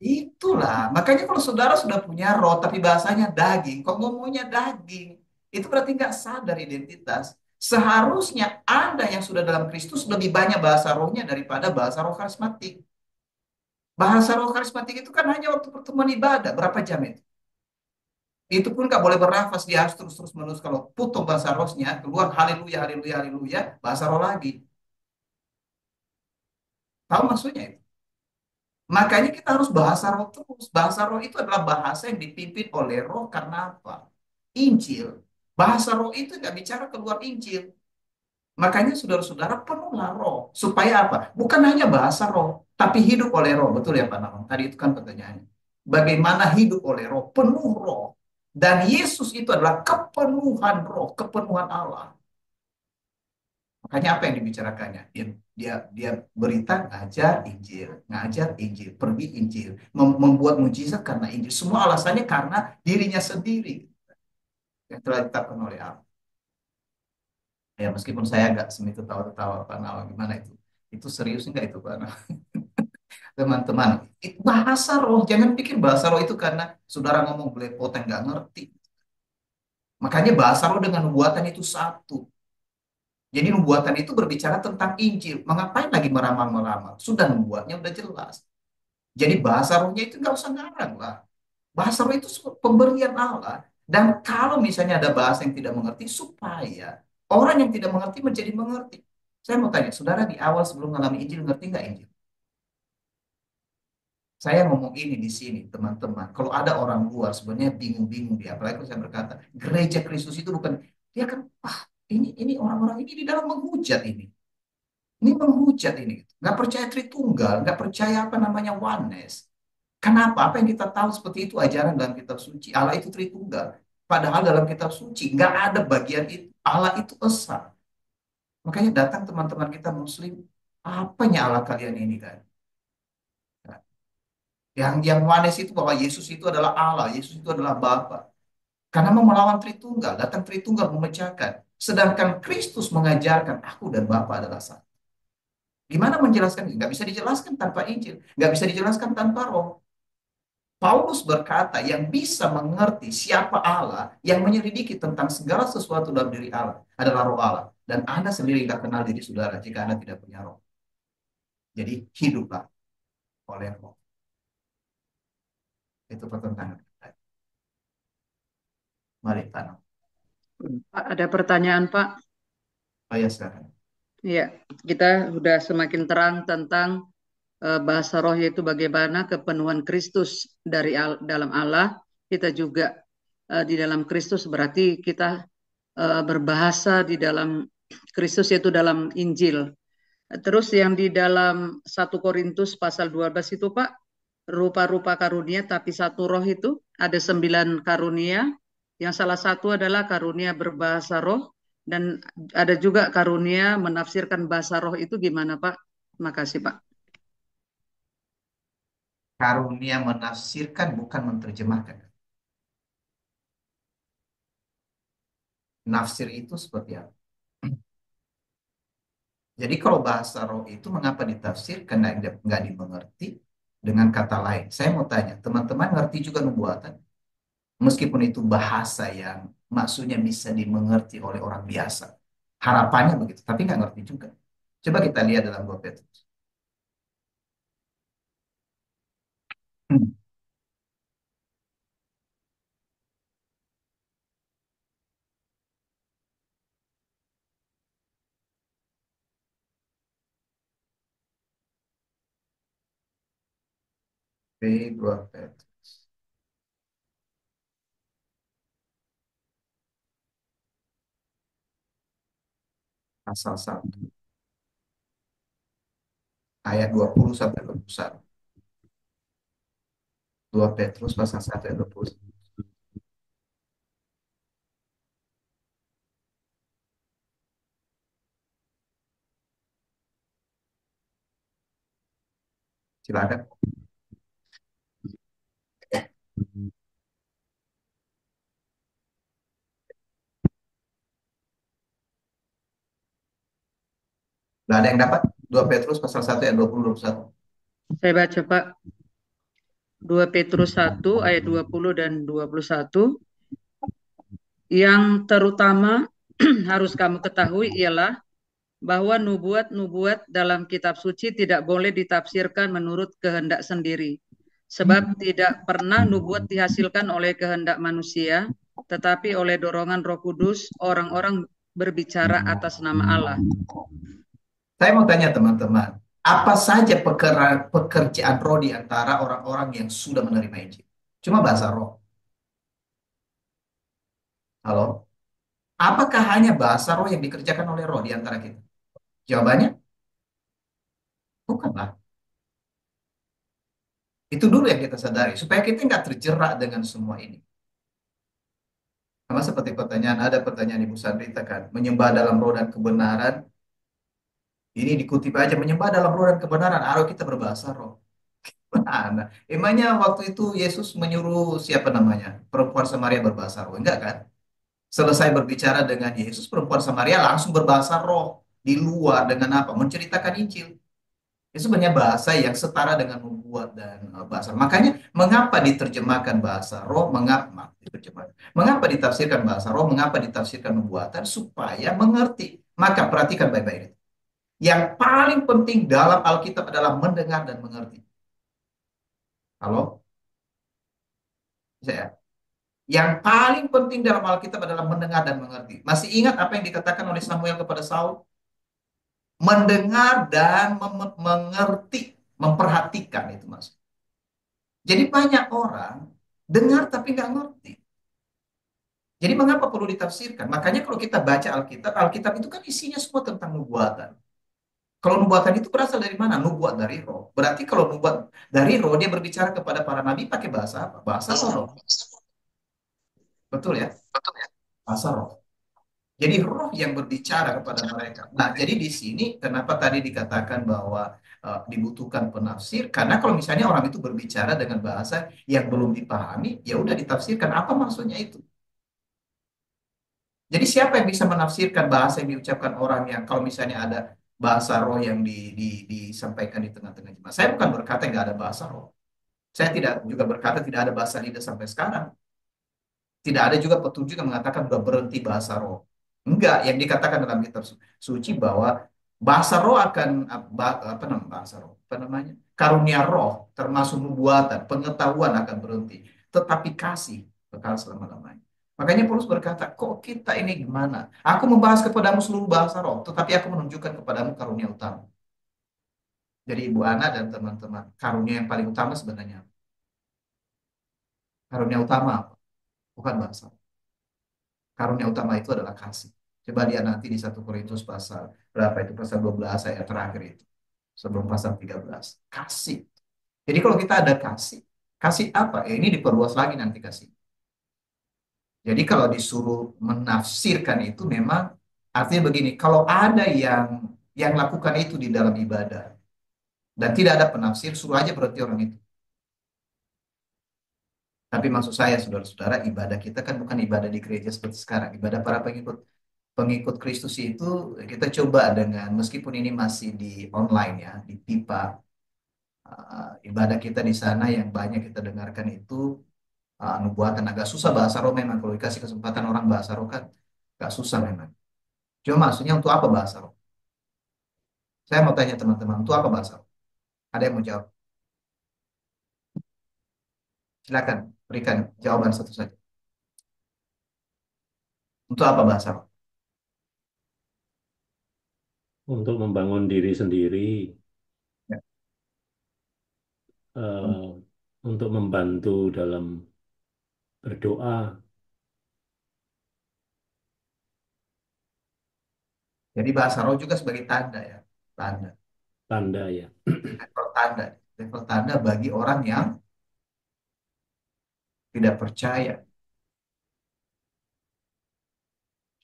Itulah. Makanya kalau saudara sudah punya roh tapi bahasanya daging, kok ngomongnya daging, itu berarti nggak sadar identitas. Seharusnya Anda yang sudah dalam Kristus lebih banyak bahasa rohnya daripada bahasa roh karismatik. Bahasa roh karismatik itu kan hanya waktu pertemuan ibadah. Berapa jam itu? Itu pun nggak boleh bernafas. Dia harus terus-terus menerus. Kalau putus bahasa rohnya, keluar haleluya, haleluya, haleluya, bahasa roh lagi. Tahu maksudnya itu? Makanya kita harus bahasa roh terus. Bahasa roh itu adalah bahasa yang dipimpin oleh roh karena apa? Injil. Bahasa roh itu nggak bicara keluar Injil. Makanya saudara-saudara penuhlah roh. Supaya apa? Bukan hanya bahasa roh, tapi hidup oleh roh. Betul ya Pak Nawang? Tadi itu kan pertanyaannya. Bagaimana hidup oleh roh? Penuh roh. Dan Yesus itu adalah kepenuhan roh, kepenuhan Allah. Makanya apa yang dibicarakannya? Dia berita ngajar Injil, pergi Injil, membuat mujizat karena Injil. Semua alasannya karena dirinya sendiri yang telah ditetapkan oleh Allah. Ya meskipun saya agak semi ketawa-ketawa Pak Nawang, gimana itu? Itu serius enggak itu Pak Nawang? Teman-teman, itu bahasa roh. Jangan pikir bahasa roh itu karena saudara ngomong belepotan nggak ngerti. Makanya bahasa roh dengan nubuatan itu satu. Jadi nubuatan itu berbicara tentang Injil. Mengapain lagi meramal-meramal? Sudah nubuatnya udah jelas. Jadi bahasa rohnya itu nggak usah ngarang lah. Bahasa roh itu pemberian Allah. Dan kalau misalnya ada bahasa yang tidak mengerti, supaya orang yang tidak mengerti menjadi mengerti. Saya mau tanya, saudara di awal sebelum mengalami Injil, ngerti nggak Injil? Saya ngomong ini di sini, teman-teman. Kalau ada orang luar sebenarnya bingung-bingung dia. Apalagi kalau saya berkata, gereja Kristus itu bukan, dia kan, ini orang-orang ini di dalam menghujat ini. Ini menghujat ini. Nggak percaya Tritunggal, nggak percaya apa namanya oneness. Kenapa? Apa yang kita tahu seperti itu ajaran dalam kitab suci. Allah itu Tritunggal. Padahal dalam kitab suci nggak ada bagian itu. Allah itu esa. Makanya datang teman-teman kita Muslim, apanya Allah kalian ini kan? Yang oneness itu bahwa Yesus itu adalah Allah, Yesus itu adalah Bapa. Karena mau melawan Tritunggal, datang Tritunggal memecahkan. Sedangkan Kristus mengajarkan aku dan Bapa adalah satu. Gimana menjelaskan? Nggak bisa dijelaskan tanpa Injil. Nggak bisa dijelaskan tanpa Roh. Paulus berkata, yang bisa mengerti siapa Allah, yang menyelidiki tentang segala sesuatu dalam diri Allah, adalah Roh Allah. Dan Anda sendiri nggak kenal diri saudara jika Anda tidak punya Roh. Jadi hiduplah oleh Roh. Itu pertentangan. Mari tanam. Pak, ada pertanyaan, Pak? Oh ya, sekarang. Iya, kita sudah semakin terang tentang bahasa roh, yaitu bagaimana kepenuhan Kristus dari dalam Allah. Kita juga di dalam Kristus, berarti kita berbahasa di dalam Kristus, yaitu dalam Injil. Terus yang di dalam 1 Korintus pasal 12 itu, Pak, rupa-rupa karunia tapi satu roh, itu ada 9 karunia. Yang salah satu adalah karunia berbahasa roh, dan ada juga karunia menafsirkan bahasa roh. Itu gimana, Pak? Makasih, Pak. Karunia menafsirkan bukan menerjemahkan. Nafsir itu seperti apa? Jadi kalau bahasa roh itu mengapa ditafsirkan nggak dimengerti dengan kata lain? Saya mau tanya, teman-teman ngerti juga nubuatan? Meskipun itu bahasa yang maksudnya bisa dimengerti oleh orang biasa. Harapannya begitu, tapi nggak ngerti juga. Coba kita lihat dalam 2 Petrus. Oke, 2 Petrus. Pasal 1. Ayat 20 sampai 21. 2 Petrus pasal 1 ayat 20. Silakan. Nggak ada yang dapat? 2 Petrus pasal 1 ayat 20-21. Saya baca, Pak. 2 Petrus 1 ayat 20 dan 21. Yang terutama harus kamu ketahui ialah bahwa nubuat-nubuat dalam kitab suci tidak boleh ditafsirkan menurut kehendak sendiri. Sebab tidak pernah nubuat dihasilkan oleh kehendak manusia, tetapi oleh dorongan Roh Kudus orang-orang berbicara atas nama Allah. Saya mau tanya teman-teman, apa saja pekerjaan roh di antara orang-orang yang sudah menerima Injil? Cuma bahasa roh. Halo? Apakah hanya bahasa roh yang dikerjakan oleh roh di antara kita? Jawabannya, bukanlah. Itu dulu yang kita sadari, supaya kita nggak terjerat dengan semua ini. Sama seperti pertanyaan, ada pertanyaan Ibu Sandrita kan, menyembah dalam roh dan kebenaran. Ini dikutip aja, menyembah dalam roh dan kebenaran, harus kita berbahasa roh. Nah, emangnya waktu itu Yesus menyuruh siapa namanya? Perempuan Samaria berbahasa roh, enggak kan? Selesai berbicara dengan Yesus, perempuan Samaria langsung berbahasa roh di luar dengan apa? Menceritakan Injil. Itu sebenarnya bahasa yang setara dengan nubuat dan bahasa. Makanya mengapa diterjemahkan bahasa roh? Mengapa ditafsirkan bahasa roh? Mengapa ditafsirkan nubuatan? Supaya mengerti. Maka perhatikan baik-baik. Yang paling penting dalam Alkitab adalah mendengar dan mengerti. Halo? Saya. Yang paling penting dalam Alkitab adalah mendengar dan mengerti. Masih ingat apa yang dikatakan oleh Samuel kepada Saul? Mendengar dan mengerti, memperhatikan itu maksud. Jadi banyak orang dengar tapi nggak ngerti. Jadi mengapa perlu ditafsirkan? Makanya kalau kita baca Alkitab, Alkitab itu kan isinya semua tentang nubuatan. Kalau nubuatan itu berasal dari mana? Nubuat dari roh. Berarti kalau nubuat dari roh, dia berbicara kepada para nabi pakai bahasa apa? Bahasa roh. Betul ya? Bahasa roh. Jadi roh yang berbicara kepada mereka. Nah, jadi di sini kenapa tadi dikatakan bahwa dibutuhkan penafsir? Karena kalau misalnya orang itu berbicara dengan bahasa yang belum dipahami, ya udah ditafsirkan apa maksudnya itu. Jadi siapa yang bisa menafsirkan bahasa yang diucapkan orang yang kalau misalnya ada bahasa roh yang disampaikan di tengah-tengah jemaat. Saya bukan berkata nggak ada bahasa roh. Saya tidak juga berkata tidak ada bahasa lidah sampai sekarang. Tidak ada juga petunjuk yang mengatakan sudah berhenti bahasa roh. Enggak, yang dikatakan dalam kitab suci bahwa bahasa roh akan apa namanya bahasa roh? Apa namanya? Karunia roh termasuk nubuatan, pengetahuan akan berhenti, tetapi kasih kekal selama-lamanya. Makanya Paulus berkata, kok kita ini gimana? Aku membahas kepadamu seluruh bahasa roh, tetapi aku menunjukkan kepadamu karunia utama. Jadi Ibu Ana dan teman-teman, karunia yang paling utama sebenarnya apa? Karunia utama apa? Bukan bahasa roh. Karunia utama itu adalah kasih. Coba lihat nanti di 1 Korintus pasal berapa itu, pasal 12 ayat terakhir itu. Sebelum pasal 13. Kasih. Jadi kalau kita ada kasih, kasih apa? Ya ini diperluas lagi nanti kasih. Jadi kalau disuruh menafsirkan itu memang artinya begini, kalau ada yang lakukan itu di dalam ibadah dan tidak ada penafsir, suruh aja berarti orang itu. Tapi maksud saya saudara-saudara, ibadah kita kan bukan ibadah di gereja seperti sekarang, ibadah para pengikut pengikut Kristus itu kita coba dengan meskipun ini masih di online ya, di pipa, ibadah kita di sana yang banyak kita dengarkan itu nubuatan agak susah bahasa roh memang kalau dikasih kesempatan orang bahasa roh kan agak susah memang. Cuma maksudnya untuk apa bahasa roh? Saya mau tanya teman-teman, untuk apa bahasa roh? Ada yang mau jawab? Silakan berikan jawaban satu saja. Untuk apa bahasa roh? Untuk membangun diri sendiri, Ya. eh, untuk membantu dalam berdoa. Jadi bahasa roh juga sebagai tanda ya, tanda, Tanda ya. level tanda, level tanda bagi orang yang tidak percaya.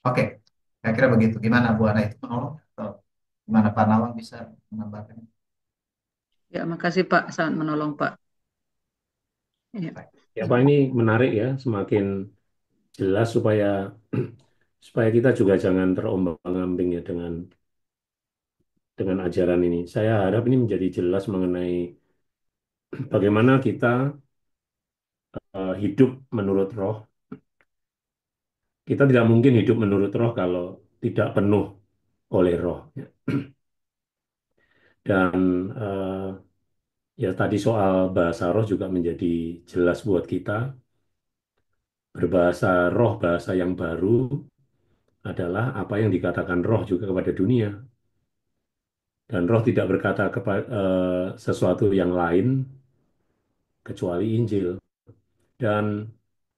Oke, saya kira begitu. Gimana Bu Ana itu menolong? Atau gimana Pak Nawang bisa menambahkan? Ya, makasih Pak, sangat menolong Pak. Ya. Ya Pak, ini menarik ya, semakin jelas supaya supaya kita juga jangan terombang-ambing ya dengan ajaran ini. Saya harap ini menjadi jelas mengenai bagaimana kita hidup menurut roh. Kita tidak mungkin hidup menurut roh kalau tidak penuh oleh roh. Ya. Dan ya tadi soal bahasa roh juga menjadi jelas buat kita. Berbahasa roh, bahasa yang baru adalah apa yang dikatakan roh juga kepada dunia. Dan roh tidak berkata sesuatu yang lain kecuali Injil. Dan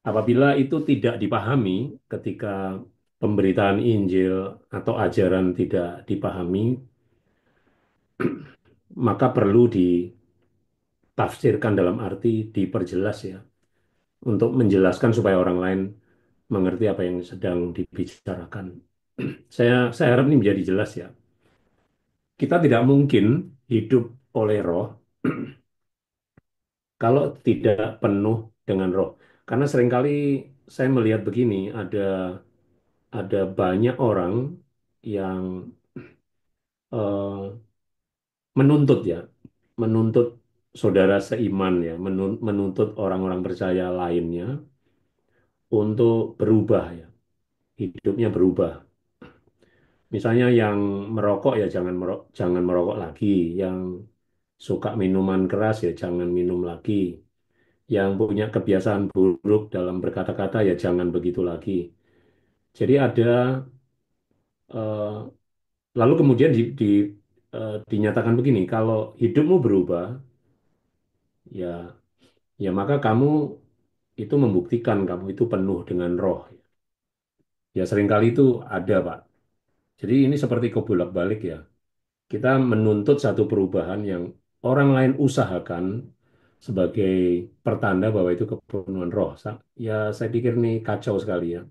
apabila itu tidak dipahami ketika pemberitaan Injil atau ajaran tidak dipahami, maka perlu ditafsirkan dalam arti diperjelas ya, untuk menjelaskan supaya orang lain mengerti apa yang sedang dibicarakan. Saya harap ini menjadi jelas ya. Kita tidak mungkin hidup oleh roh kalau tidak penuh dengan roh. Karena seringkali saya melihat begini, ada banyak orang yang eh, menuntut ya, menuntut saudara seiman ya, menuntut orang-orang percaya lainnya untuk berubah ya, hidupnya berubah. Misalnya yang merokok ya jangan merokok lagi, yang suka minuman keras ya jangan minum lagi, yang punya kebiasaan buruk dalam berkata-kata ya jangan begitu lagi. Jadi ada eh, lalu kemudian dinyatakan begini, kalau hidupmu berubah ya maka kamu itu membuktikan kamu itu penuh dengan roh. Ya seringkali itu ada Pak. Jadi ini seperti kebolak-balik ya. Kita menuntut satu perubahan yang orang lain usahakan sebagai pertanda bahwa itu kepenuhan roh. Ya saya pikir ini kacau sekali ya.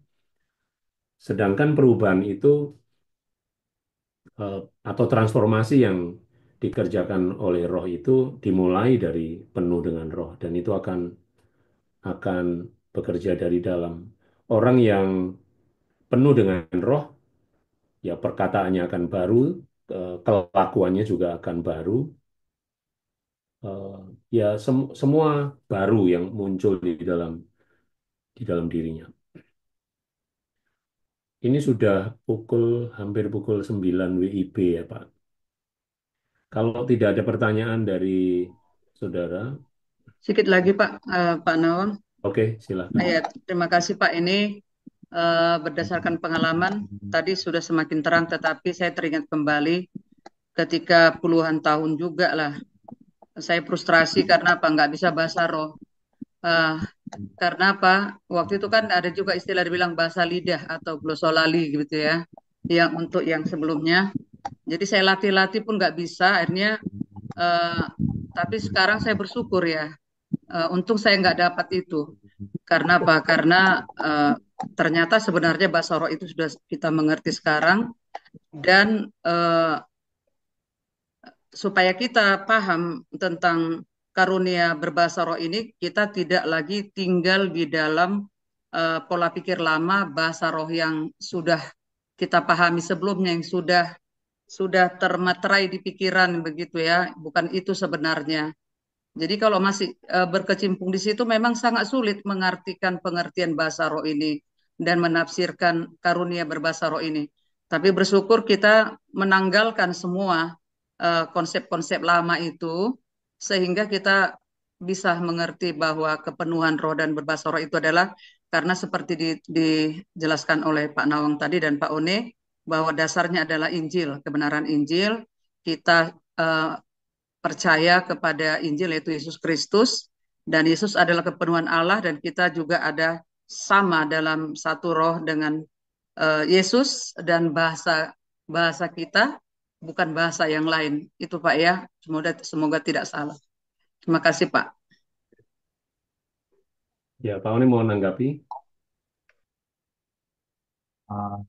Sedangkan perubahan itu eh, atau transformasi yang dikerjakan oleh roh itu dimulai dari penuh dengan roh dan itu akan bekerja dari dalam. Orang yang penuh dengan roh, ya perkataannya akan baru, kelakuannya juga akan baru. Eh, Ya semua baru yang muncul di dalam dirinya. Ini sudah hampir pukul 9 WIB ya Pak. Kalau tidak ada pertanyaan dari saudara, Sedikit lagi Pak, Pak Nawang. oke silakan. Ya, terima kasih Pak. Ini berdasarkan pengalaman tadi sudah semakin terang, tetapi saya teringat kembali ketika puluhan tahun juga lah. Saya frustrasi karena apa? Nggak bisa bahasa roh. Eh, karena apa? Waktu itu kan ada juga istilah dibilang bahasa lidah atau glosolali gitu ya. Yang untuk yang sebelumnya. Jadi saya latih-latih pun nggak bisa. Akhirnya, eh, tapi sekarang saya bersyukur ya. Untung saya nggak dapat itu. Karena apa? Karena ternyata sebenarnya bahasa roh itu sudah kita mengerti sekarang dan supaya kita paham tentang karunia berbahasa roh ini, kita tidak lagi tinggal di dalam pola pikir lama bahasa roh yang sudah kita pahami sebelumnya, yang sudah termaterai di pikiran begitu ya. Bukan itu sebenarnya. Jadi kalau masih berkecimpung di situ memang sangat sulit mengartikan pengertian bahasa roh ini dan menafsirkan karunia berbahasa roh ini. Tapi bersyukur kita menanggalkan semua konsep-konsep lama itu sehingga kita bisa mengerti bahwa kepenuhan roh dan berbahasa roh itu adalah karena seperti dijelaskan oleh Pak Nawang tadi dan Pak One bahwa dasarnya adalah Injil, kebenaran Injil. Kita percaya kepada Injil yaitu Yesus Kristus dan Yesus adalah kepenuhan Allah dan kita juga ada sama dalam satu roh dengan Yesus dan bahasa bahasa kita bukan bahasa yang lain. Itu Pak ya. Semoga tidak salah. Terima kasih Pak. Ya Pak Oni mau menanggapi? Ah,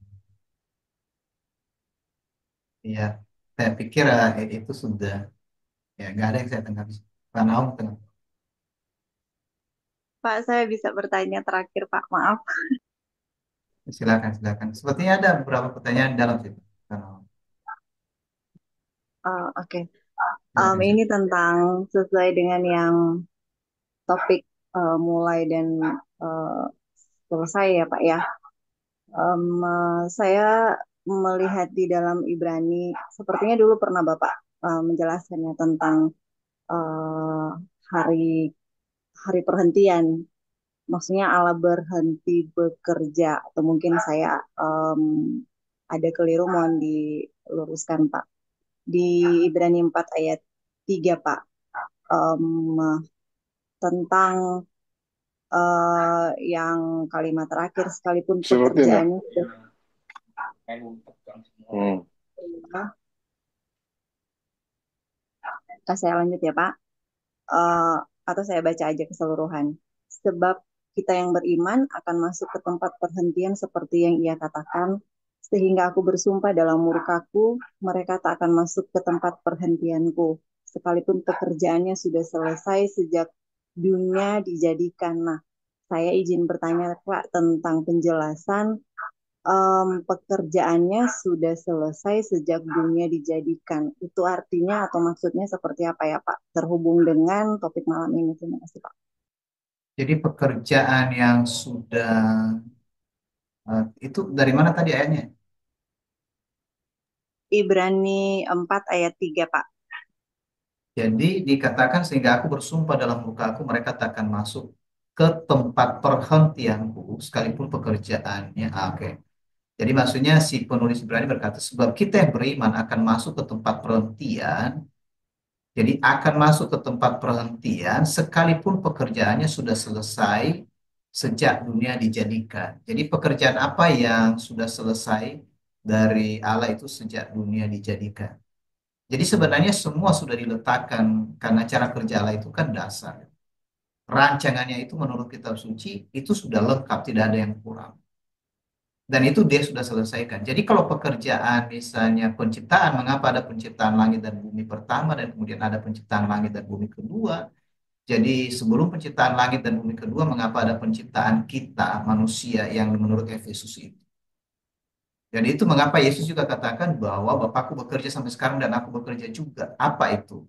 Iya, saya pikir itu sudah ya nggak ada yang saya tanggapi. Pak Naum tengah. Pak, saya bisa bertanya terakhir, Pak. Maaf. Silakan, silakan. Sepertinya ada beberapa pertanyaan dalam situ. Pak Naum. Oke. Silakan, Ini silakan. tentang sesuai dengan yang topik mulai dan eh, selesai ya, Pak ya. Saya melihat di dalam Ibrani, sepertinya dulu pernah Bapak menjelaskannya tentang eh, hari hari perhentian. Maksudnya Allah berhenti bekerja, atau mungkin saya ada keliru, mohon diluruskan Pak. Di Ibrani 4 ayat 3 Pak, em, tentang yang kalimat terakhir, sekalipun Seperti itu. pekerjaannya sudah saya lanjut ya Pak. Eh, atau saya baca aja keseluruhan. Sebab kita yang beriman akan masuk ke tempat perhentian seperti yang ia katakan, sehingga aku bersumpah dalam murkaku, mereka tak akan masuk ke tempat perhentianku, sekalipun pekerjaannya sudah selesai sejak dunia dijadikan. Nah, saya izin bertanya Pak tentang penjelasan pekerjaannya sudah selesai sejak dunia dijadikan. Itu artinya atau maksudnya seperti apa ya Pak? Terhubung dengan topik malam ini. Terima kasih Pak. Jadi pekerjaan yang sudah itu dari mana tadi ayatnya? Ibrani 4 ayat 3 Pak. Jadi dikatakan sehingga aku bersumpah dalam muka aku mereka tak akan masuk ke tempat perhentianku sekalipun pekerjaannya. Oke. Jadi maksudnya si penulis Ibrani berkata sebab kita yang beriman akan masuk ke tempat perhentian. Jadi akan masuk ke tempat perhentian sekalipun pekerjaannya sudah selesai sejak dunia dijadikan. Jadi pekerjaan apa yang sudah selesai dari Allah itu sejak dunia dijadikan? Jadi sebenarnya semua sudah diletakkan karena cara kerja Allah itu kan dasar. Rancangannya itu menurut kitab suci itu sudah lengkap, tidak ada yang kurang. Dan itu dia sudah selesaikan. Jadi kalau pekerjaan misalnya penciptaan, mengapa ada penciptaan langit dan bumi pertama dan kemudian ada penciptaan langit dan bumi kedua? Jadi sebelum penciptaan langit dan bumi kedua, mengapa ada penciptaan kita manusia yang menurut Efesus itu? Dan itu mengapa Yesus juga katakan bahwa Bapakku bekerja sampai sekarang dan aku bekerja juga. Apa itu?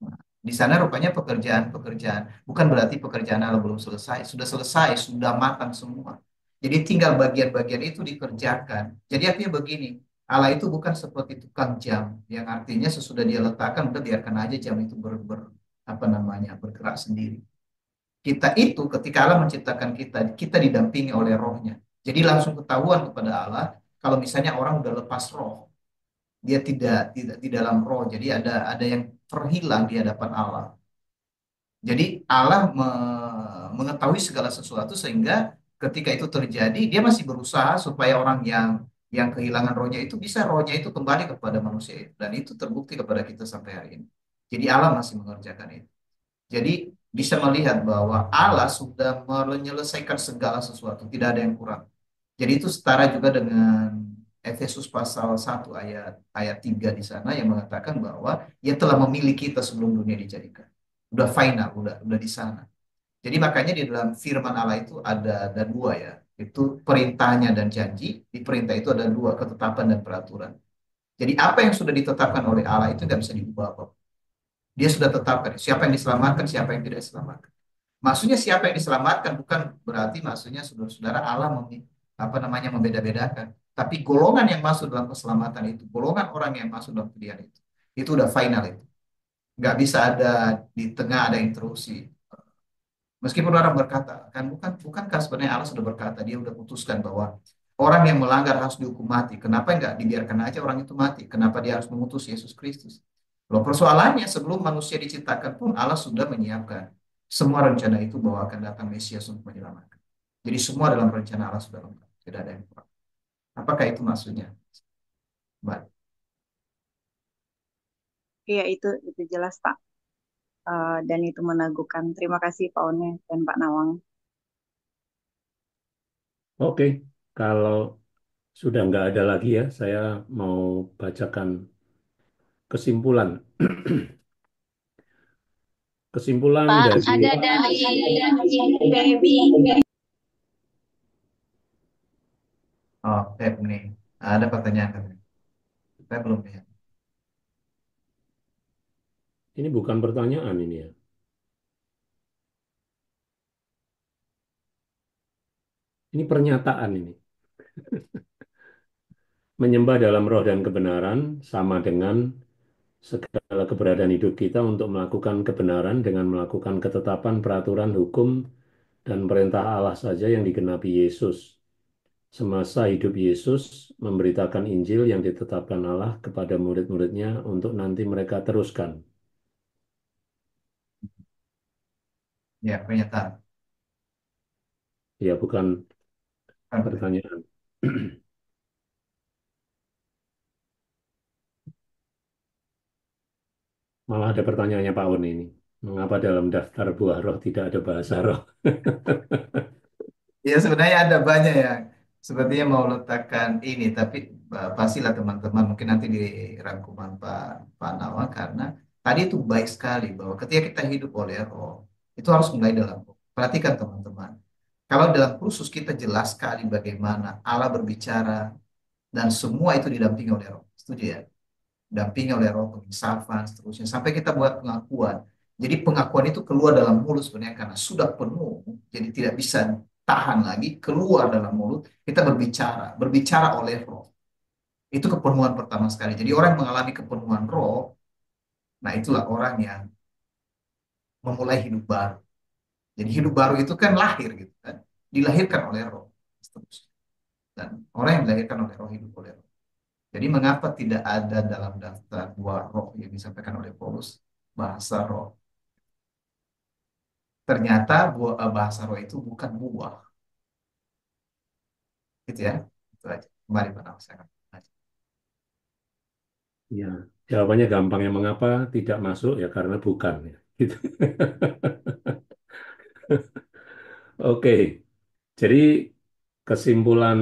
Nah, di sana rupanya pekerjaan-pekerjaan, bukan berarti pekerjaan Allah belum selesai, sudah selesai, sudah matang semua. Jadi tinggal bagian-bagian itu dikerjakan. Jadi artinya begini, Allah itu bukan seperti tukang jam, yang artinya sesudah dia letakkan, udah biarkan aja jam itu apa namanya, bergerak sendiri. Kita itu ketika Allah menciptakan kita, kita didampingi oleh rohnya. Jadi langsung ketahuan kepada Allah, kalau misalnya orang udah lepas roh, dia tidak di dalam roh, jadi ada yang terhilang di hadapan Allah. Jadi Allah mengetahui segala sesuatu sehingga ketika itu terjadi dia masih berusaha supaya orang yang kehilangan rohnya itu bisa rohnya itu kembali kepada manusia itu. Dan itu terbukti kepada kita sampai hari ini. Jadi Allah masih mengerjakan itu. Jadi bisa melihat bahwa Allah sudah menyelesaikan segala sesuatu, tidak ada yang kurang. Jadi itu setara juga dengan Efesus pasal 1 ayat ayat 3 di sana yang mengatakan bahwa ia telah memilih kita sebelum dunia dijadikan. Udah final, udah di sana. Jadi makanya di dalam firman Allah itu ada dua ya. Itu perintahnya dan janji. Di perintah itu ada dua, ketetapan dan peraturan. Jadi apa yang sudah ditetapkan oleh Allah itu tidak bisa diubah apa. Dia sudah tetapkan siapa yang diselamatkan, siapa yang tidak diselamatkan. Maksudnya siapa yang diselamatkan bukan berarti maksudnya saudara-saudara Allah apa namanya membeda-bedakan. Tapi golongan yang masuk dalam keselamatan itu, golongan orang yang masuk dalam pilihan itu udah final itu. Nggak bisa ada di tengah ada interupsi. Meskipun orang berkata, kan bukankah sebenarnya Allah sudah berkata, dia sudah putuskan bahwa orang yang melanggar harus dihukum mati. Kenapa nggak dibiarkan aja orang itu mati? Kenapa dia harus mengutus Yesus Kristus? Loh persoalannya sebelum manusia diciptakan pun Allah sudah menyiapkan semua rencana itu bahwa akan datang Mesias untuk menyelamatkan. Jadi semua dalam rencana Allah sudah lengkap, tidak ada yang kurang. Apakah itu maksudnya? Baik. Iya, itu jelas, Pak. Dan itu meneguhkan. Terima kasih Pak One dan Pak Nawang. Oke, kalau sudah nggak ada lagi ya, saya mau bacakan kesimpulan. Kesimpulan Pak, dari ada dari baby. Oh, Pep nih. Ada pertanyaan katanya. Saya belum lihat. ini bukan pertanyaan ini ya. Ini pernyataan ini. Menyembah dalam roh dan kebenaran sama dengan segala keberadaan hidup kita untuk melakukan kebenaran dengan melakukan ketetapan peraturan hukum dan perintah Allah saja yang digenapi Yesus. Semasa hidup Yesus memberitakan Injil yang ditetapkan Allah kepada murid-muridnya untuk nanti mereka teruskan. Ya, pernyataan. Ya, bukan Kan, pertanyaan. Malah ada pertanyaannya Pak Un ini. Mengapa dalam daftar buah roh tidak ada bahasa roh? ya sebenarnya ada banyak yang sepertinya mau letakkan ini, tapi pastilah teman-teman mungkin nanti di rangkuman Pak Nawa karena tadi itu baik sekali bahwa ketika kita hidup oleh roh itu harus mulai dalam roh. Perhatikan teman-teman, kalau dalam khusus kita jelas sekali bagaimana Allah berbicara dan semua itu didampingi oleh roh. Setuju ya? Dampingi oleh roh, penginsafan, seterusnya. Sampai kita buat pengakuan. Jadi pengakuan itu keluar dalam mulut sebenarnya karena sudah penuh. Jadi tidak bisa tahan lagi, keluar dalam mulut. Kita berbicara oleh roh. Itu kepenuhan pertama sekali. Jadi orang yang mengalami kepenuhan roh, nah itulah orang yang memulai hidup baru. Jadi hidup baru itu kan lahir gitu kan. Dilahirkan oleh roh. Seterusnya. Dan orang yang dilahirkan oleh roh hidup oleh roh. Jadi mengapa tidak ada dalam daftar buah roh yang disampaikan oleh Paulus bahasa roh? Ternyata bahasa roh itu bukan buah, gitu ya. Itu aja. Kembali Pak Nafsa. Ya, jawabannya gampang ya. Mengapa tidak masuk ya karena bukan ya. Gitu. Oke, jadi kesimpulan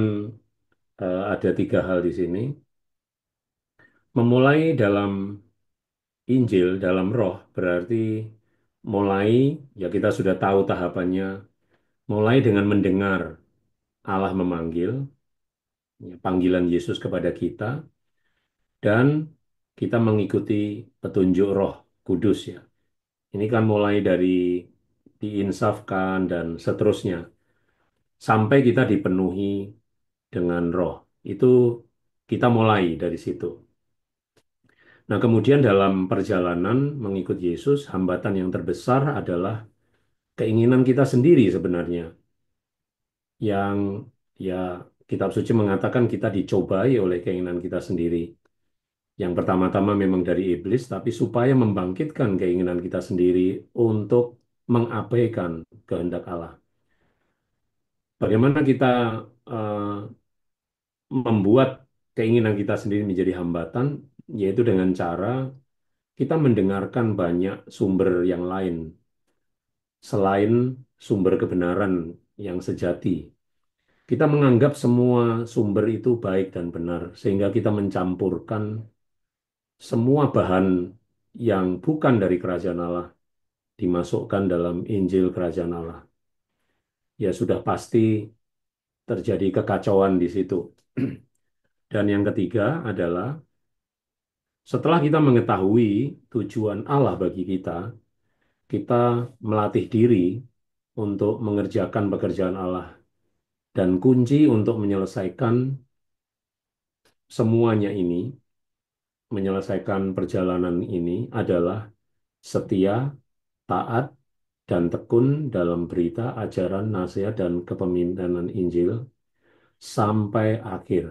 ada tiga hal di sini. Memulai dalam Injil, dalam roh, berarti mulai, ya kita sudah tahu tahapannya, mulai dengan mendengar Allah memanggil, ya, panggilan Yesus kepada kita, dan kita mengikuti petunjuk Roh Kudus ya. Ini kan mulai dari diinsafkan dan seterusnya sampai kita dipenuhi dengan Roh. Itu kita mulai dari situ. Nah, kemudian dalam perjalanan mengikut Yesus, hambatan yang terbesar adalah keinginan kita sendiri sebenarnya, yang ya kitab suci mengatakan kita dicobai oleh keinginan kita sendiri. Yang pertama-tama memang dari iblis, tapi supaya membangkitkan keinginan kita sendiri untuk mengabaikan kehendak Allah. Bagaimana kita eh, membuat keinginan kita sendiri menjadi hambatan, yaitu dengan cara kita mendengarkan banyak sumber yang lain selain sumber kebenaran yang sejati. Kita menganggap semua sumber itu baik dan benar, sehingga kita mencampurkan semua bahan yang bukan dari kerajaan Allah dimasukkan dalam Injil kerajaan Allah. Ya sudah pasti terjadi kekacauan di situ. Dan yang ketiga adalah setelah kita mengetahui tujuan Allah bagi kita, kita melatih diri untuk mengerjakan pekerjaan Allah. Dan kunci untuk menyelesaikan semuanya ini, menyelesaikan perjalanan ini adalah setia, taat, dan tekun dalam berita, ajaran, nasihat, dan kepemimpinan Injil sampai akhir.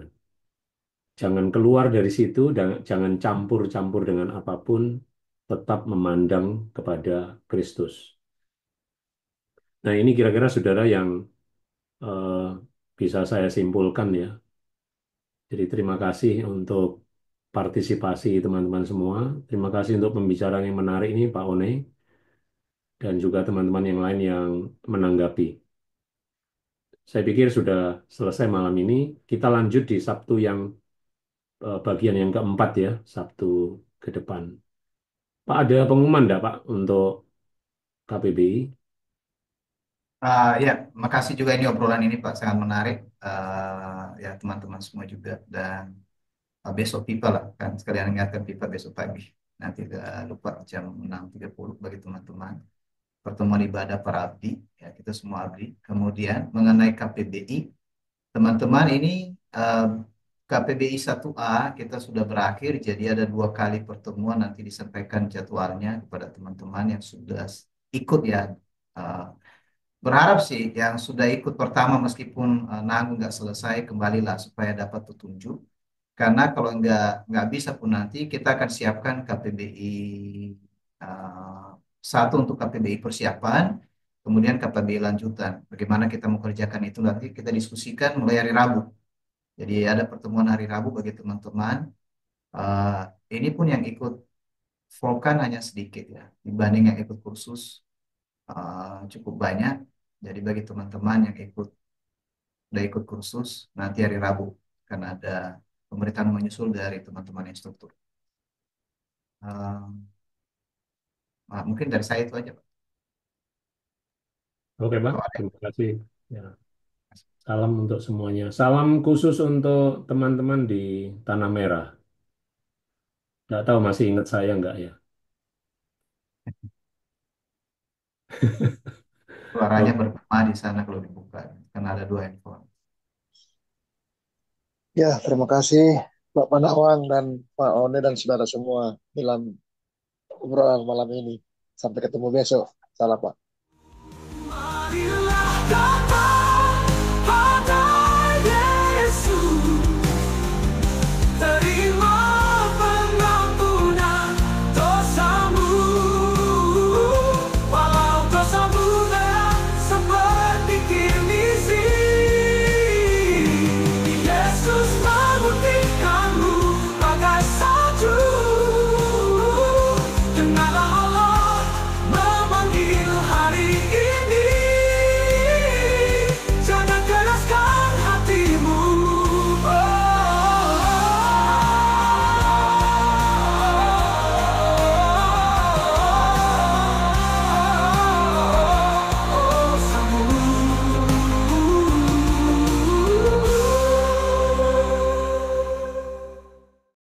Jangan keluar dari situ dan jangan campur-campur dengan apapun, tetap memandang kepada Kristus. Nah, ini kira-kira saudara yang eh, bisa saya simpulkan ya. Jadi terima kasih untuk partisipasi teman-teman semua. Terima kasih untuk pembicaraan yang menarik ini Pak One dan juga teman-teman yang lain yang menanggapi. Saya pikir sudah selesai malam ini. Kita lanjut di Sabtu yang bagian yang keempat ya, Sabtu ke depan. Pak, ada pengumuman enggak Pak untuk KPBI? Ya, makasih juga ini obrolan ini Pak, sangat menarik. Ya teman-teman semua juga, dan besok pipa lah kan, sekalian ingatkan pipa besok pagi. Nanti lupa jam 6.30 bagi teman-teman. Pertemuan ibadah para abdi, ya kita semua abdi. Kemudian mengenai KPBI, teman-teman ini KPBI 1A kita sudah berakhir, jadi ada 2 kali pertemuan, nanti disampaikan jadwalnya kepada teman-teman yang sudah ikut ya. Eh, Berharap sih yang sudah ikut pertama meskipun nanggung nggak selesai, kembalilah supaya dapat petunjuk. Karena kalau nggak bisa pun nanti kita akan siapkan KPBI eh, satu untuk KPBI persiapan, kemudian KPBI lanjutan. Bagaimana kita mau kerjakan itu nanti kita diskusikan mulai hari Rabu. Jadi ada pertemuan hari Rabu bagi teman-teman. Eh, ini pun yang ikut Volkan hanya sedikit ya, dibanding yang ikut kursus cukup banyak. Jadi bagi teman-teman yang udah ikut kursus, nanti hari Rabu akan ada pemberitahuan menyusul dari teman-teman instruktur. Mungkin dari saya itu aja, Pak. Oke Pak, Kalau ada. terima kasih. Ya, salam untuk semuanya. Salam khusus untuk teman-teman di Tanah Merah. Nggak tahu masih ingat saya nggak ya? Suaranya Oke. bergema di sana kalau dibuka, karena ada 2 handphone. Ya, terima kasih Pak Panawang dan Pak One dan saudara semua dalam obrolan malam ini. Sampai ketemu besok. Salam Pak.